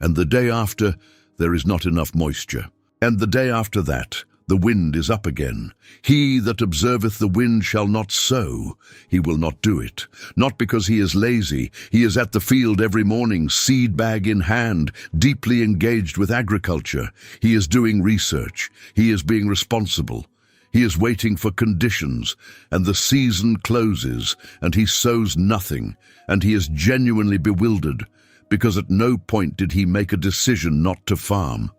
and the day after, there is not enough moisture. And the day after that, the wind is up again. He that observeth the wind shall not sow. He will not do it. Not because he is lazy. He is at the field every morning, seed bag in hand, deeply engaged with agriculture. He is doing research. He is being responsible. He is waiting for conditions, and the season closes, and he sows nothing, and he is genuinely bewildered, because at no point did he make a decision not to farm.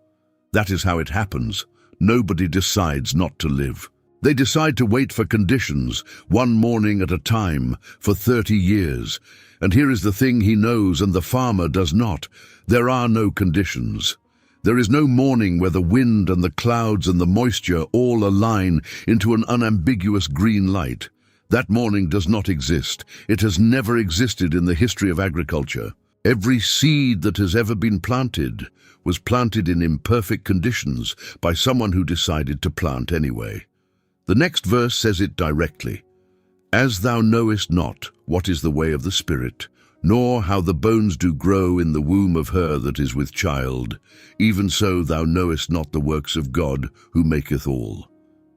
That is how it happens. Nobody decides not to live. They decide to wait for conditions, one morning at a time, for 30 years. And here is the thing he knows and the farmer does not. There are no conditions. There is no morning where the wind and the clouds and the moisture all align into an unambiguous green light. That morning does not exist. It has never existed in the history of agriculture. Every seed that has ever been planted was planted in imperfect conditions by someone who decided to plant anyway. The next verse says it directly. As thou knowest not what is the way of the Spirit, nor how the bones do grow in the womb of her that is with child, even so thou knowest not the works of God who maketh all.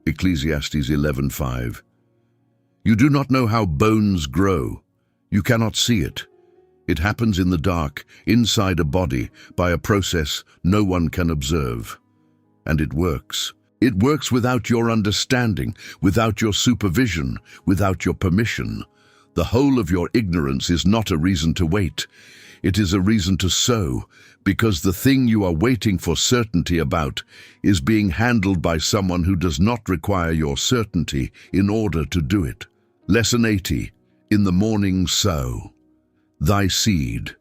Ecclesiastes 11:5. You do not know how bones grow. You cannot see it. It happens in the dark, inside a body, by a process no one can observe. And it works. It works without your understanding, without your supervision, without your permission. The whole of your ignorance is not a reason to wait. It is a reason to sow, because the thing you are waiting for certainty about is being handled by someone who does not require your certainty in order to do it. Lesson 80. In the morning sow thy seed.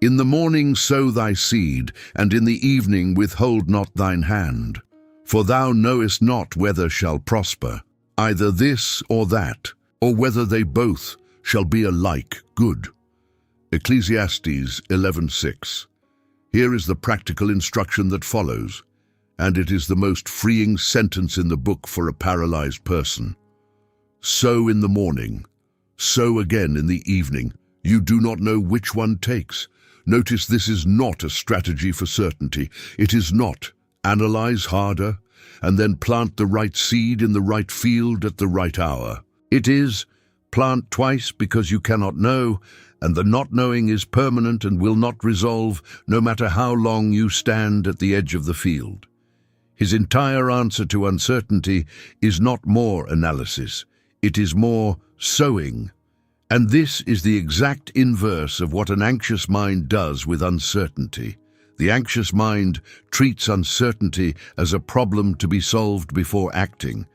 In the morning sow thy seed, and in the evening withhold not thine hand. For thou knowest not whether shall prosper, either this or that, or whether they both shall be alike good. Ecclesiastes 11:6. Here is the practical instruction that follows, and it is the most freeing sentence in the book for a paralyzed person. Sow in the morning, sow again in the evening. You do not know which one takes. Notice this is not a strategy for certainty. It is not. Analyze harder, and then plant the right seed in the right field at the right hour. It is plant twice because you cannot know, and the not knowing is permanent and will not resolve no matter how long you stand at the edge of the field. His entire answer to uncertainty is not more analysis. It is more sowing. And this is the exact inverse of what an anxious mind does with uncertainty. The anxious mind treats uncertainty as a problem to be solved before acting.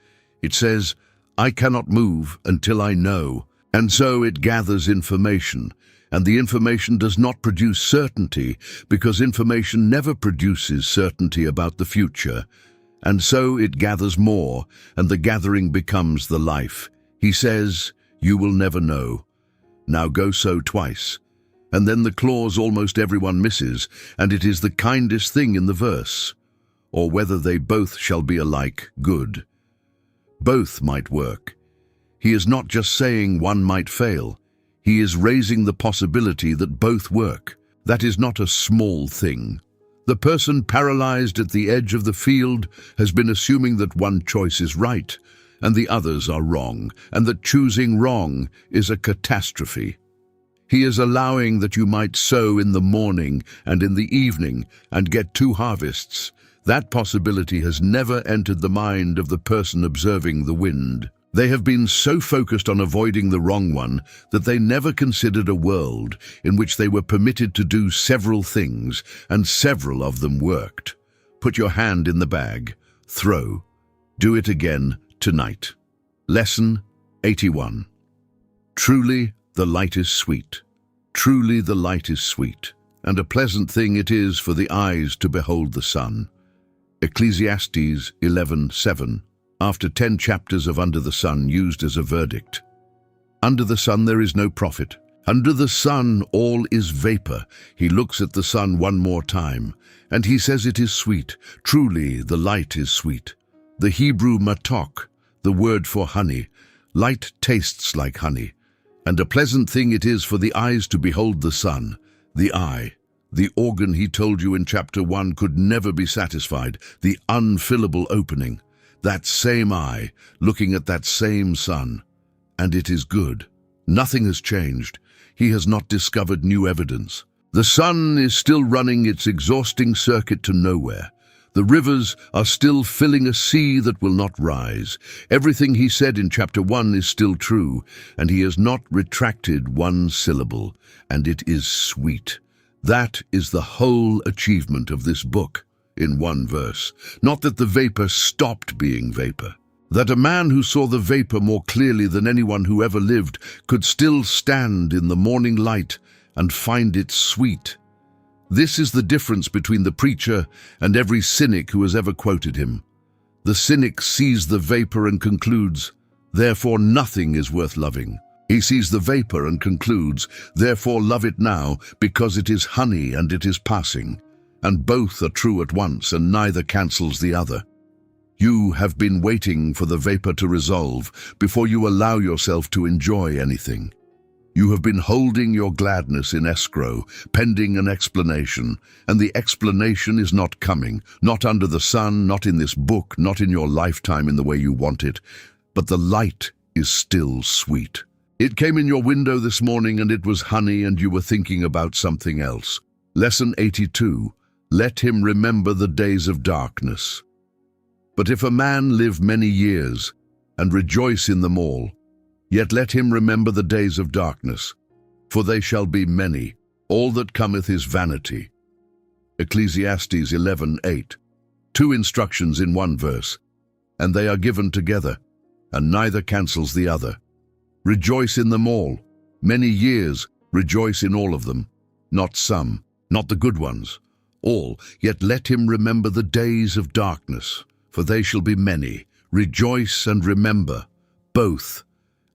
It says, I cannot move until I know, and so it gathers information, and the information does not produce certainty because information never produces certainty about the future, and so it gathers more, and the gathering becomes the life. He says, you will never know. Now go sow twice. And then the clause almost everyone misses, and it is the kindest thing in the verse. Or whether they both shall be alike good. Both might work. He is not just saying one might fail. He is raising the possibility that both work. That is not a small thing. The person paralyzed at the edge of the field has been assuming that one choice is right, and the others are wrong, and that choosing wrong is a catastrophe. He is allowing that you might sow in the morning and in the evening and get two harvests. That possibility has never entered the mind of the person observing the wind. They have been so focused on avoiding the wrong one that they never considered a world in which they were permitted to do several things, and several of them worked. Put your hand in the bag. Throw. Do it again tonight. Lesson 81. Truly, the light is sweet. Truly the light is sweet, and a pleasant thing it is for the eyes to behold the sun. Ecclesiastes 11:7, after 10 chapters of under the sun used as a verdict. Under the sun there is no profit. Under the sun all is vapor. He looks at the sun one more time, and he says it is sweet. Truly the light is sweet. The Hebrew matok, the word for honey. Light tastes like honey. And a pleasant thing it is for the eyes to behold the sun. The eye, the organ he told you in chapter 1 could never be satisfied, the unfillable opening. That same eye, looking at that same sun. And it is good. Nothing has changed. He has not discovered new evidence. The sun is still running its exhausting circuit to nowhere. The rivers are still filling a sea that will not rise. Everything he said in chapter 1 is still true, and he has not retracted one syllable, and it is sweet. That is the whole achievement of this book, in one verse. Not that the vapor stopped being vapor. That a man who saw the vapor more clearly than anyone who ever lived could still stand in the morning light and find it sweet. This is the difference between the preacher and every cynic who has ever quoted him. The cynic sees the vapor and concludes, therefore nothing is worth loving. He sees the vapor and concludes, therefore love it now, because it is honey and it is passing. And both are true at once, and neither cancels the other. You have been waiting for the vapor to resolve before you allow yourself to enjoy anything. You have been holding your gladness in escrow, pending an explanation, and the explanation is not coming, not under the sun, not in this book, not in your lifetime in the way you want it, but the light is still sweet. It came in your window this morning and it was honey and you were thinking about something else. Lesson 82, let him remember the days of darkness. But if a man live many years and rejoice in them all, yet let him remember the days of darkness, for they shall be many. All that cometh is vanity. Ecclesiastes 11:8. 2 instructions in one verse, and they are given together, and neither cancels the other. Rejoice in them all. Many years, rejoice in all of them. Not some, not the good ones. All, yet let him remember the days of darkness, for they shall be many. Rejoice and remember, both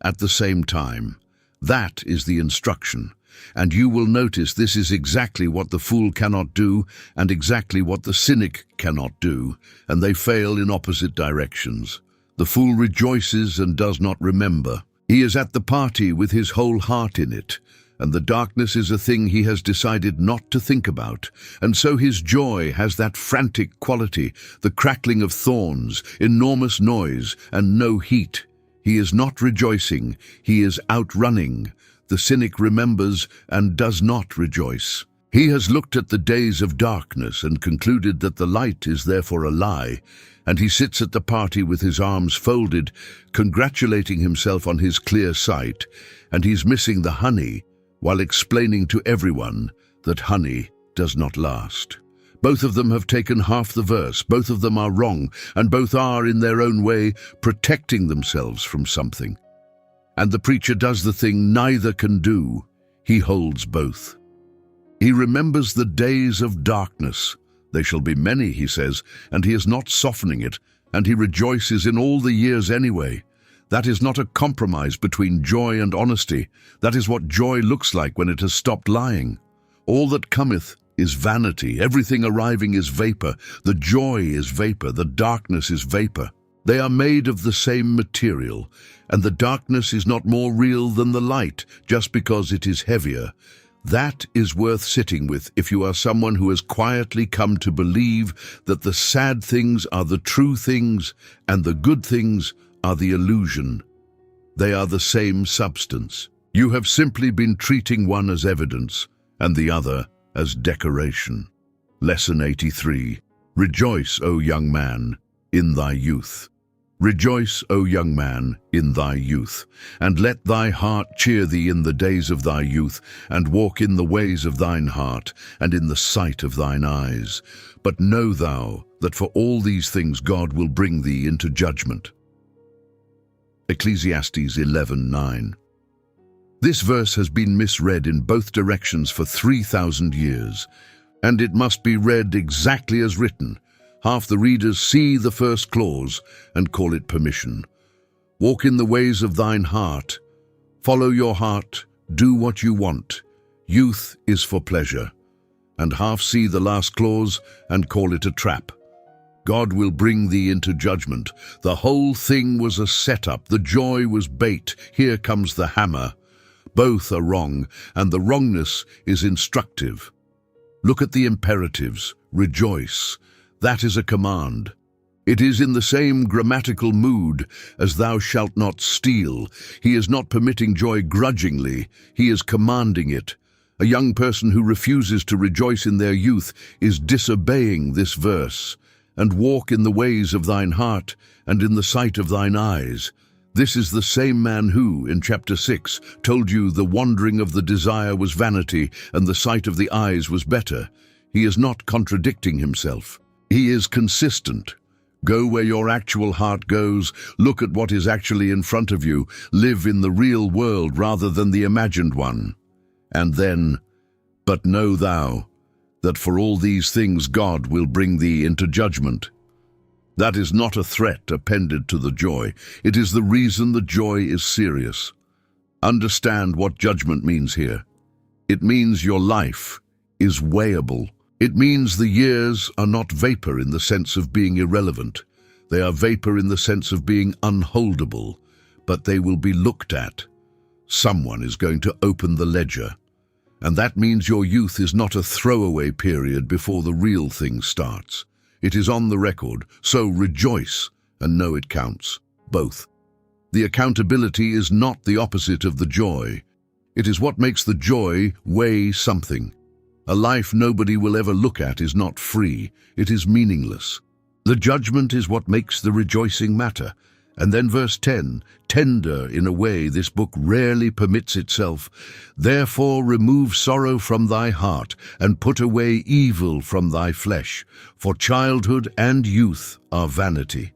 at the same time. That is the instruction. And you will notice this is exactly what the fool cannot do and exactly what the cynic cannot do, and they fail in opposite directions. The fool rejoices and does not remember. He is at the party with his whole heart in it, and the darkness is a thing he has decided not to think about, and so his joy has that frantic quality, the crackling of thorns, enormous noise, and no heat. He is not rejoicing, he is outrunning. The cynic remembers and does not rejoice. He has looked at the days of darkness and concluded that the light is therefore a lie, and he sits at the party with his arms folded, congratulating himself on his clear sight, and he's missing the honey, while explaining to everyone that honey does not last. Both of them have taken half the verse, both of them are wrong, and both are, in their own way, protecting themselves from something. And the preacher does the thing neither can do. He holds both. He remembers the days of darkness. They shall be many, he says, and he is not softening it, and he rejoices in all the years anyway. That is not a compromise between joy and honesty. That is what joy looks like when it has stopped lying. All that cometh is vanity. Everything arriving is vapor. The joy is vapor. The darkness is vapor. They are made of the same material, and the darkness is not more real than the light just because it is heavier. That is worth sitting with if you are someone who has quietly come to believe that the sad things are the true things and the good things are the illusion. They are the same substance. You have simply been treating one as evidence and the other as decoration. Lesson 83. Rejoice, O young man, in thy youth. Rejoice, O young man, in thy youth, and let thy heart cheer thee in the days of thy youth, and walk in the ways of thine heart, and in the sight of thine eyes. But know thou that for all these things God will bring thee into judgment. Ecclesiastes 11:9. This verse has been misread in both directions for 3,000 years, and it must be read exactly as written. Half the readers see the first clause and call it permission. Walk in the ways of thine heart. Follow your heart. Do what you want. Youth is for pleasure. And half see the last clause and call it a trap. God will bring thee into judgment. The whole thing was a setup. The joy was bait. Here comes the hammer. Both are wrong, and the wrongness is instructive. Look at the imperatives. Rejoice. That is a command. It is in the same grammatical mood as thou shalt not steal. He is not permitting joy grudgingly. He is commanding it. A young person who refuses to rejoice in their youth is disobeying this verse. and walk in the ways of thine heart, and in the sight of thine eyes. This is the same man who, in chapter 6, told you the wandering of the desire was vanity, and the sight of the eyes was better. He is not contradicting himself. He is consistent. Go where your actual heart goes, look at what is actually in front of you, live in the real world rather than the imagined one. And then, but know thou, that for all these things God will bring thee into judgment. That is not a threat appended to the joy. It is the reason the joy is serious. Understand what judgment means here. It means your life is weighable. It means the years are not vapor in the sense of being irrelevant. They are vapor in the sense of being unholdable, but they will be looked at. Someone is going to open the ledger. And that means your youth is not a throwaway period before the real thing starts. It is on the record, so rejoice and know it counts, both. The accountability is not the opposite of the joy. It is what makes the joy weigh something. A life nobody will ever look at is not free, it is meaningless. The judgment is what makes the rejoicing matter. And then verse 10, tender in a way this book rarely permits itself. Therefore remove sorrow from thy heart, and put away evil from thy flesh, for childhood and youth are vanity.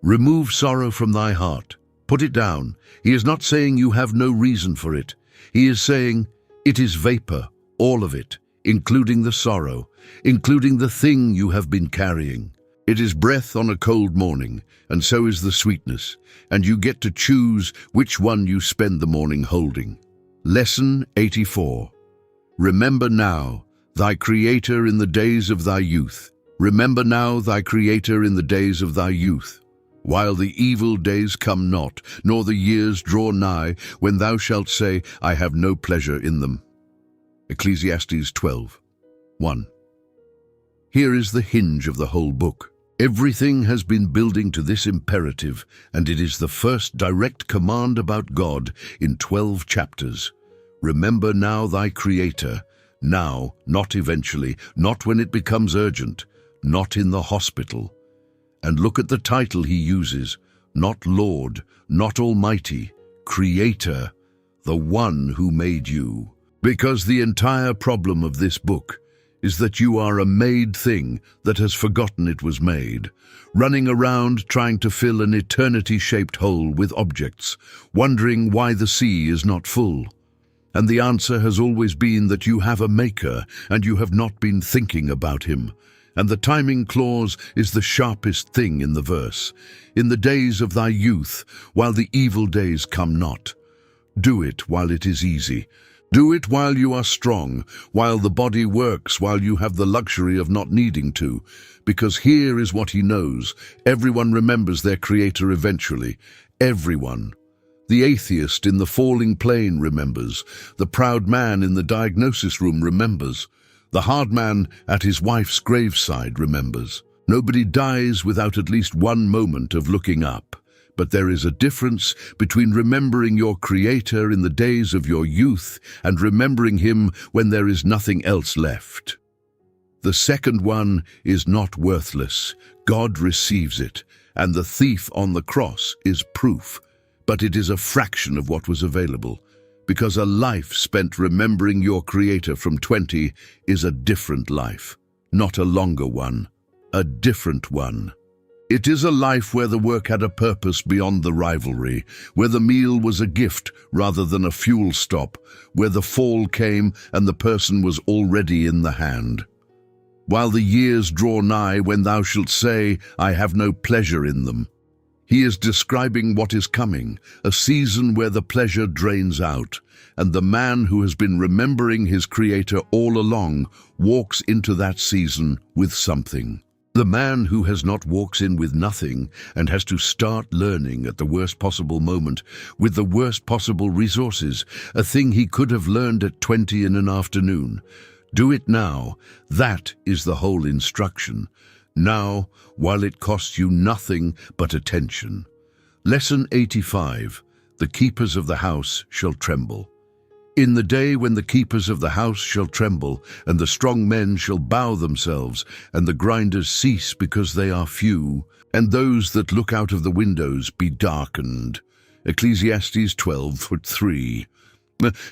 Remove sorrow from thy heart. Put it down. He is not saying you have no reason for it. He is saying it is vapor, all of it, including the sorrow, including the thing you have been carrying. It is breath on a cold morning, and so is the sweetness, and you get to choose which one you spend the morning holding. Lesson 84. Remember now thy Creator in the days of thy youth. Remember now thy Creator in the days of thy youth, while the evil days come not, nor the years draw nigh, when thou shalt say, I have no pleasure in them. Ecclesiastes 12:1. Here is the hinge of the whole book. Everything has been building to this imperative, and it is the first direct command about God in 12 chapters. Remember now thy Creator, now, not eventually, not when it becomes urgent, not in the hospital. And look at the title he uses, not Lord, not Almighty, Creator, the one who made you. Because the entire problem of this book is that you are a made thing that has forgotten it was made, running around trying to fill an eternity-shaped hole with objects, wondering why the sea is not full. And the answer has always been that you have a maker and you have not been thinking about him. And the timing clause is the sharpest thing in the verse. In the days of thy youth, while the evil days come not. Do it while it is easy. Do it while you are strong, while the body works, while you have the luxury of not needing to. Because here is what he knows. Everyone remembers their Creator eventually. Everyone. The atheist in the falling plane remembers. The proud man in the diagnosis room remembers. The hard man at his wife's graveside remembers. Nobody dies without at least one moment of looking up. But there is a difference between remembering your Creator in the days of your youth and remembering him when there is nothing else left. The second one is not worthless. God receives it, and the thief on the cross is proof. But it is a fraction of what was available, because a life spent remembering your Creator from 20 is a different life, not a longer one, a different one. It is a life where the work had a purpose beyond the rivalry, where the meal was a gift rather than a fuel stop, where the fall came and the person was already in the hand. While the years draw nigh when thou shalt say, I have no pleasure in them. He is describing what is coming, a season where the pleasure drains out, and the man who has been remembering his Creator all along walks into that season with something. The man who has not walks in with nothing and has to start learning at the worst possible moment with the worst possible resources, a thing he could have learned at 20 in an afternoon. Do it now. That is the whole instruction. Now, while it costs you nothing but attention. Lesson 85. The keepers of the house shall tremble. In the day when the keepers of the house shall tremble, and the strong men shall bow themselves, and the grinders cease because they are few, and those that look out of the windows be darkened. Ecclesiastes 12:3.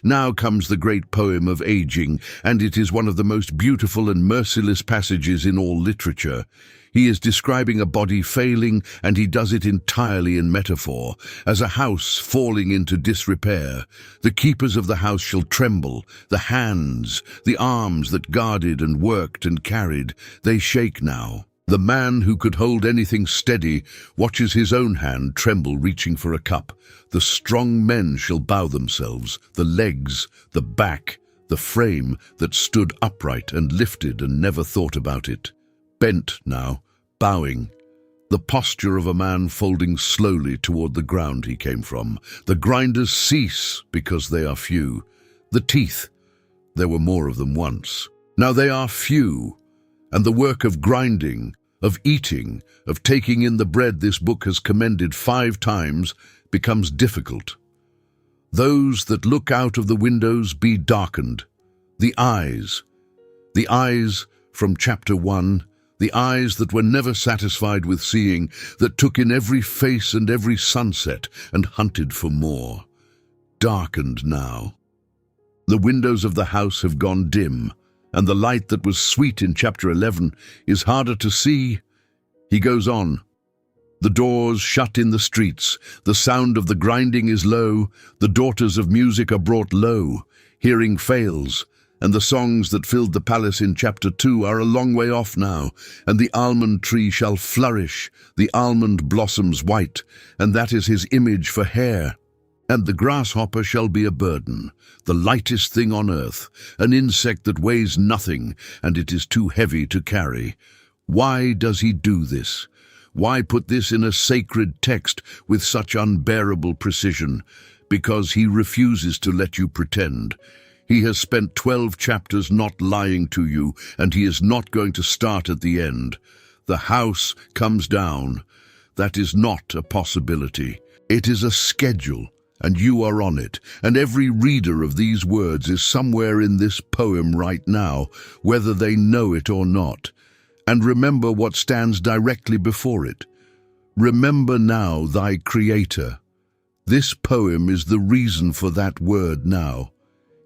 Now comes the great poem of aging, and it is one of the most beautiful and merciless passages in all literature. He is describing a body failing, and he does it entirely in metaphor, as a house falling into disrepair. The keepers of the house shall tremble, the hands, the arms that guarded and worked and carried, they shake now. The man who could hold anything steady watches his own hand tremble reaching for a cup. The strong men shall bow themselves, the legs, the back, the frame that stood upright and lifted and never thought about it. Bent now, bowing, the posture of a man folding slowly toward the ground he came from. The grinders cease because they are few. The teeth, there were more of them once. Now they are few, and the work of grinding, of eating, of taking in the bread this book has commended 5 times becomes difficult. Those that look out of the windows be darkened. The eyes from chapter 1, the eyes that were never satisfied with seeing, that took in every face and every sunset and hunted for more. Darkened now. The windows of the house have gone dim, and the light that was sweet in chapter 11 is harder to see. He goes on. The doors shut in the streets, the sound of the grinding is low, the daughters of music are brought low, hearing fails, and the songs that filled the palace in chapter 2 are a long way off now, and the almond tree shall flourish, the almond blossoms white, and that is his image for hair. And the grasshopper shall be a burden, the lightest thing on earth, an insect that weighs nothing, and it is too heavy to carry. Why does he do this? Why put this in a sacred text with such unbearable precision? Because he refuses to let you pretend. He has spent 12 chapters not lying to you, and he is not going to start at the end. The house comes down. That is not a possibility. It is a schedule, and you are on it, and every reader of these words is somewhere in this poem right now, whether they know it or not. And remember what stands directly before it. Remember now thy Creator. This poem is the reason for that word now.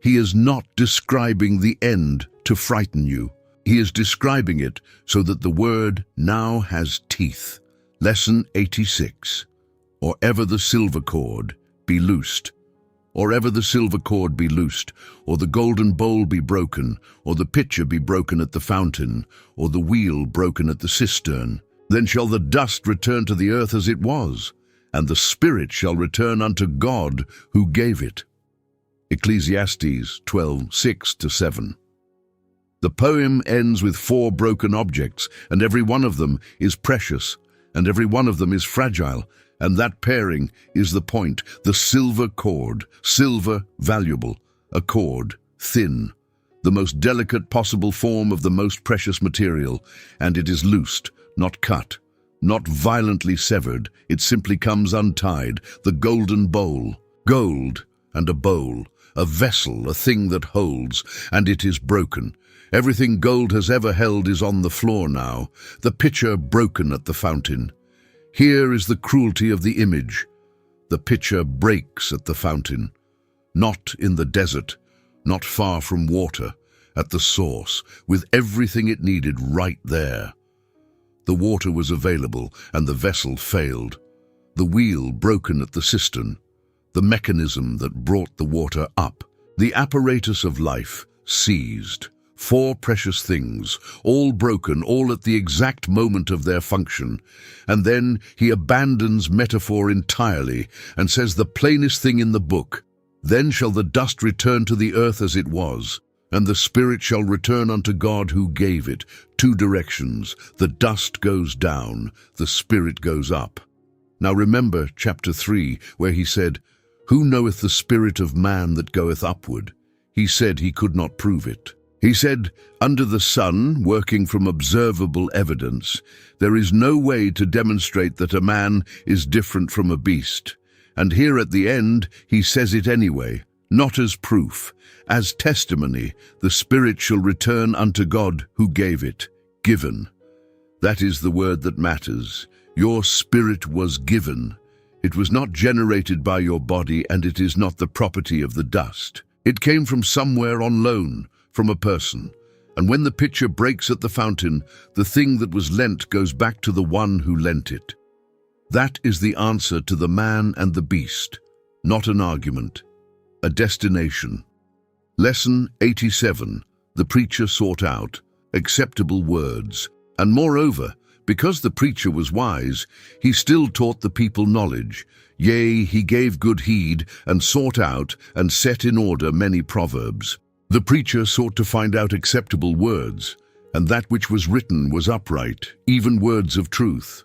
He is not describing the end to frighten you. He is describing it so that the word now has teeth. Lesson 86. Or ever the silver cord be loosed. Or ever the silver cord be loosed, or the golden bowl be broken, or the pitcher be broken at the fountain, or the wheel broken at the cistern. Then shall the dust return to the earth as it was, and the spirit shall return unto God who gave it. Ecclesiastes 12:6-7. The poem ends with 4 broken objects, and every one of them is precious, and every one of them is fragile, and that pairing is the point. The silver cord, silver, valuable, a cord, thin, the most delicate possible form of the most precious material, and it is loosed, not cut, not violently severed, it simply comes untied. The golden bowl, gold, and a bowl, a vessel, a thing that holds, and it is broken. Everything gold has ever held is on the floor now, the pitcher broken at the fountain. Here is the cruelty of the image. The pitcher breaks at the fountain, not in the desert, not far from water, at the source, with everything it needed right there. The water was available, and the vessel failed. The wheel broken at the cistern, the mechanism that brought the water up. The apparatus of life seized. 4 precious things, all broken, all at the exact moment of their function. And then he abandons metaphor entirely and says the plainest thing in the book. Then shall the dust return to the earth as it was, and the spirit shall return unto God who gave it. 2 directions. The dust goes down, the spirit goes up. Now remember chapter 3, where he said, Who knoweth the spirit of man that goeth upward? He said he could not prove it. He said, under the sun, working from observable evidence, there is no way to demonstrate that a man is different from a beast. And here at the end, he says it anyway. not as proof. As testimony, the Spirit shall return unto God who gave it, given. That is the word that matters. Your spirit was given. It was not generated by your body, and it is not the property of the dust. It came from somewhere on loan, from a person. And when the pitcher breaks at the fountain, the thing that was lent goes back to the one who lent it. That is the answer to the man and the beast, not an argument, a destination. Lesson 87. The preacher sought out acceptable words. And moreover, because the preacher was wise, he still taught the people knowledge. Yea, he gave good heed, and sought out, and set in order many proverbs. The preacher sought to find out acceptable words, and that which was written was upright, even words of truth.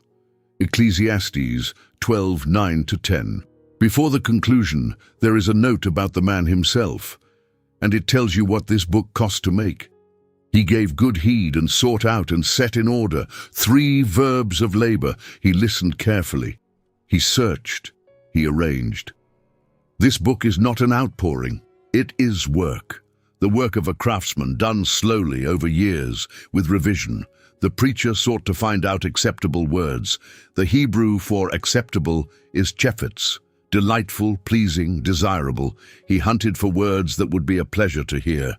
Ecclesiastes 12:9-10. Before the conclusion, there is a note about the man himself, and it tells you what this book cost to make. He gave good heed and sought out and set in order 3 verbs of labor. He listened carefully. He searched. He arranged. This book is not an outpouring. It is work. The work of a craftsman done slowly over years with revision. The preacher sought to find out acceptable words. The Hebrew for acceptable is chefetz, delightful, pleasing, desirable. He hunted for words that would be a pleasure to hear.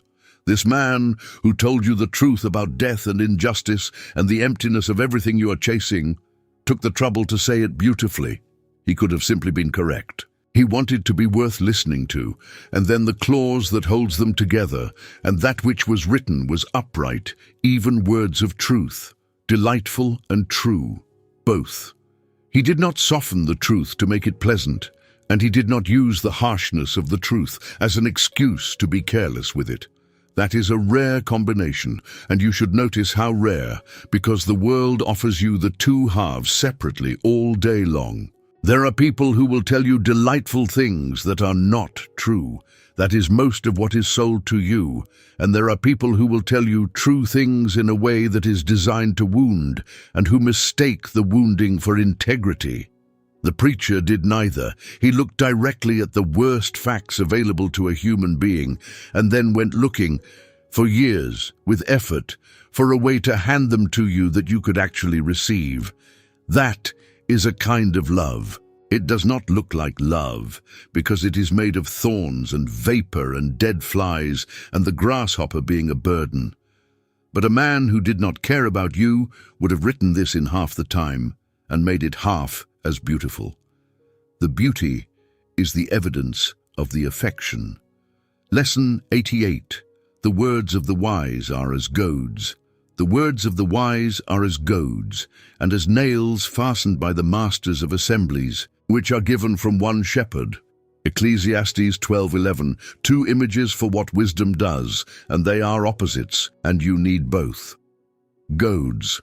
This man who told you the truth about death and injustice and the emptiness of everything you are chasing took the trouble to say it beautifully. He could have simply been correct. He wanted to be worth listening to, and then the clause that holds them together, and that which was written was upright, even words of truth, delightful and true, both. He did not soften the truth to make it pleasant, and he did not use the harshness of the truth as an excuse to be careless with it. That is a rare combination, and you should notice how rare, because the world offers you the 2 halves separately all day long. There are people who will tell you delightful things that are not true. That is most of what is sold to you. And there are people who will tell you true things in a way that is designed to wound, and who mistake the wounding for integrity. The preacher did neither. He looked directly at the worst facts available to a human being, and then went looking, for years, with effort, for a way to hand them to you that you could actually receive. That is a kind of love. It does not look like love, because it is made of thorns and vapor and dead flies and the grasshopper being a burden. But a man who did not care about you would have written this in half the time and made it half as beautiful. The beauty is the evidence of the affection. Lesson 88. The words of the wise are as goads. The words of the wise are as goads, and as nails fastened by the masters of assemblies, which are given from one shepherd. Ecclesiastes 12:11. 2 images for what wisdom does, and they are opposites, and you need both. Goads.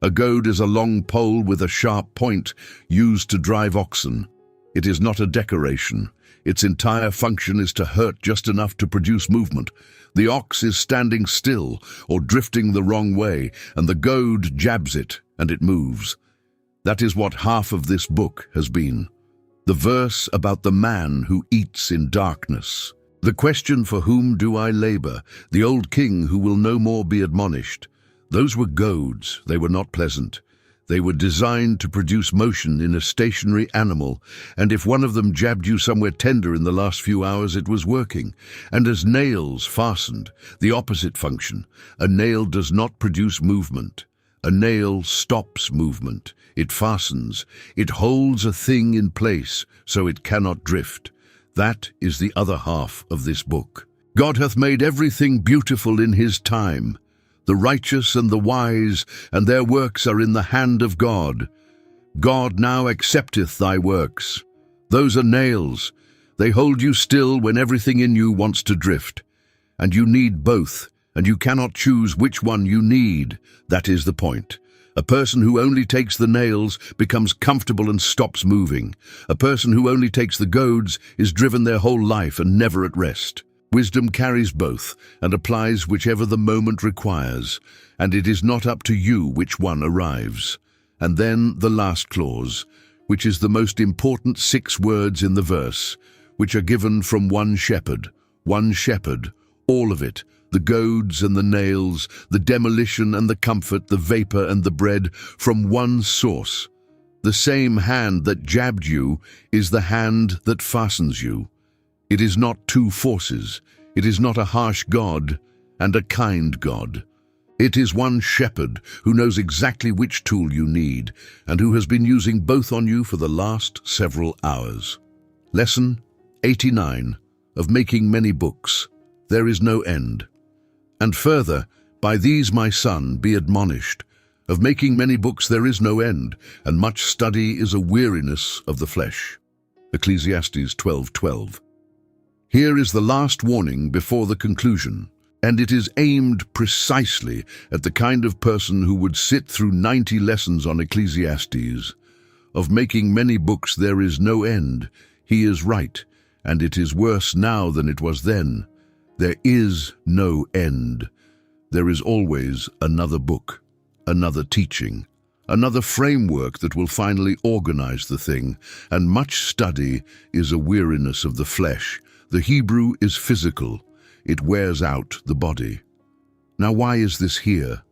A goad is a long pole with a sharp point used to drive oxen. It is not a decoration. Its entire function is to hurt just enough to produce movement. The ox is standing still or drifting the wrong way, and the goad jabs it, and it moves. That is what half of this book has been. The verse about the man who eats in darkness. The question, for whom do I labor? The old king who will no more be admonished. Those were goads. They were not pleasant. They were designed to produce motion in a stationary animal, and if one of them jabbed you somewhere tender in the last few hours, it was working. And as nails fastened, the opposite function. A nail does not produce movement. A nail stops movement. It fastens. It holds a thing in place so it cannot drift. That is the other half of this book. God hath made everything beautiful in his time. The righteous and the wise, and their works are in the hand of God. God now accepteth thy works. Those are nails. They hold you still when everything in you wants to drift. And you need both, and you cannot choose which one you need. That is the point. A person who only takes the nails becomes comfortable and stops moving. A person who only takes the goads is driven their whole life and never at rest. Wisdom carries both and applies whichever the moment requires, and it is not up to you which one arrives. And then the last clause, which is the most important 6 words in the verse, which are given from one shepherd, all of it, the goads and the nails, the demolition and the comfort, the vapor and the bread, from one source. The same hand that jabbed you is the hand that fastens you. It is not two forces. It is not a harsh God and a kind God. It is one shepherd who knows exactly which tool you need and who has been using both on you for the last several hours. Lesson 89 of Making Many Books. There is no end. And further, by these, my son, be admonished. Of making many books there is no end, and much study is a weariness of the flesh. Ecclesiastes 12:12. Here is the last warning before the conclusion, and it is aimed precisely at the kind of person who would sit through 90 lessons on Ecclesiastes. Of making many books there is no end. He is right, and it is worse now than it was then. There is no end. There is always another book, another teaching, another framework that will finally organize the thing, and much study is a weariness of the flesh. The Hebrew is physical. It wears out the body. Now, why is this here?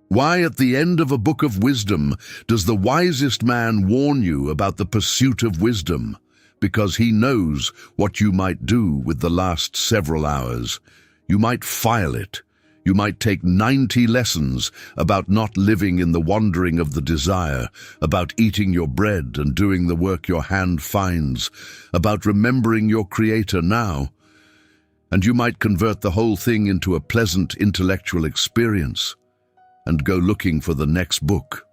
Why at the end of a book of wisdom does the wisest man warn you about the pursuit of wisdom? Because he knows what you might do with the last several hours. You might file it. You might take 90 lessons about not living in the wandering of the desire, about eating your bread and doing the work your hand finds, about remembering your Creator now. And you might convert the whole thing into a pleasant intellectual experience and go looking for the next book.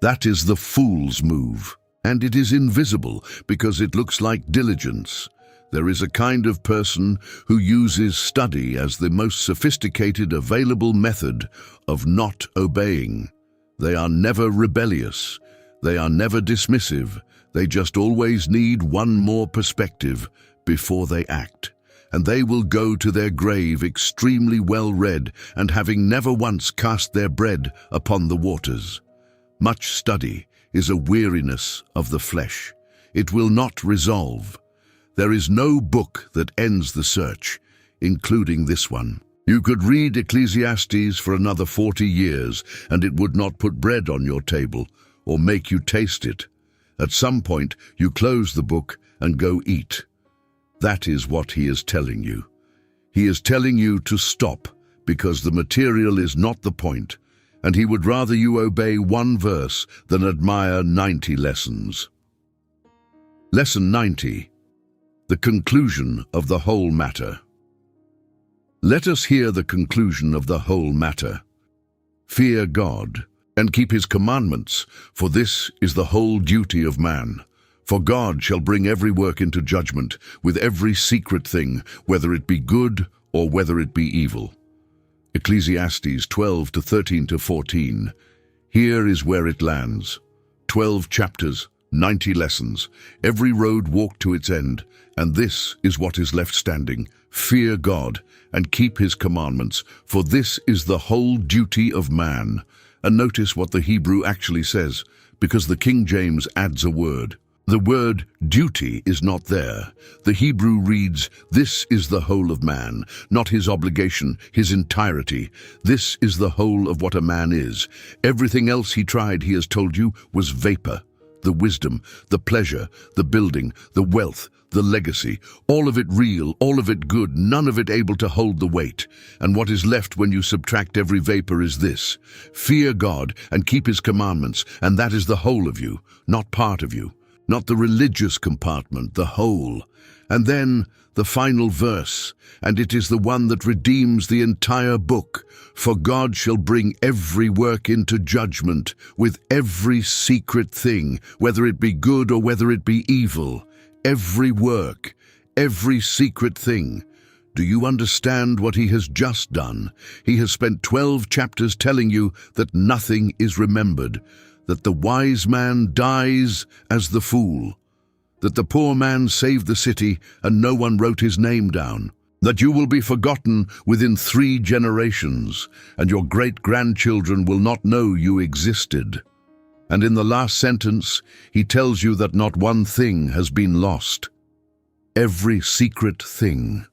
That is the fool's move. And it is invisible because it looks like diligence. There is a kind of person who uses study as the most sophisticated available method of not obeying. They are never rebellious. They are never dismissive. They just always need one more perspective before they act. And they will go to their grave extremely well read and having never once cast their bread upon the waters. Much study is a weariness of the flesh. It will not resolve. There is no book that ends the search, including this one. You could read Ecclesiastes for another 40 years, and it would not put bread on your table or make you taste it. At some point, you close the book and go eat. That is what he is telling you. He is telling you to stop because the material is not the point, and he would rather you obey one verse than admire 90 lessons. Lesson 90. The conclusion of the whole matter. Let us hear the conclusion of the whole matter. Fear God, and keep his commandments, for this is the whole duty of man. For God shall bring every work into judgment, with every secret thing, whether it be good or whether it be evil. Ecclesiastes 12:13-14. Here is where it lands. 12 chapters, 90 lessons, every road walked to its end, and this is what is left standing. Fear God, and keep his commandments, for this is the whole duty of man. And notice what the Hebrew actually says, because the King James adds a word. The word duty is not there. The Hebrew reads, this is the whole of man, not his obligation, his entirety. This is the whole of what a man is. Everything else he tried, he has told you, was vapor. The wisdom, the pleasure, the building, the wealth, the legacy, all of it real, all of it good, none of it able to hold the weight. And what is left when you subtract every vapor is this: fear God and keep his commandments, and that is the whole of you, not part of you. Not the religious compartment, the whole. And then the final verse, and it is the one that redeems the entire book. For God shall bring every work into judgment, with every secret thing, whether it be good or whether it be evil. Every work, every secret thing. Do you understand what he has just done? He has spent 12 chapters telling you that nothing is remembered, that the wise man dies as the fool, that the poor man saved the city and no one wrote his name down, that you will be forgotten within 3 generations, and your great-grandchildren will not know you existed. And in the last sentence, he tells you that not one thing has been lost. Every secret thing,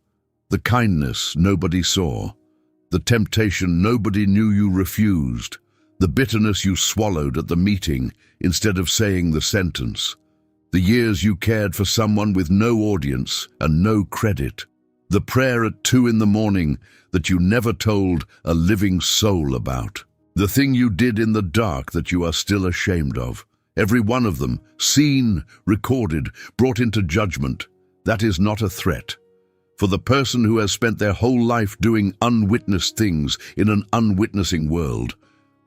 the kindness nobody saw, the temptation nobody knew you refused, the bitterness you swallowed at the meeting instead of saying the sentence, the years you cared for someone with no audience and no credit, the prayer at 2 a.m. that you never told a living soul about, the thing you did in the dark that you are still ashamed of. Every one of them, seen, recorded, brought into judgment. That is not a threat. For the person who has spent their whole life doing unwitnessed things in an unwitnessing world,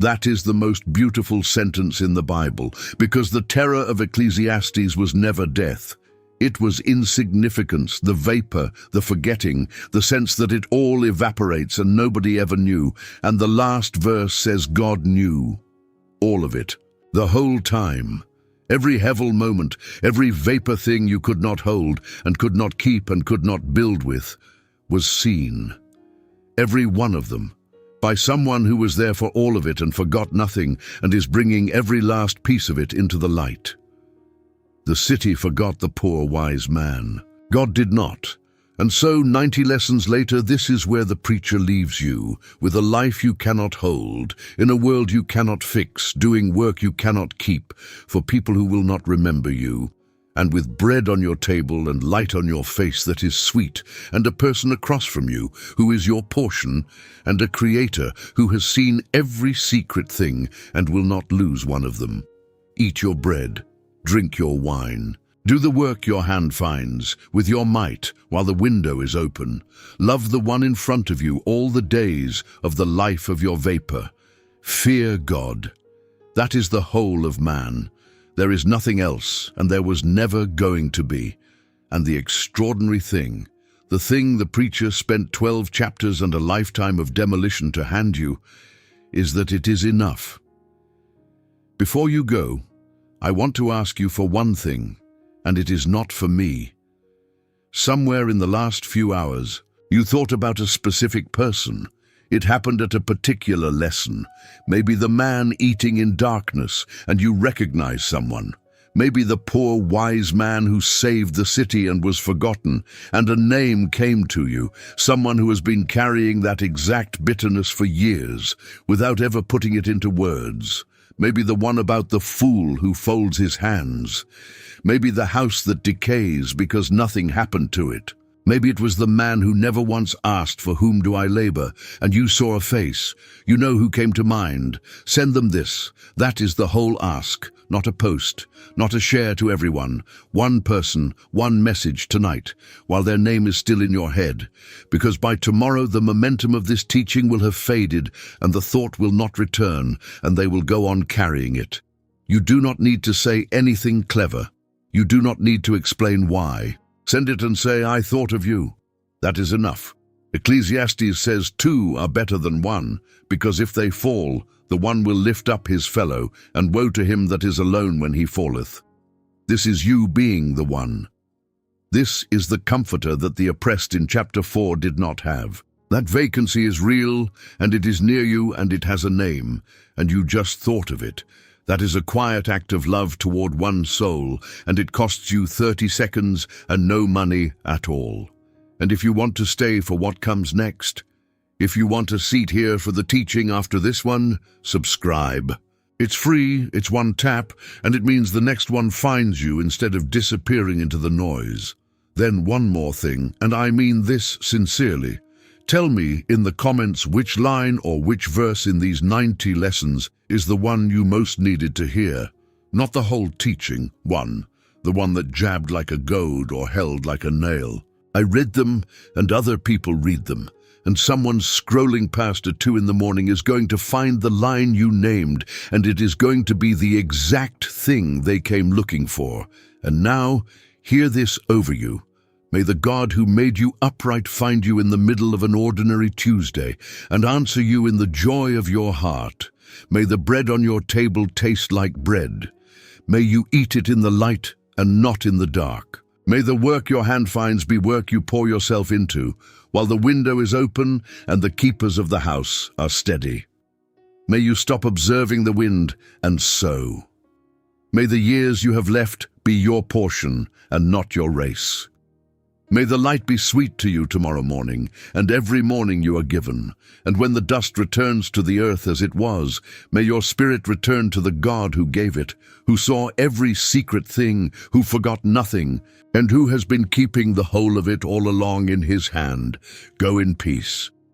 that is the most beautiful sentence in the Bible, because the terror of Ecclesiastes was never death. It was insignificance, the vapor, the forgetting, the sense that it all evaporates and nobody ever knew. And the last verse says God knew. All of it. The whole time. Every hevel moment, every vapor thing you could not hold and could not keep and could not build with, was seen. Every one of them. By someone who was there for all of it and forgot nothing and is bringing every last piece of it into the light. The city forgot the poor wise man. God did not. And so 90 lessons later, this is where the preacher leaves you, with a life you cannot hold, in a world you cannot fix, doing work you cannot keep, for people who will not remember you, and with bread on your table and light on your face that is sweet, and a person across from you who is your portion, and a Creator who has seen every secret thing and will not lose one of them. Eat your bread, drink your wine. Do the work your hand finds, with your might, while the window is open. Love the one in front of you all the days of the life of your vapor. Fear God. That is the whole of man. There is nothing else, and there was never going to be. And the extraordinary thing, the thing the preacher spent 12 chapters and a lifetime of demolition to hand you, is that it is enough. Before you go, I want to ask you for one thing, and it is not for me. Somewhere in the last few hours, you thought about a specific person. It happened at a particular lesson. Maybe the man eating in darkness, and you recognize someone. Maybe the poor wise man who saved the city and was forgotten, and a name came to you, someone who has been carrying that exact bitterness for years, without ever putting it into words. Maybe the one about the fool who folds his hands. Maybe the house that decays because nothing happened to it. Maybe it was the man who never once asked, for whom do I labor? And you saw a face. You know who came to mind. Send them this. That is the whole ask, not a post, not a share to everyone. One person, one message tonight, while their name is still in your head. Because by tomorrow the momentum of this teaching will have faded, and the thought will not return, and they will go on carrying it. You do not need to say anything clever. You do not need to explain why. Send it and say, I thought of you. That is enough. Ecclesiastes says 2 are better than 1, because if they fall, the one will lift up his fellow, and woe to him that is alone when he falleth. This is you being the one. This is the comforter that the oppressed in chapter 4 did not have. That vacancy is real, and it is near you, and it has a name, and you just thought of it. That is a quiet act of love toward one soul, and it costs you 30 seconds and no money at all. And if you want to stay for what comes next, if you want a seat here for the teaching after this one, subscribe. It's free, it's one tap, and it means the next one finds you instead of disappearing into the noise. Then one more thing, and I mean this sincerely. Tell me in the comments which line or which verse in these 90 lessons is the one you most needed to hear. Not the whole teaching, the one that jabbed like a goad or held like a nail. I read them, and other people read them, and someone scrolling past at 2 a.m. is going to find the line you named, and it is going to be the exact thing they came looking for. And now, hear this over you. May the God who made you upright find you in the middle of an ordinary Tuesday and answer you in the joy of your heart. May the bread on your table taste like bread. May you eat it in the light and not in the dark. May the work your hand finds be work you pour yourself into, while the window is open and the keepers of the house are steady. May you stop observing the wind and sow. May the years you have left be your portion and not your race. May the light be sweet to you tomorrow morning, and every morning you are given. And when the dust returns to the earth as it was, may your spirit return to the God who gave it, who saw every secret thing, who forgot nothing, and who has been keeping the whole of it all along in his hand. Go in peace.